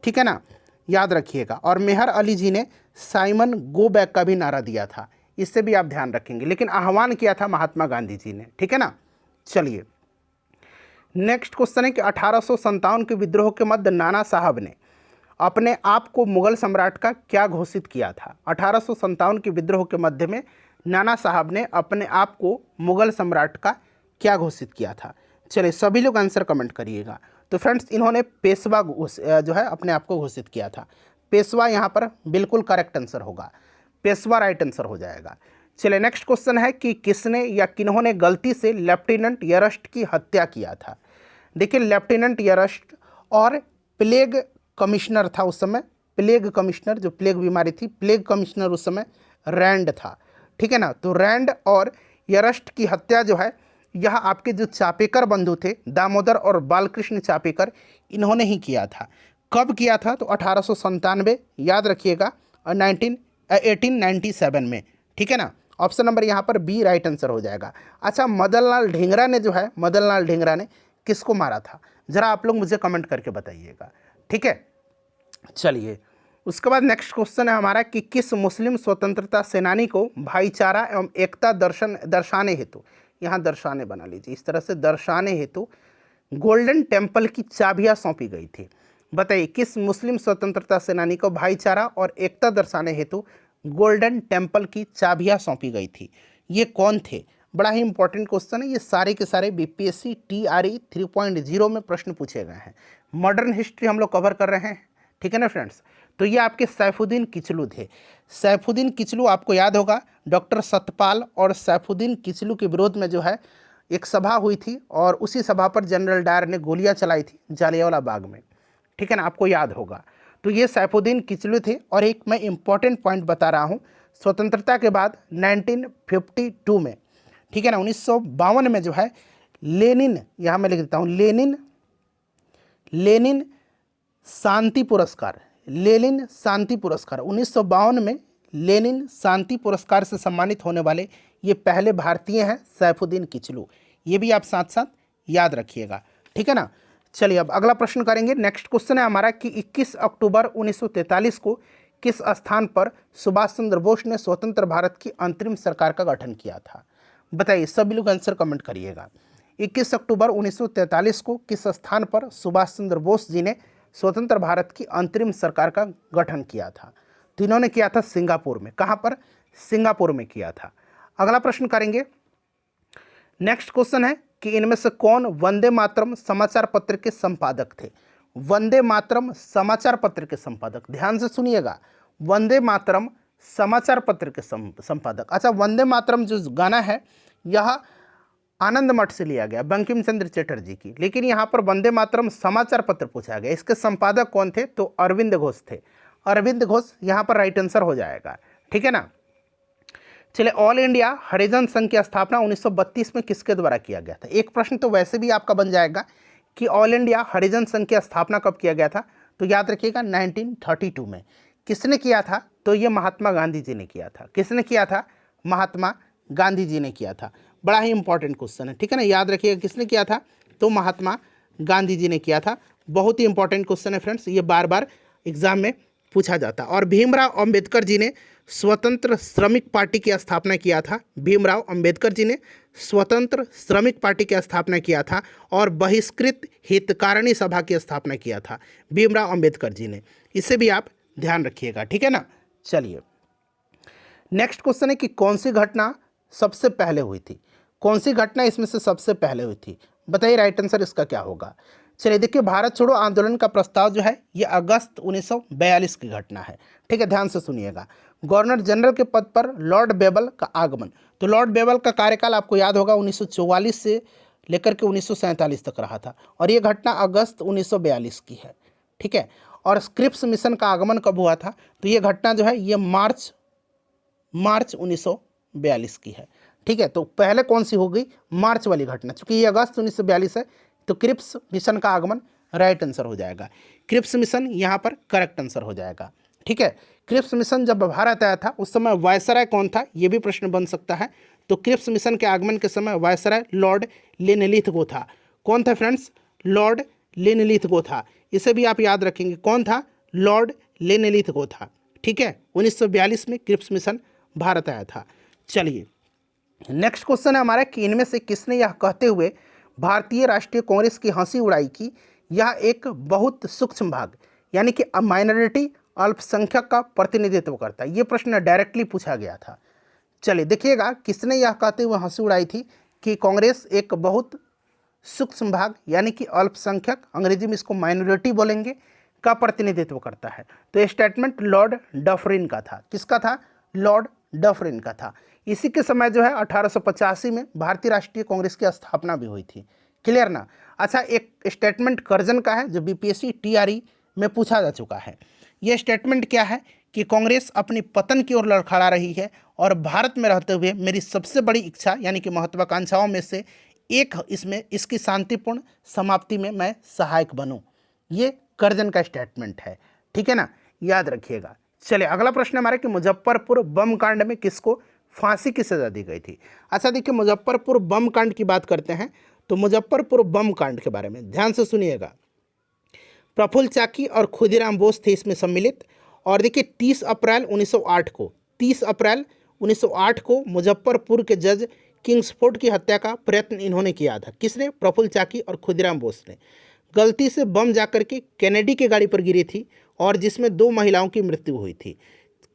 ठीक है ना, याद रखिएगा। और मेहर अली जी ने साइमन गो बैक का भी नारा दिया था, इससे भी आप ध्यान रखेंगे, लेकिन आह्वान किया था महात्मा गांधी जी ने, ठीक है ना। चलिए नेक्स्ट क्वेश्चन है कि 1857 के विद्रोह के मध्य नाना साहब ने अपने आप को मुगल सम्राट का क्या घोषित किया था। 1857 के विद्रोह के मध्य में नाना साहब ने अपने आप को मुगल सम्राट का क्या घोषित किया था। चलिए सभी लोग आंसर कमेंट करिएगा। तो फ्रेंड्स इन्होंने पेशवा जो है अपने आप को घोषित किया था। पेशवा यहाँ पर बिल्कुल करेक्ट आंसर होगा, पेशवा राइट आंसर हो जाएगा। चलिए नेक्स्ट क्वेश्चन है कि किसने या किन्होंने गलती से लेफ्टिनेंट यरस्ट की हत्या किया था। देखिए लेफ्टिनेंट यरस्ट और प्लेग कमिश्नर था उस समय, प्लेग कमिश्नर, जो प्लेग बीमारी थी, प्लेग कमिश्नर उस समय रैंड था, ठीक है ना। तो रैंड और यरस्ट की हत्या जो है यह आपके जो चापेकर बंधु थे दामोदर और बालकृष्ण चापेकर, इन्होंने ही किया था। कब किया था? तो 1897, याद रखिएगा, और 1897 में, ठीक है ना। ऑप्शन नंबर यहाँ पर बी राइट आंसर हो जाएगा। अच्छा मदन लाल ढींगरा ने जो है, मदन लाल ढींगरा ने किसको मारा था, जरा आप लोग मुझे कमेंट करके बताइएगा, ठीक है। चलिए उसके बाद नेक्स्ट क्वेश्चन है हमारा कि किस मुस्लिम स्वतंत्रता सेनानी को भाईचारा एवं एकता दर्शाने हेतु, यहाँ दर्शाने बना लीजिए, इस तरह से दर्शाने हेतु गोल्डन टेम्पल की चाबियाँ सौंपी गई थी। बताइए किस मुस्लिम स्वतंत्रता सेनानी को भाईचारा और एकता दर्शाने हेतु गोल्डन टेम्पल की चाबियाँ सौंपी गई थी, ये कौन थे? बड़ा ही इंपॉर्टेंट क्वेश्चन है, ये सारे के सारे बीपीएससी टीआरई 3.0 में प्रश्न पूछे गए हैं। मॉडर्न हिस्ट्री हम लोग कवर कर रहे हैं, ठीक है ना फ्रेंड्स। तो ये आपके सैफुद्दीन किचलू थे। सैफुद्दीन किचलू आपको याद होगा, डॉक्टर सतपाल और सैफुद्दीन किचलू के विरोध में जो है एक सभा हुई थी और उसी सभा पर जनरल डायर ने गोलियां चलाई थी जालियांवाला बाग में, ठीक है ना, आपको याद होगा। तो ये सैफुद्दीन किचलू थे। और एक मैं इंपॉर्टेंट पॉइंट बता रहा हूँ, स्वतंत्रता के बाद 1952 में, ठीक है ना, 1952 में जो है लेनिन, यहाँ मैं लिख देता हूँ, लेनिन शांति पुरस्कार, लेनिन शांति पुरस्कार 1952 में लेनिन शांति पुरस्कार से सम्मानित होने वाले ये पहले भारतीय हैं सैफुद्दीन किचलू, ये भी आप साथ साथ याद रखिएगा, ठीक है ना। चलिए अब अगला प्रश्न करेंगे। नेक्स्ट क्वेश्चन है हमारा कि 21 अक्टूबर 1943 को किस स्थान पर सुभाष चंद्र बोस ने स्वतंत्र भारत की अंतरिम सरकार का गठन किया था। बताइए सभी लोग आंसर कमेंट करिएगा। 21 अक्टूबर 1943 को किस स्थान पर सुभाष चंद्र बोस जी ने स्वतंत्र भारत की अंतरिम सरकार का गठन किया था? तो इन्होंने किया था सिंगापुर में। कहाँ पर? सिंगापुर में किया था। अगला प्रश्न करेंगे। नेक्स्ट क्वेश्चन है कि इनमें से कौन वंदे मातरम समाचार पत्र के संपादक थे? वंदे मातरम समाचार पत्र के संपादक, ध्यान से सुनिएगा, वंदे मातरम समाचार पत्र के संपादक। अच्छा वंदे मातरम जो गाना है यह आनंद मठ से लिया गया, बंकिम चंद्र चटर्जी की, लेकिन यहाँ पर वंदे मातरम समाचार पत्र पूछा गया, इसके संपादक कौन थे? तो अरविंद घोष थे। अरविंद घोष यहाँ पर राइट आंसर हो जाएगा, ठीक है ना। चलिए ऑल इंडिया हरिजन संघ की स्थापना 1932 में किसके द्वारा किया गया था? एक प्रश्न तो वैसे भी आपका बन जाएगा कि ऑल इंडिया हरिजन संघ की स्थापना कब किया गया था? तो याद रखिएगा 1932 में। किसने किया था? तो ये महात्मा गांधी जी ने किया था। किसने किया था? महात्मा गांधी जी ने किया था। बड़ा ही इंपॉर्टेंट क्वेश्चन है, ठीक है ना, याद रखिएगा किसने किया था? तो महात्मा गांधी जी ने किया था। बहुत ही इंपॉर्टेंट क्वेश्चन है फ्रेंड्स, ये बार बार एग्जाम में पूछा जाता। और भीमराव अंबेडकर जी ने स्वतंत्र श्रमिक पार्टी की स्थापना किया था। भीमराव अंबेडकर जी ने स्वतंत्र श्रमिक पार्टी की स्थापना किया था और बहिष्कृत हितकारिणी सभा की स्थापना किया था भीमराव अंबेडकर जी ने। इसे भी आप ध्यान रखिएगा, ठीक है ना। चलिए नेक्स्ट क्वेश्चन है कि कौन सी घटना सबसे पहले हुई थी? कौन सी घटना इसमें से सबसे पहले हुई थी? बताइए राइट आंसर इसका क्या होगा। चलिए देखिए, भारत छोड़ो आंदोलन का प्रस्ताव जो है ये अगस्त 1942 की घटना है, ठीक है, ध्यान से सुनिएगा। गवर्नर जनरल के पद पर लॉर्ड बेबल का आगमन। तो लॉर्ड बेबल का कार्यकाल आपको याद होगा 1944 से लेकर के 1947 तक रहा था और ये घटना अगस्त 1942 की है, ठीक है। और स्क्रिप्स मिशन का आगमन कब हुआ था? तो ये घटना जो है ये मार्च 1942 की है, ठीक है। तो पहले कौन सी हो गई? मार्च वाली घटना, चूंकि ये अगस्त 1942 है तो क्रिप्स मिशन का आगमन राइट आंसर हो जाएगा। क्रिप्स मिशन यहाँ पर करेक्ट आंसर हो जाएगा, ठीक है। क्रिप्स मिशन जब भारत आया था उस समय वायसराय कौन था, ये भी प्रश्न बन सकता है। तो क्रिप्स मिशन के आगमन के समय वायसराय लॉर्ड लिनलिथगो था। कौन था फ्रेंड्स? लॉर्ड लिनलिथगो था। इसे भी आप याद रखेंगे, कौन था? लॉर्ड लिनलिथगो था। ठीक है, 1942 में क्रिप्स मिशन भारत आया था। चलिए नेक्स्ट क्वेश्चन है हमारा कि इनमें से किसने यह कहते हुए भारतीय राष्ट्रीय कांग्रेस की हंसी उड़ाई कि यह एक बहुत सूक्ष्म भाग यानी कि माइनॉरिटी अल्पसंख्यक का प्रतिनिधित्व करता है। ये प्रश्न डायरेक्टली पूछा गया था। चलिए देखिएगा, किसने यह कहते हुए हंसी उड़ाई थी कि कांग्रेस एक बहुत सूक्ष्म भाग यानी कि अल्पसंख्यक, अंग्रेजी में इसको माइनॉरिटी बोलेंगे, का प्रतिनिधित्व करता है। तो ये स्टेटमेंट लॉर्ड डफरिन का था। किसका था? लॉर्ड डफरिन का था। इसी के समय जो है 1885 में भारतीय राष्ट्रीय कांग्रेस की स्थापना भी हुई थी। क्लियर ना? अच्छा, एक स्टेटमेंट कर्जन का है जो बीपीएससी टीआरई में पूछा जा चुका है। यह स्टेटमेंट क्या है कि कांग्रेस अपनी पतन की ओर लड़खड़ा रही है और भारत में रहते हुए मेरी सबसे बड़ी इच्छा यानी कि महत्वाकांक्षाओं में से एक इसमें इसकी शांतिपूर्ण समाप्ति में मैं सहायक बनूं। ये कर्जन का स्टेटमेंट है। ठीक है ना, याद रखिएगा। चलिए अगला प्रश्न हमारा कि मुजफ्फरपुर बम कांड में किसको फांसी की सजा दी गई थी? अच्छा देखिए, मुजफ्फरपुर बम कांड की बात करते हैं तो मुजफ्फरपुर बम कांड के बारे में ध्यान से सुनिएगा। प्रफुल्ल चाकी और खुदीराम बोस थे इसमें सम्मिलित। और देखिए 30 अप्रैल 1908 को मुजफ्फरपुर के जज किंग्सफोर्ड की हत्या का प्रयत्न इन्होंने किया था। किसने? प्रफुल्ल चाकी और खुदीराम बोस ने। गलती से बम जाकर के कैनेडी की गाड़ी पर गिरी थी और जिसमें 2 महिलाओं की मृत्यु हुई थी।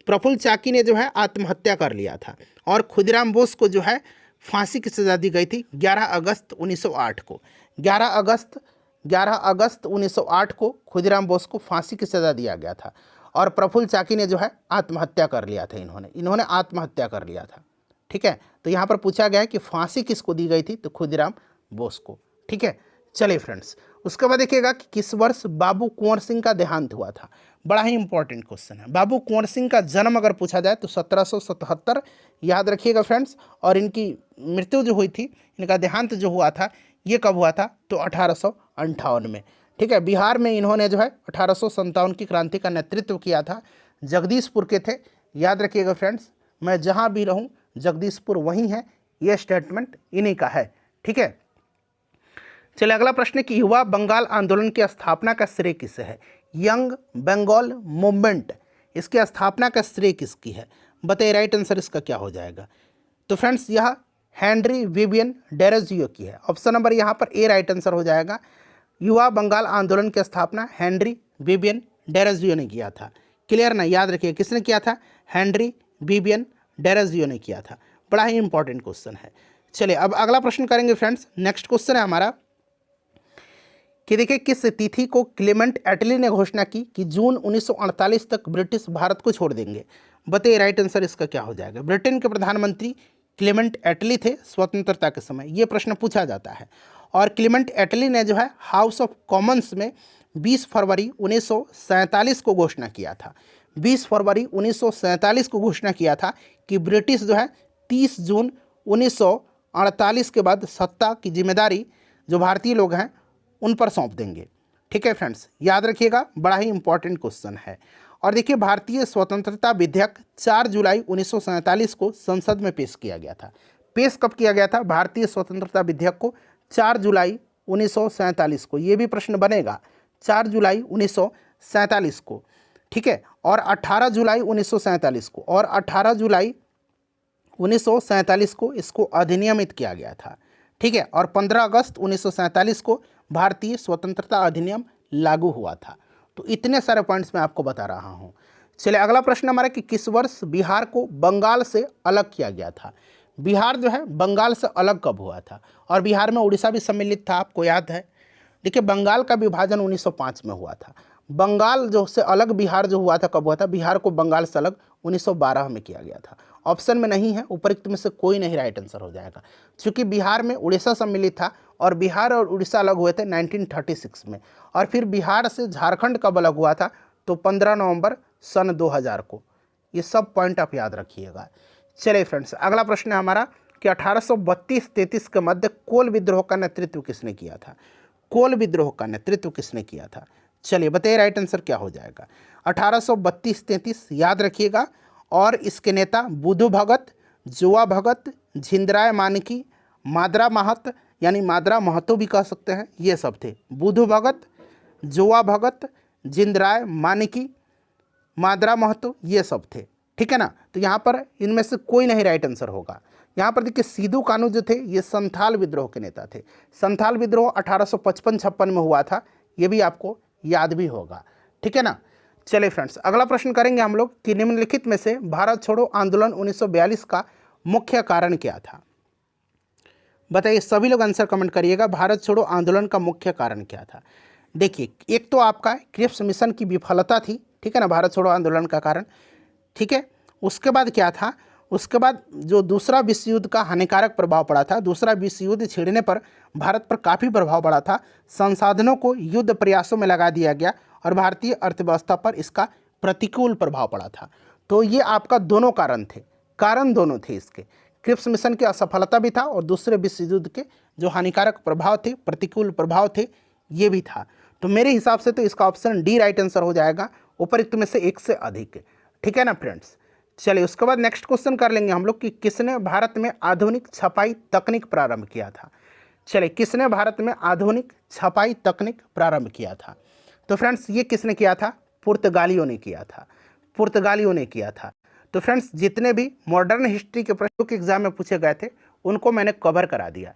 प्रफुल्ल चाकी ने जो है आत्महत्या कर लिया था और खुदीराम बोस को जो है फांसी की सजा दी गई थी 11 अगस्त 1908 को। 11 अगस्त 1908 को खुदीराम बोस को फांसी की सजा दिया गया था और प्रफुल्ल चाकी ने जो है आत्महत्या कर लिया था। इन्होंने आत्महत्या कर लिया था। ठीक है, तो यहाँ पर पूछा गया है कि फांसी किसको दी गई थी? तो खुदीराम बोस को। ठीक है, चलिए फ्रेंड्स, उसके बाद देखिएगा कि किस वर्ष बाबू कुंवर सिंह का देहांत हुआ था। बड़ा ही इंपॉर्टेंट क्वेश्चन है। बाबू कुंवर सिंह का जन्म अगर पूछा जाए तो 1777 याद रखिएगा फ्रेंड्स। और इनकी मृत्यु जो हुई थी, इनका देहांत जो हुआ था, ये कब हुआ था? तो 1858 में। ठीक है, बिहार में इन्होंने जो है 1857 की क्रांति का नेतृत्व किया था। जगदीशपुर के थे, याद रखिएगा फ्रेंड्स। मैं जहाँ भी रहूँ जगदीशपुर वहीं है, ये स्टेटमेंट इन्हीं का है। ठीक है, चलिए अगला प्रश्न कि युवा बंगाल आंदोलन की स्थापना का श्रेय किसे है? यंग बंगाल मूवमेंट, इसकी स्थापना का श्रेय किसकी है? बताइए, राइट आंसर इसका क्या हो जाएगा? तो फ्रेंड्स यह हेनरी विवियन डेरोजियो की है। ऑप्शन नंबर यहाँ पर ए राइट आंसर हो जाएगा। युवा बंगाल आंदोलन की स्थापना हेनरी विवियन डेरोजियो ने किया था। क्लियर ना? याद रखिए किसने किया था? हेनरी विवियन डेरोजियो ने किया था। बड़ा ही इंपॉर्टेंट क्वेश्चन है। चलिए अब अगला प्रश्न करेंगे फ्रेंड्स। नेक्स्ट क्वेश्चन है हमारा कि देखिए किस तिथि को क्लेमेंट एटली ने घोषणा की कि जून 1948 तक ब्रिटिश भारत को छोड़ देंगे? बताइए, राइट आंसर इसका क्या हो जाएगा? ब्रिटेन के प्रधानमंत्री क्लेमेंट एटली थे स्वतंत्रता के समय। ये प्रश्न पूछा जाता है। और क्लेमेंट एटली ने जो है हाउस ऑफ कॉमन्स में 20 फरवरी 1947 को घोषणा किया था। 20 फरवरी 1947 को घोषणा किया था कि ब्रिटिश जो है 30 जून 1948 के बाद सत्ता की जिम्मेदारी जो भारतीय लोग हैं उन पर सौंप देंगे। ठीक है फ्रेंड्स, याद रखिएगा, बड़ा ही इंपॉर्टेंट क्वेश्चन है। और देखिए भारतीय स्वतंत्रता विधेयक 4 जुलाई 1947 को संसद में पेश किया गया था। पेश कब किया गया था भारतीय स्वतंत्रता विधेयक को? 4 जुलाई 1947 को। ये भी प्रश्न बनेगा, 4 जुलाई 1947 को। ठीक है, और 18 जुलाई 1947 को, और 18 जुलाई 1947 को इसको अधिनियमित किया गया था। ठीक है, और 15 अगस्त 1947 को भारतीय स्वतंत्रता अधिनियम लागू हुआ था। तो इतने सारे पॉइंट्स मैं आपको बता रहा हूँ। चलिए अगला प्रश्न हमारा कि किस वर्ष बिहार को बंगाल से अलग किया गया था? बिहार जो है बंगाल से अलग कब हुआ था? और बिहार में उड़ीसा भी सम्मिलित था, आपको याद है। देखिए बंगाल का विभाजन 1905 में हुआ था। बंगाल जो से अलग बिहार जो हुआ था कब हुआ था? बिहार को बंगाल से अलग 1912 में किया गया था। ऑप्शन में नहीं है, उपरोक्त में से कोई नहीं राइट आंसर हो जाएगा, क्योंकि बिहार में उड़ीसा सम्मिलित था और बिहार और उड़ीसा अलग हुए थे 1936 में। और फिर बिहार से झारखंड कब अलग हुआ था? तो 15 नवंबर सन 2000 को। ये सब पॉइंट आप याद रखिएगा। चलिए फ्रेंड्स, अगला प्रश्न है हमारा कि 1832-33 के मध्य कोल विद्रोह का नेतृत्व किसने किया था? कोल विद्रोह का नेतृत्व किसने किया था? चलिए बताइए राइट आंसर क्या हो जाएगा। 1832-33 याद रखिएगा। और इसके नेता बुधु भगत, जुआ भगत, झिंदराय मानकी, माद्रा महत यानी माद्रा महतो भी कह सकते हैं, ये सब थे। बुधु भगत, जुआ भगत, झिंदराय मानकी, माद्रा महतो, ये सब थे। ठीक है ना। तो यहाँ पर इनमें से कोई नहीं राइट आंसर होगा। यहाँ पर देखिए सिद्धू कान्हू जो थे ये संथाल विद्रोह के नेता थे। संथाल विद्रोह 1855-56 में हुआ था, ये भी आपको याद भी होगा। ठीक है ना। चलिए फ्रेंड्स, अगला प्रश्न करेंगे हम लोग कि निम्नलिखित में से भारत छोड़ो आंदोलन 1942 का मुख्य कारण क्या था। बताइए, सभी लोग आंसर कमेंट करिएगा। भारत छोड़ो आंदोलन का मुख्य कारण क्या था। देखिए, एक तो आपका क्रिप्स मिशन की विफलता थी। ठीक है ना, भारत छोड़ो आंदोलन का कारण। ठीक है, उसके बाद क्या था, उसके बाद जो दूसरा विश्व युद्ध का हानिकारक प्रभाव पड़ा था। दूसरा विश्व युद्ध छिड़ने पर भारत पर काफ़ी प्रभाव पड़ा था। संसाधनों को युद्ध प्रयासों में लगा दिया गया और भारतीय अर्थव्यवस्था पर इसका प्रतिकूल प्रभाव पड़ा था। तो ये आपका दोनों कारण थे, कारण दोनों थे इसके। क्रिप्स मिशन की असफलता भी था और दूसरे विश्व युद्ध के जो हानिकारक प्रभाव थे, प्रतिकूल प्रभाव थे, ये भी था। तो मेरे हिसाब से तो इसका ऑप्शन डी राइट आंसर हो जाएगा, उपरोक्त में से एक से अधिक। ठीक है ना फ्रेंड्स। चलिए उसके बाद नेक्स्ट क्वेश्चन कर लेंगे हम लोग कि किसने भारत में आधुनिक छपाई तकनीक प्रारंभ किया था। चलिए, किसने भारत में आधुनिक छपाई तकनीक प्रारंभ किया था। तो फ्रेंड्स ये किसने किया था, पुर्तगालियों ने किया था, पुर्तगालियों ने किया था। तो फ्रेंड्स जितने भी मॉडर्न हिस्ट्री के प्रश्नों के एग्जाम में पूछे गए थे उनको मैंने कवर करा दिया।